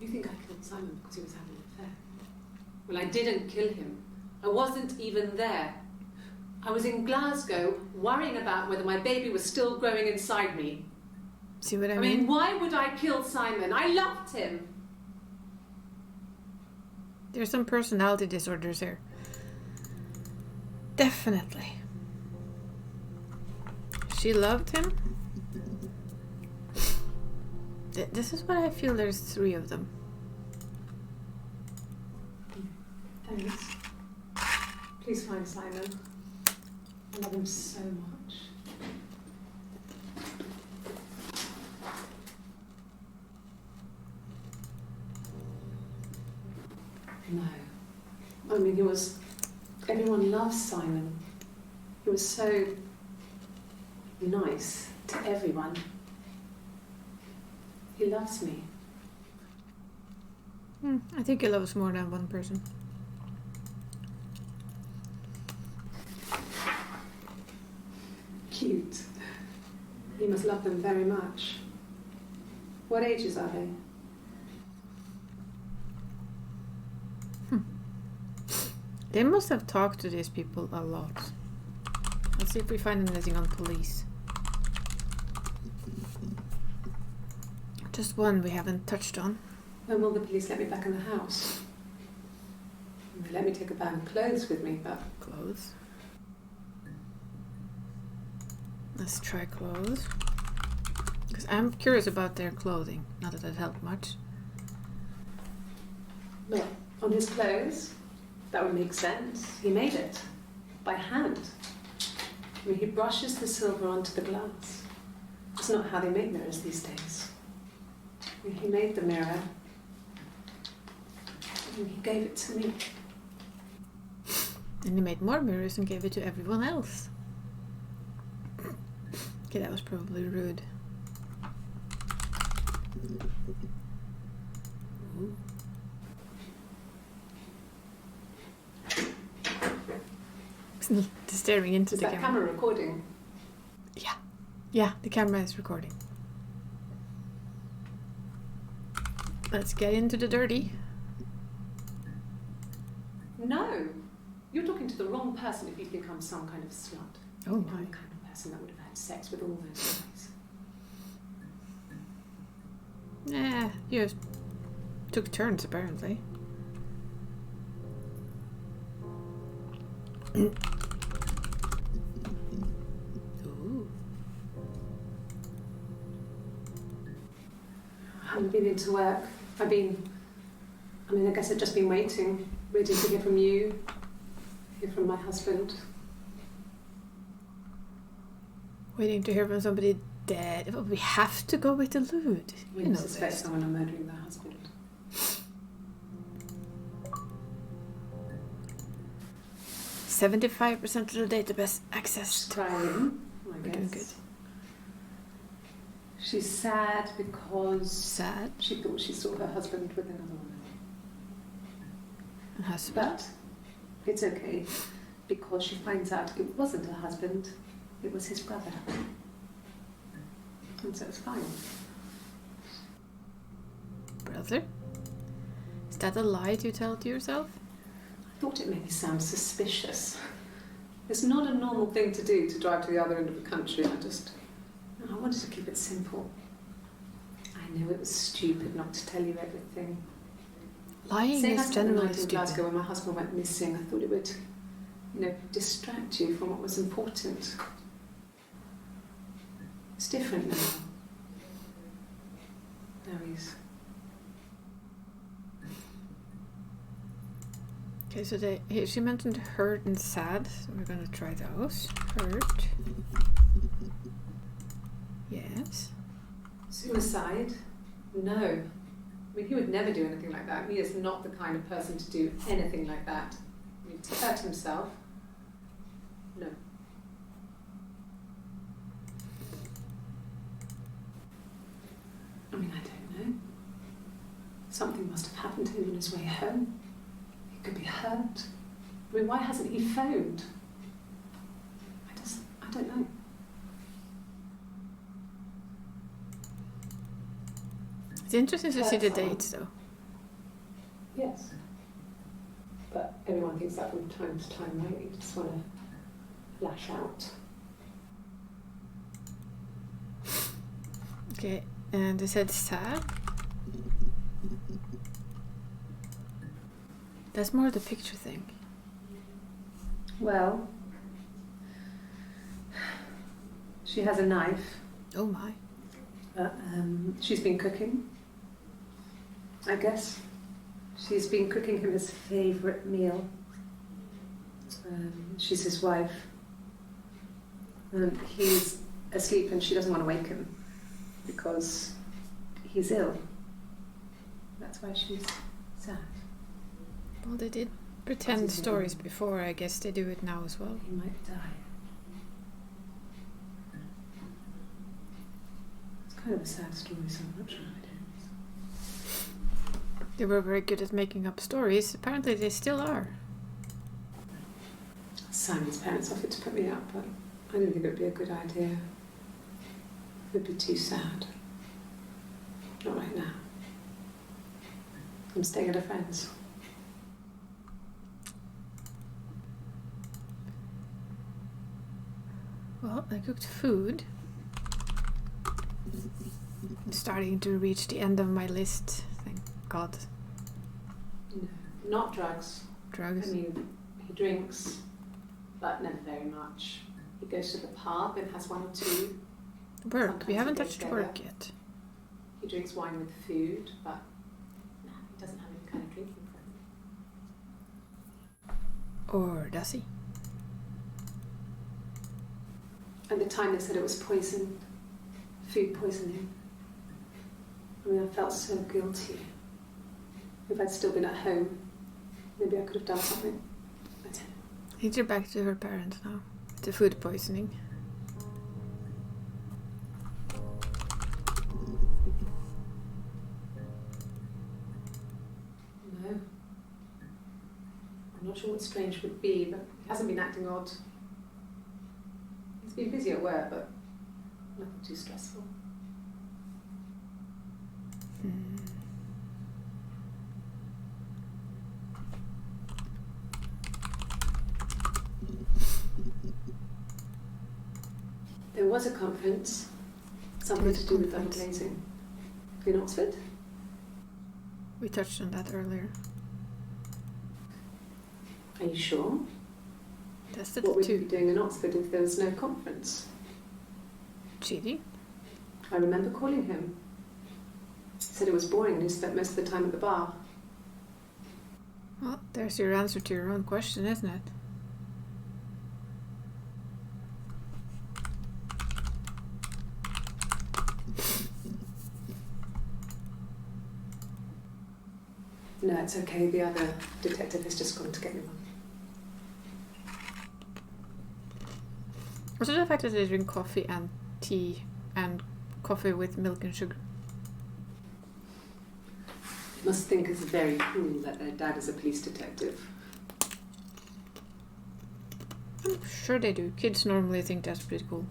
You think I killed Simon because he was having an affair? Well, I didn't kill him. I wasn't even there. I was in Glasgow worrying about whether my baby was still growing inside me. See what I I mean? mean, why would I kill Simon? I loved him. There's some personality disorders here. Definitely. She loved him. This is what I feel, there's three of them. Thanks. Please find Simon. I love him so much. No. I mean, everyone loves Simon. He was so nice to everyone. He loves me. I think he loves more than one person. Cute. He must love them very much. What ages are they? They must have talked to these people a lot. Let's see if we find anything on police. Just one we haven't touched on. When will the police let me back in the house? They let me take a bag of clothes with me, but Clothes. Let's try clothes. Because I'm curious about their clothing. Not that it helped much. well, on his clothes, that would make sense. He made it by hand. I mean, he brushes the silver onto the glass. It's not how they make mirrors these days. I mean, he made the mirror, and he gave it to me. And he made more mirrors and gave it to everyone else. Okay, that was probably rude. Ooh. Staring into Is the that camera recording? Yeah, the camera is recording. Let's get into the dirty. No. You're talking to the wrong person if you think I'm some kind of slut. Oh I'm my. the kind of person that would have had sex with all those guys. You took turns apparently. Ooh. haven't been into work. I guess I've just been waiting, ready to hear from you, hear from my husband. Waiting to hear from somebody dead. Well, we have to go with the lewd. We suspect someone of murdering their husband. 75% of the database accessed. Crying, I We're doing guess. good. She's sad because Sad. she thought she saw her husband with another woman. And husband. But it's okay because she finds out it wasn't her husband, it was his brother. And so it's fine. Brother? Is that a lie you tell to yourself? I thought it made me sound suspicious. It's not a normal thing to do to drive to the other end of the country. I wanted to keep it simple. I know it was stupid not to tell you everything. Lying Saying I is spent the generally night in stupid. Glasgow when my husband went missing, I thought it would, distract you from what was important. It's different now. Now he's... Okay, so she mentioned hurt and sad, so we're gonna try those. Hurt. Yes. Suicide? No. He would never do anything like that. He is not the kind of person to do anything like that. To hurt himself? No. I don't know. Something must have happened to him on his way home. He could be hurt. Why hasn't he phoned? I don't know. It's interesting to see the dates, though. Yes. But everyone thinks that from time to time, right? You just want to lash out. Okay, and they said sad. That's more the picture thing. Well, she has a knife. Oh my. She's been cooking, I guess. She's been cooking him his favourite meal. She's his wife. He's asleep and she doesn't want to wake him because he's ill. That's why she's sad. Well, they did pretend stories before. I guess they do it now as well. He might die. It's kind of a sad story, so I'm not sure it is. They were very good at making up stories. Apparently, they still are. Simon's parents offered to put me up, but I didn't think it would be a good idea. It would be too sad. Not right now. I'm staying at a friend's. Well, I cooked food. I'm starting to reach the end of my list. Thank God. No, not drugs. Drugs. I mean, he drinks, but never very much. He goes to the pub and has one or two. Work. Sometimes We haven't we get touched together. work yet. He drinks wine with food, but no, he doesn't have any kind of drinking problem. Or does he? At the time they said it was poison, food poisoning. I mean, I felt so guilty. If I'd still been at home, maybe I could have done something. I don't know. I think they're back to her parents now. The food poisoning. No. I'm not sure what strange would be, but he hasn't been acting odd. He's been busy at work, but nothing too stressful. There was a conference, something What to do with conference? unglazing, in Oxford. We touched on that earlier. Are you sure? That's the What would you be two. doing in Oxford if there was no conference? Cheating. I remember calling him. said it was boring and he spent most of the time at the bar. Well, there's your answer to your own question, isn't it? No, it's okay. The other detective has just gone to get me one. Also the fact that they drink coffee and tea and coffee with milk and sugar. Must think it's very cool that their dad is a police detective. I'm sure they do. Kids normally think that's pretty cool.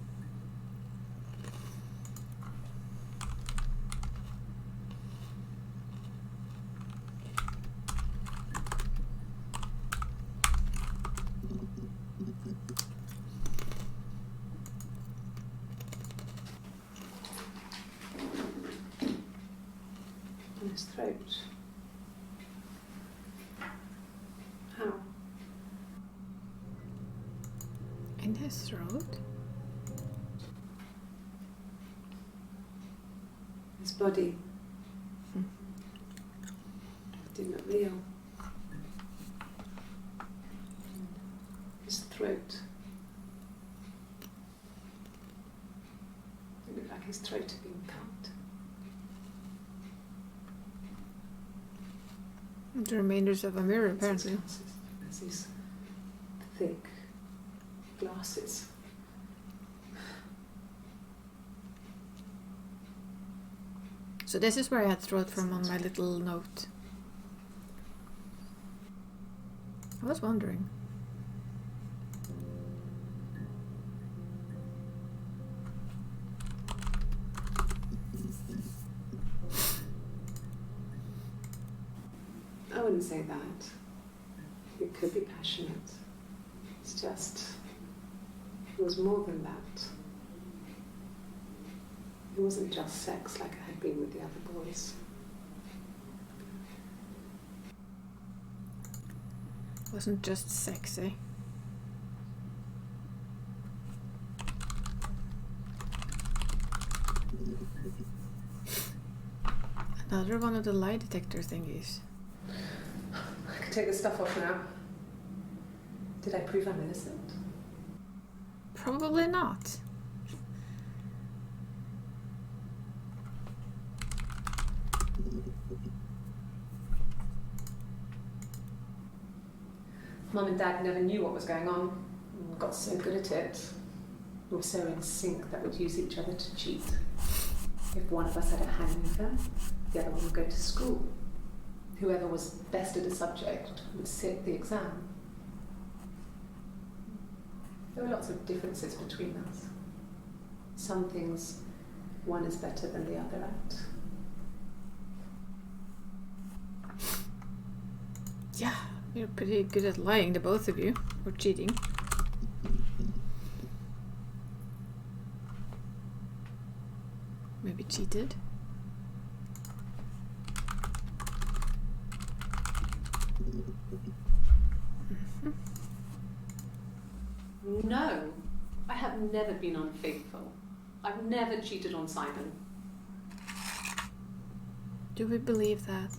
In his throat. How? In his throat? His body. Didn't look real. His throat. It looked like his throat had been cut. The remainders of a mirror, apparently. There's these thick glasses. So this is where I had throat from on my little note. I was wondering. I wouldn't say that. It could be passionate. It's just, it was more than that. It wasn't just sex like I had been with the other boys. It wasn't just sexy. Another one of the lie detector thingies. I can take this stuff off now. Did I prove I'm innocent? Probably not. Mum and Dad never knew what was going on. Got so good at it. We were so in sync that we'd use each other to cheat. If one of us had a hangover, the other one would go to school. Whoever was best at a subject would sit the exam. There were lots of differences between us. Some things one is better than the other at. Yeah, you're pretty good at lying, the both of you. Or cheating. Maybe cheated. No, I have never been unfaithful. I've never cheated on Simon. Do we believe that?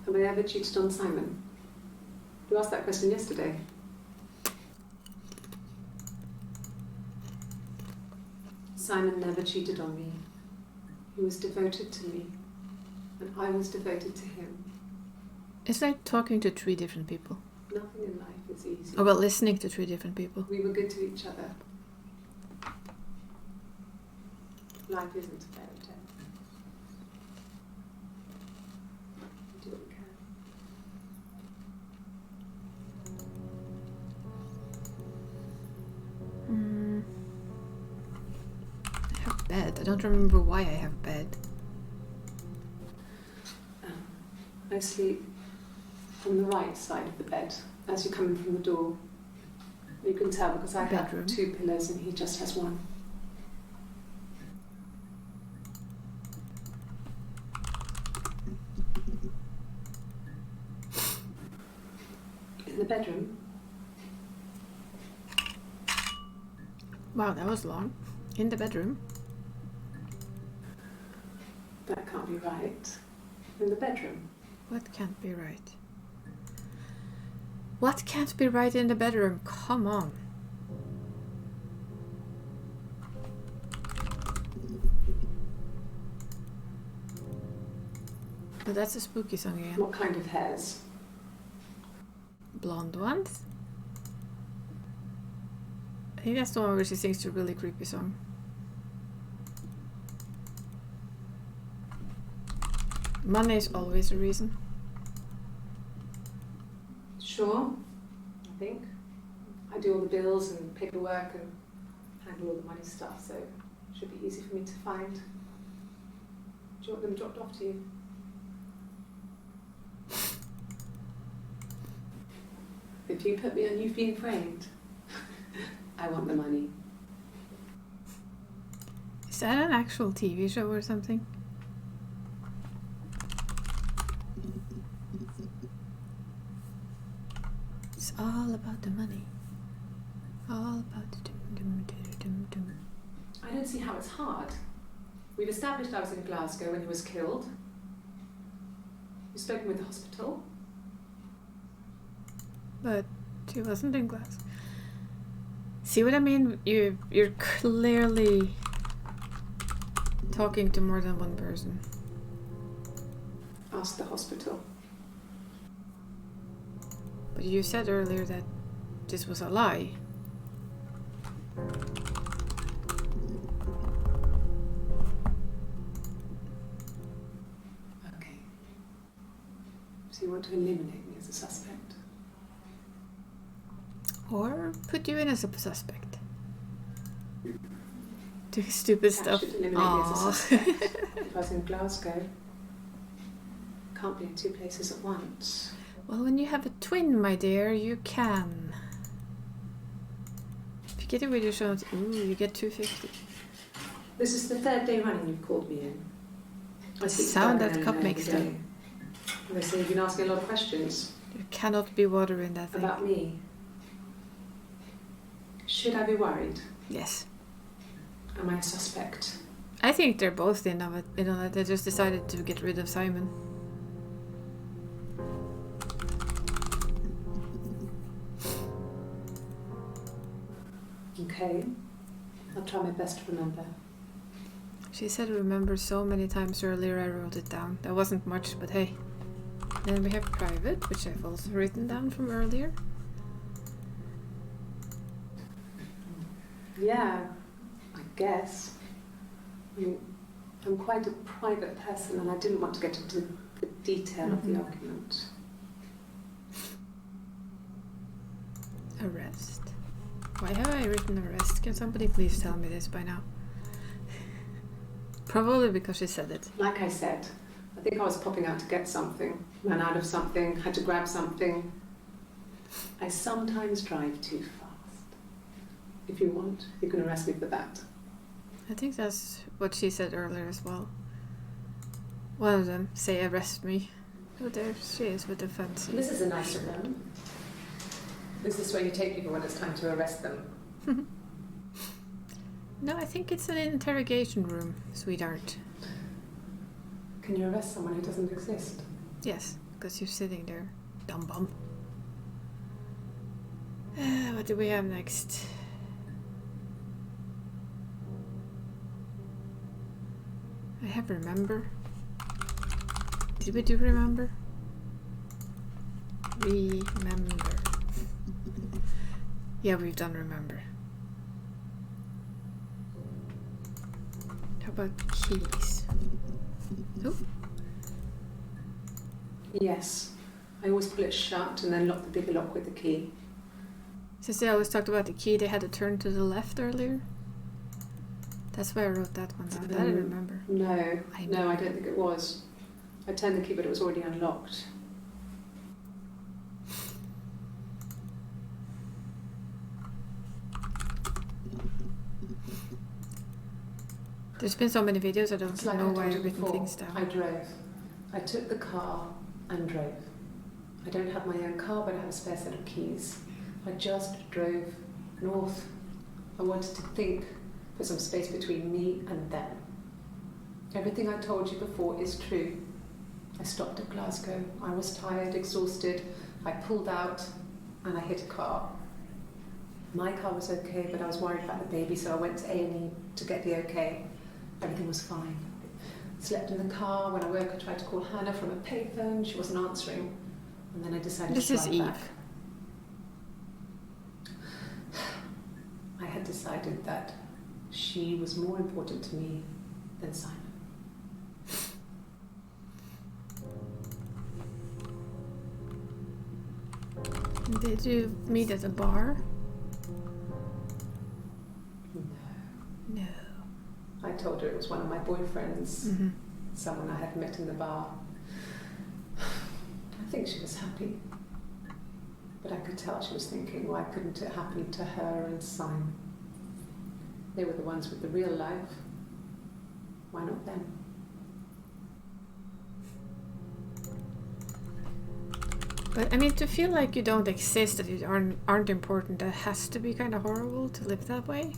Have I ever cheated on Simon? You asked that question yesterday. Simon never cheated on me. He was devoted to me, and I was devoted to him. It's like talking to three different people. Nothing in life is easy. Oh, well, listening to three different people. We were good to each other. Life isn't a fairy tale. We do what we can. I have bed. I don't remember why I have bed. I sleep on the right side of the bed as you come in from the door. You can tell because I Bedroom. have two pillows and he just has one. In the bedroom, Wow, that was long. In the bedroom. That can't be right. In the bedroom. What can't be right? What can't be right in the bedroom? Come on. But that's a spooky song again. What kind of hairs? Blonde ones? I think that's the one where she sings the really creepy song. Money is always a reason. Sure, I think. I do all the bills and paperwork and handle all the money stuff, so it should be easy for me to find. Do you want them dropped off to you? If you put me on You've Been Framed, I want the money. Is that an actual TV show or something? It's all about the money. All about the dum. I don't see how it's hard. We've established I was in Glasgow when he was killed. You've spoken with the hospital. But she wasn't in Glasgow. See what I mean? You're clearly talking to more than one person. Ask the hospital. But you said earlier that this was a lie. Okay. So you want to eliminate me as a suspect? Or put you in as a suspect. Doing stupid That stuff. should eliminate me as a suspect. If I was in Glasgow, can't be in two places at once. Well, when you have a twin, my dear, you can. If you get it with your shows, ooh, you get 250. This is the third day running you've called me in. I speak to Sound Darren that cup every makes day. them. They say you've been asking a lot of questions There cannot be water in that thing. about me. Should I be worried? Yes. Am I a suspect? I think they're both in on it. They just decided to get rid of Simon. Okay. I'll try my best to remember. She said remember so many times earlier, I wrote it down. That wasn't much, but hey. Then we have private, which I've also written down from earlier. Yeah, I guess. I'm quite a private person and I didn't want to get into the detail of the argument. Arrest. Why have I written arrest? Can somebody please tell me this by now? Probably because she said it. Like I said, I think I was popping out to get something, ran out of something, had to grab something. I sometimes drive too fast. If you want, you can arrest me for that. I think that's what she said earlier as well. One of them say arrest me. Oh, there she is with the fancy. This is a nicer room. Is this where you take people when it's time to arrest them? No, I think it's an interrogation room, sweetheart. Can you arrest someone who doesn't exist? Yes, because you're sitting there. Dumb bum. What do we have next? I have remember. Did we do remember? Remember. Yeah, we've done remember. How about keys? Oh, Yes. I always pull it shut and then lock the bigger lock with the key. since they always talked about the key, they had to turn to the left earlier. That's why I wrote that one down. That I remember. No, I no, know. I don't think it was. I turned the key, but it was already unlocked. There's been so many videos, I don't It's like know I why told you I've written before. things down. I drove. I took the car and drove. I don't have my own car, but I have a spare set of keys. I just drove north. I wanted to think, put some space between me and them. Everything I told you before is true. I stopped at Glasgow. I was tired, exhausted. I pulled out and I hit a car. My car was okay, but I was worried about the baby, so I went to A&E to get the okay. Everything was fine. Slept in the car. When I woke, I tried to call Hannah from a payphone. She wasn't answering. And then I decided This to is drive Eve. back. I had decided that she was more important to me than Simon. Did you meet at a bar? No. No. I told her it was one of my boyfriends, Mm-hmm. someone I had met in the bar. I think she was happy. But I could tell she was thinking, why couldn't it happen to her and Simon? They were the ones with the real life. Why not them? But I mean, to feel like you don't exist, that you aren't important, that has to be kind of horrible to live that way.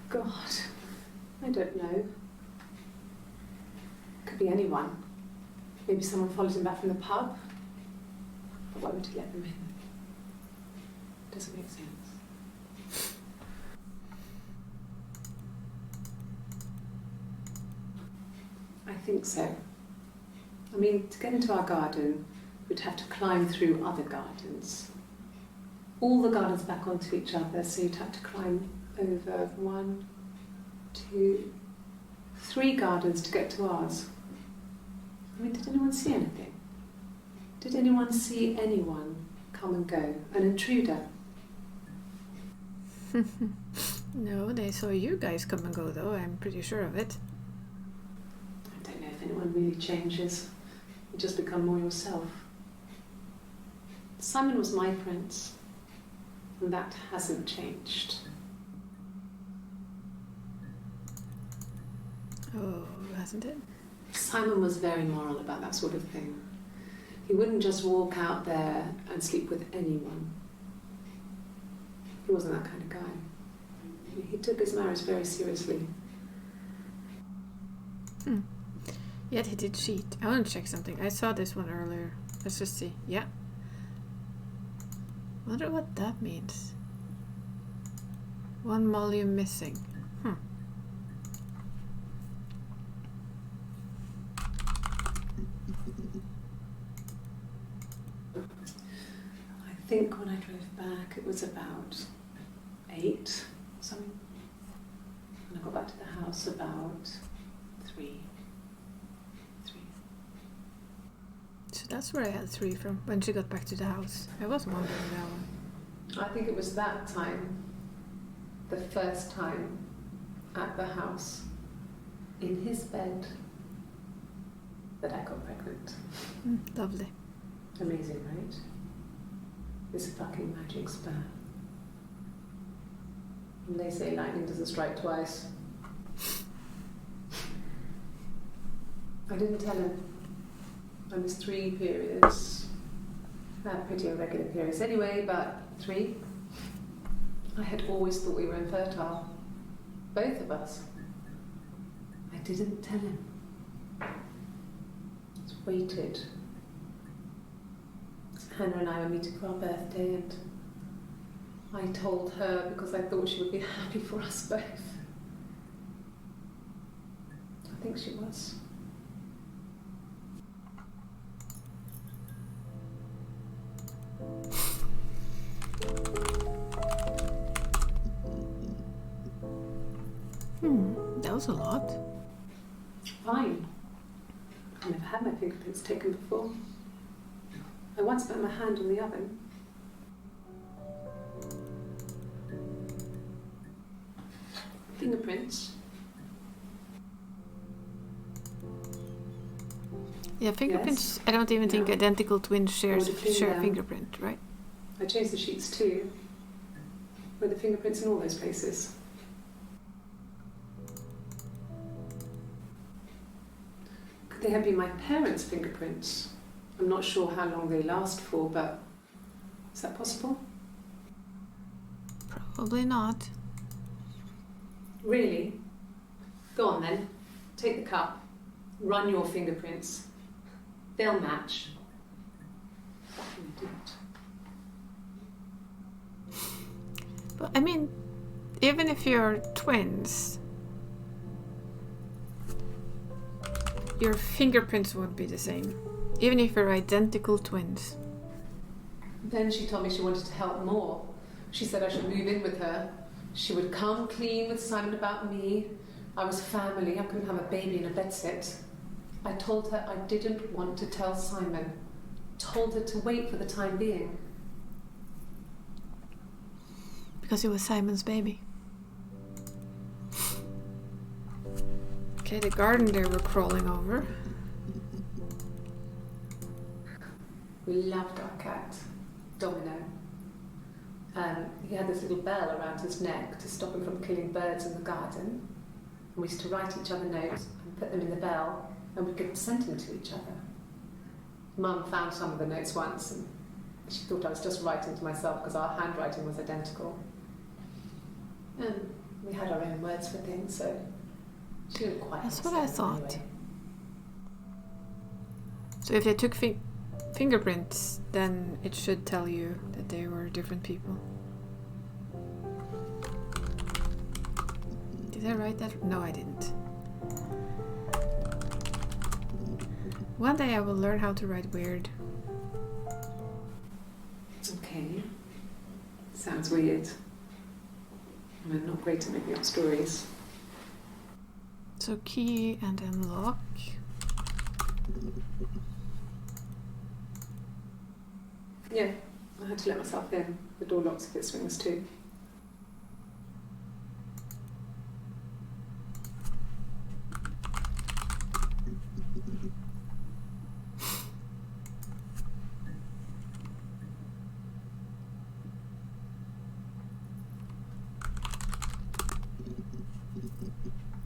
God, I don't know. Could be anyone. Maybe someone followed him back from the pub. But why would he let them in? Doesn't make sense. I think so. I mean, to get into our garden, we'd have to climb through other gardens. All the gardens back onto each other, so you'd have to climb over 1, 2, 3 gardens to get to ours. I mean, did anyone see anything? Did anyone see anyone come and go? An intruder? No, they saw you guys come and go, though. I'm pretty sure of it. I don't know if anyone really changes. You just become more yourself. Simon was my prince, and that hasn't changed. Oh, hasn't it? Simon was very moral about that sort of thing. He wouldn't just walk out there and sleep with anyone. He wasn't that kind of guy. He took his marriage very seriously. Yet he did cheat. I want to check something. I saw this one earlier. Let's just see. Yeah. Wonder what that means. 1 volume missing. I think when I drove back it was about 8 or something. And I got back to the house about 3. So that's where I had 3 from, when she got back to the house. I was wondering that one. I think it was that time, the first time at the house, in his bed, that I got pregnant. Lovely. Amazing, right? This fucking magic spell. And they say lightning doesn't strike twice. I didn't tell him. I missed 3 periods. I had pretty irregular periods anyway, but 3. I had always thought we were infertile. Both of us. I didn't tell him. Just waited. Hannah and I were meeting for our birthday, and I told her because I thought she would be happy for us both. I think she was. That was a lot. Fine. I've never had my fingerprints taken before. I once put my hand on the oven. Fingerprints. Yeah, fingerprints. I don't even think No. identical twins share Would have been a them. fingerprint, right? I changed the sheets too. Were the fingerprints in all those places? Could they have been my parents' fingerprints? I'm not sure how long they last for, but is that possible? Probably not. Really? Go on then. Take the cup, run your fingerprints. They'll match. Fucking idiot. But I mean, even if you're twins, your fingerprints won't be the same. Even if you're identical twins. Then she told me she wanted to help more. She said I should move in with her. She would come clean with Simon about me. I was family. I couldn't have a baby in a bedsit. I told her I didn't want to tell Simon. Told her to wait for the time being. Because it was Simon's baby. Okay, the garden they were crawling over. We loved our cat, Domino. He had this little bell around his neck to stop him from killing birds in the garden. And we used to write each other notes and put them in the bell, and we could send them to each other. Mum found some of the notes once, and she thought I was just writing to myself because our handwriting was identical. And we had our own words for things, so she didn't quite That's what understand I thought. anyway. So if they took fingerprints, then it should tell you that they were different people. Did I write that? No, I didn't. One day I will learn how to write weird. Okay. Sounds weird. I'm not great at making up stories. So key and then lock. Yeah, I had to let myself in. The door locks if it swings too.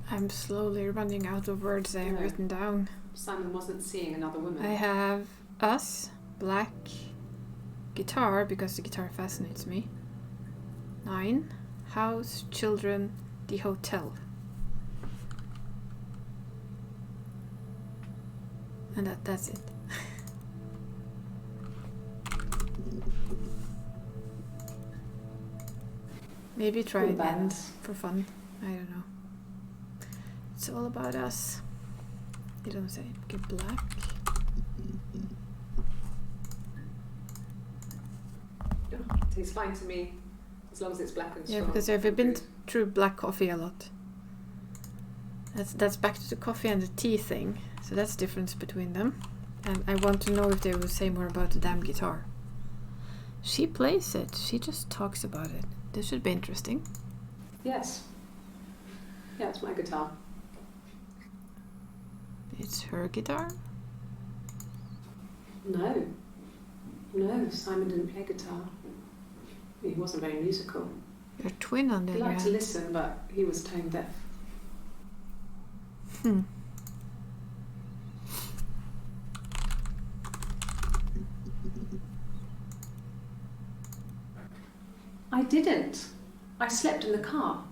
I'm slowly running out of words I have Yeah. written down. Simon wasn't seeing another woman. I have us, black, guitar, because the guitar fascinates me. 9, house, children, the hotel. And that's it. Maybe try Cool again band. for fun. I don't know. It's all about us. You don't say. Okay, black. Tastes fine to me, as long as it's black and strong. Yeah, because I've been Good. through black coffee a lot. That's back to the coffee and the tea thing. So that's the difference between them. And I want to know if they will say more about the damn guitar. She plays it. She just talks about it. This should be interesting. Yes. Yeah, it's my guitar. It's her guitar. No. No, Simon didn't play guitar. He wasn't very musical. Your twin on the He other liked to hand. listen, but he was tone deaf. Hmm. I didn't. I slept in the car.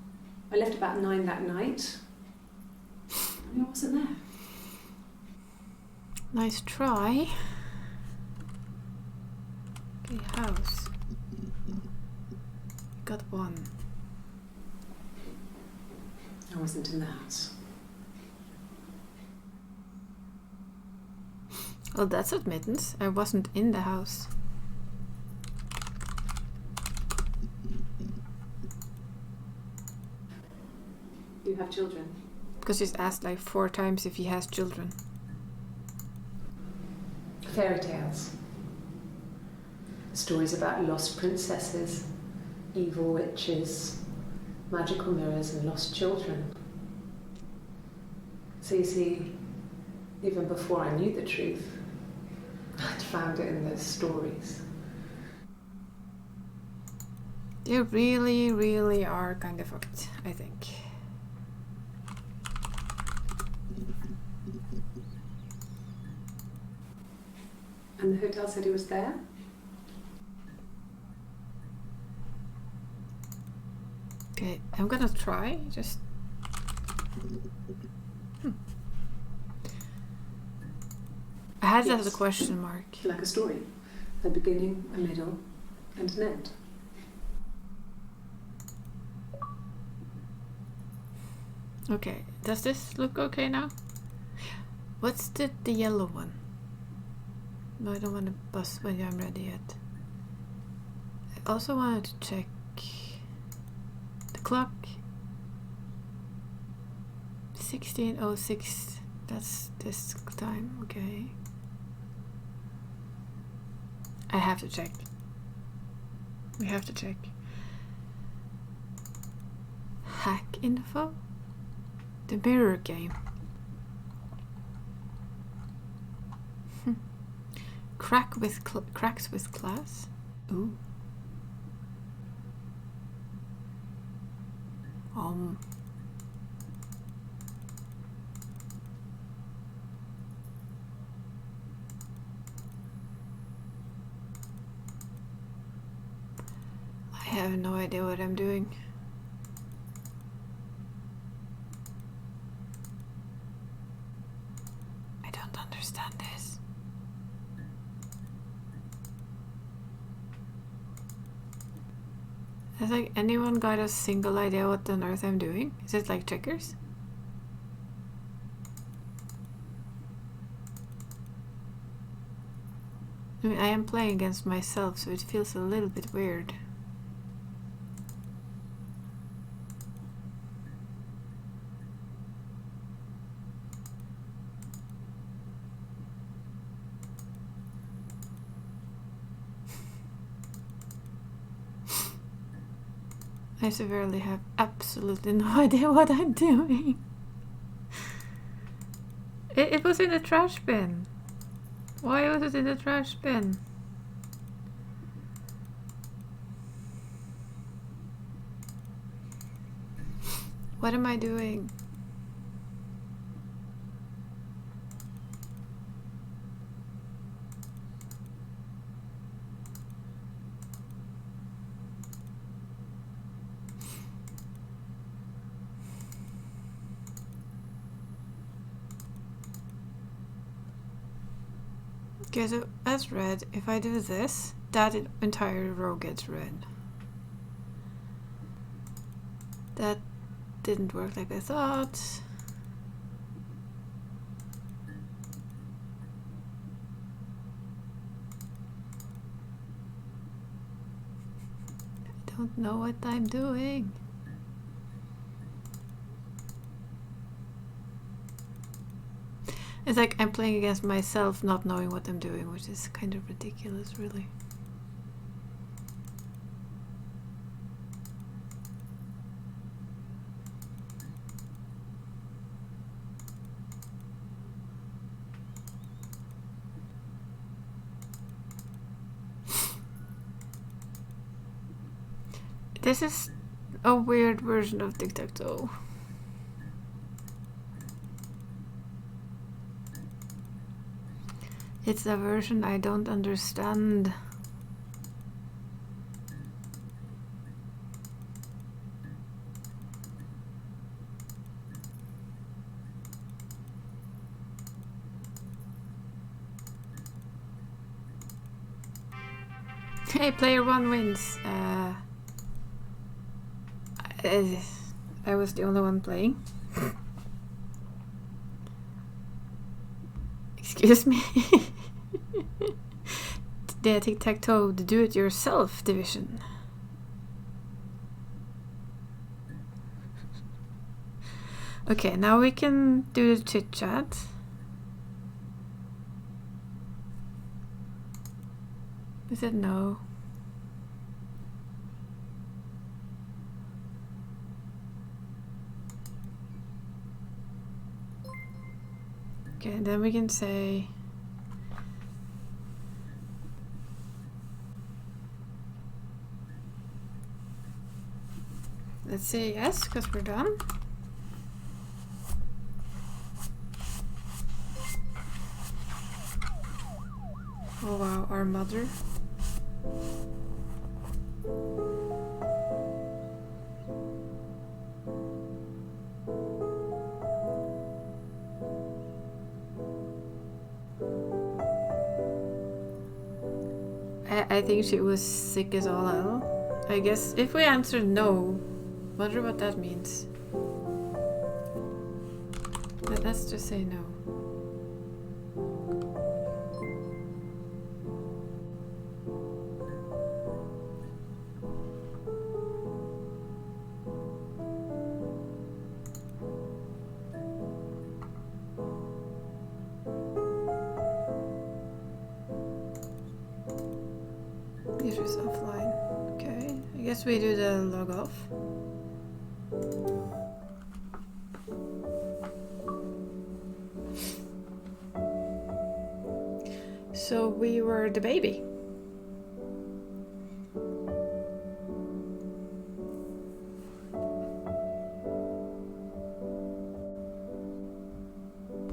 I left about 9 that night. I wasn't there. Nice try. Okay, house. Got 1. I wasn't in the house. Well, that's admittance. I wasn't in the house. You have children. Because he's asked like 4 times if he has children. Fairy tales. Stories about lost princesses, evil witches, magical mirrors, and lost children. So you see, even before I knew the truth, I'd found it in those stories. They really, really are kind of fucked, I think. And the hotel said he was there? Okay, I'm gonna try. Just I had that Yes. as a question mark. Like a story. A beginning, a middle, and an end. Okay, does this look okay now? What's the yellow one? No, I don't want to buzz when I'm ready yet. I also wanted to check the clock. 16:06. That's this time, okay. I have to check. We have to check. Hack info? The mirror game. Cracks with class? Ooh. I have no idea what I'm doing. I don't understand this. Has like anyone got a single idea what on earth I'm doing? Is it like checkers? I mean, I am playing against myself, so it feels a little bit weird. I severely have absolutely no idea what I'm doing. It was in the trash bin. Why was it in the trash bin? What am I doing? Okay, so as red, if I do this, that entire row gets red. That didn't work like I thought. I don't know what I'm doing. It's like I'm playing against myself not knowing what I'm doing, which is kind of ridiculous, really. This is a weird version of tic-tac-toe. It's a version I don't understand. Hey, player one wins. I was the only one playing. Excuse me. The tic-tac-toe, the do-it-yourself division. Okay, now we can do the chit-chat. Is it no? Okay, then we can say let's say yes, because we're done. Oh wow, our mother. I think she was sick as all hell. I guess if we answer no, wonder what that means. But let's just say no. Users offline. Okay, I guess we do the log off. So we were the baby.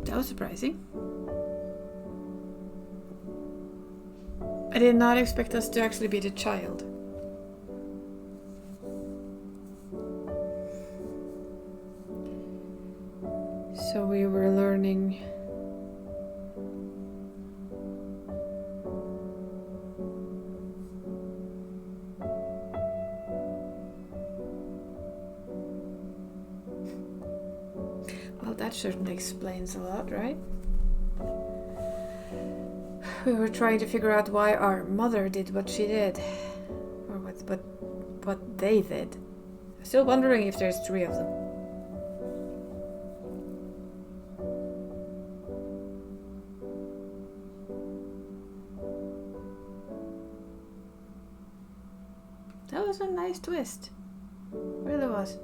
That was surprising. I did not expect us to actually be the child. So we were learning. Well, that certainly explains a lot, right? We were trying to figure out why our mother did what she did, or what they did. I'm still wondering if there's 3 of them. That was a nice twist. Really was.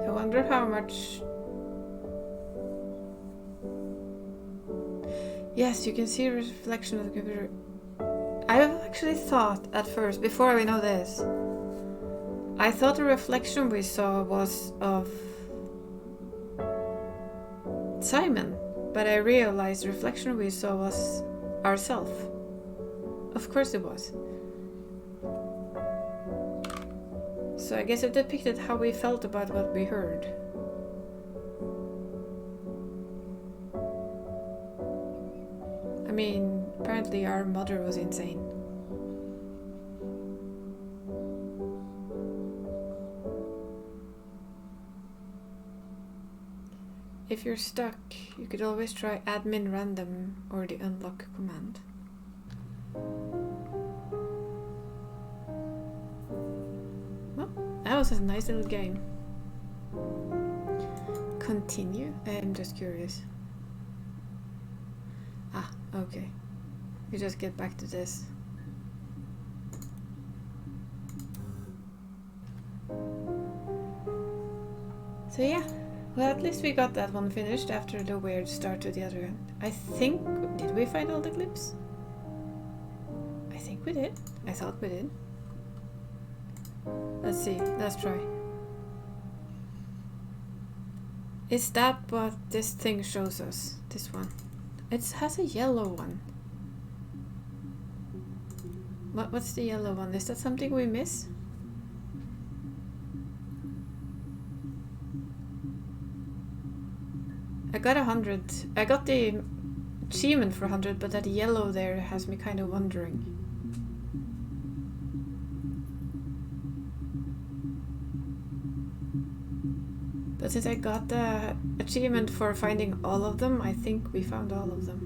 I wonder how much. Yes, you can see a reflection of the computer. I actually thought at first, before we know this, I thought the reflection we saw was of Simon, but I realized the reflection we saw was ourselves. Of course it was. So I guess it depicted how we felt about what we heard. I mean, apparently our mother was insane. If you're stuck, you could always try admin random or the unlock command. Well, that was a nice little game. Continue? I'm just curious. Ah, okay. We just get back to this. So yeah, well, at least we got that one finished after the weird start to the other end. I think, did we find all the clips? I think we did. I thought we did. Let's see, let's try. Is that what this thing shows us? This one? It has a yellow one. What's the yellow one? Is that something we miss? I got 100. I got the achievement for 100, but that yellow there has me kind of wondering. But since I got the achievement for finding all of them, I think we found all of them.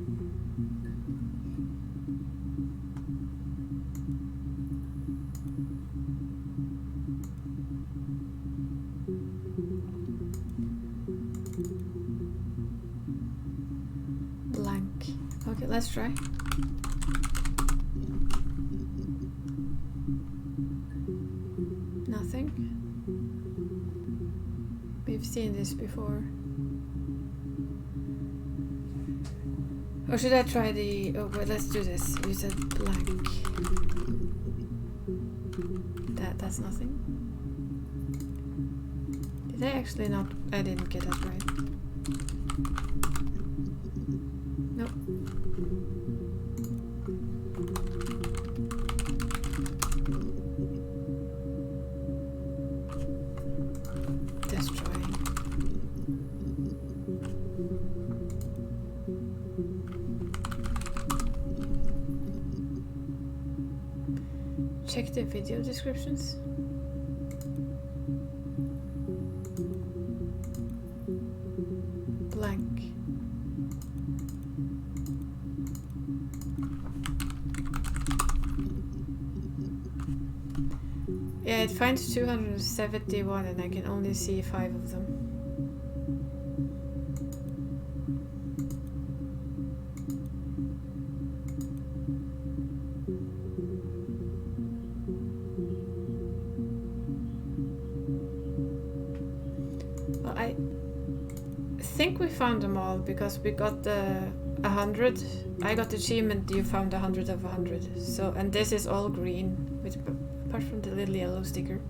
Blank. Okay, let's try. Nothing. We've seen this before. Or should I try the... Oh, wait, let's do this. You said blank. That's nothing. Did I actually not... I didn't get that right. check the video descriptions? Blank. Yeah, it finds 271 and I can only see 5 of them. Well, I think we found them all because we got the 100. I got the achievement, you found 100 of 100. So, and this is all green, with, apart from the little yellow sticker.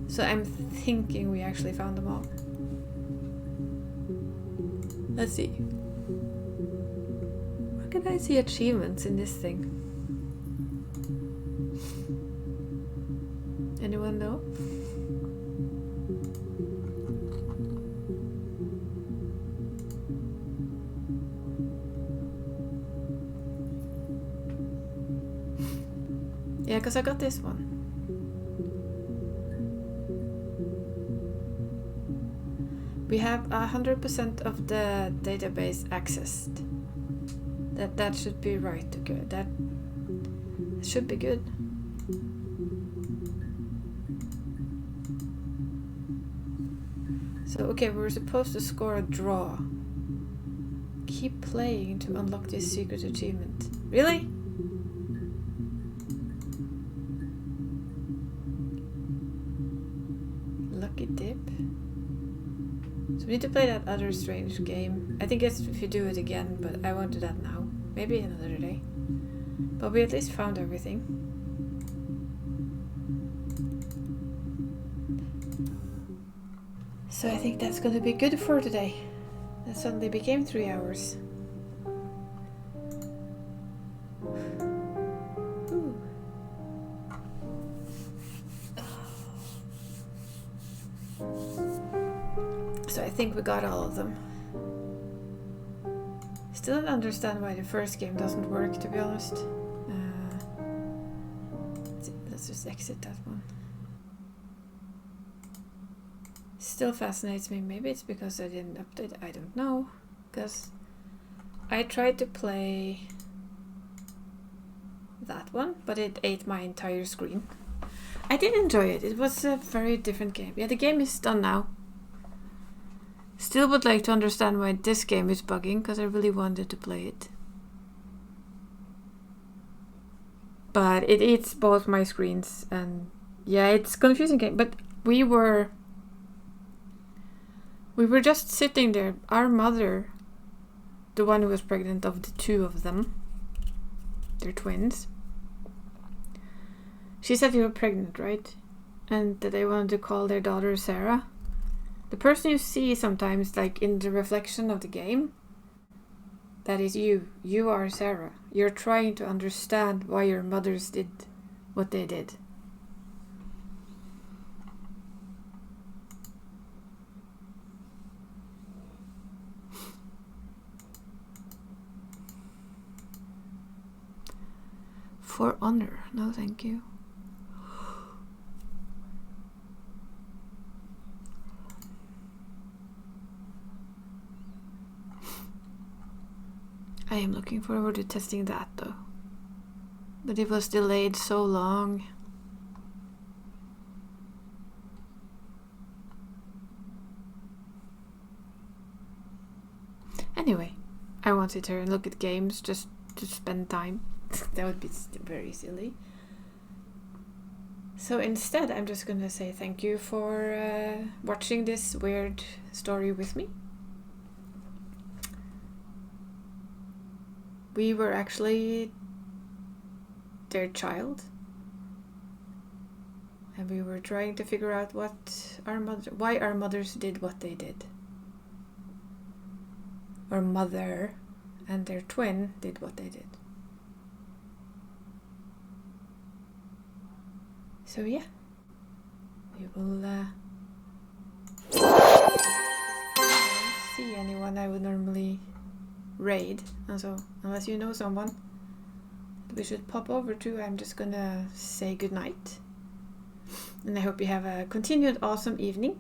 So I'm thinking we actually found them all. Let's see. Where can I see achievements in this thing? Anyone know? Yeah, because I got this one. We have 100% of the database accessed. That should be right. Okay, that should be good. So okay, we're supposed to score a draw. Keep playing to unlock this secret achievement. Really? Lucky dip. So we need to play that other strange game. I think it's if you do it again, but I won't do that now. Maybe another day. But we at least found everything. So I think that's gonna be good for today. That suddenly became 3 hours. Ooh. So I think we got all of them. Still don't understand why the first game doesn't work, to be honest. Let's just exit that one. Still fascinates me. Maybe it's because I didn't update. I don't know. Because I tried to play that one, but it ate my entire screen. I did enjoy it. It was a very different game. Yeah, the game is done now. Still would like to understand why this game is bugging, because I really wanted to play it. But it eats both my screens, and yeah, it's a confusing game. But we were just sitting there. Our mother, the one who was pregnant of the 2 of them, they're twins. She said you were pregnant, right? And that they wanted to call their daughter Sarah. The person you see sometimes, like in the reflection of the game, that is you. You are Sarah. You're trying to understand why your mothers did what they did. For honor. No, thank you. I am looking forward to testing that though. But it was delayed so long. Anyway, I want to sit here and look at games just to spend time. That would be very silly. So instead, I'm just gonna say thank you for watching this weird story with me. We were actually their child, and we were trying to figure out why our mothers did what they did. Our mother and their twin did what they did. So yeah, we will see anyone I would normally raid, and so unless you know someone, we should pop over to, I'm just gonna say goodnight. And I hope you have a continued awesome evening.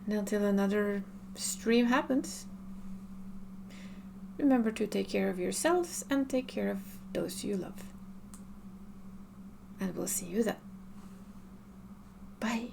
And until another stream happens, remember to take care of yourselves and take care of those you love. And we'll see you then. Bye.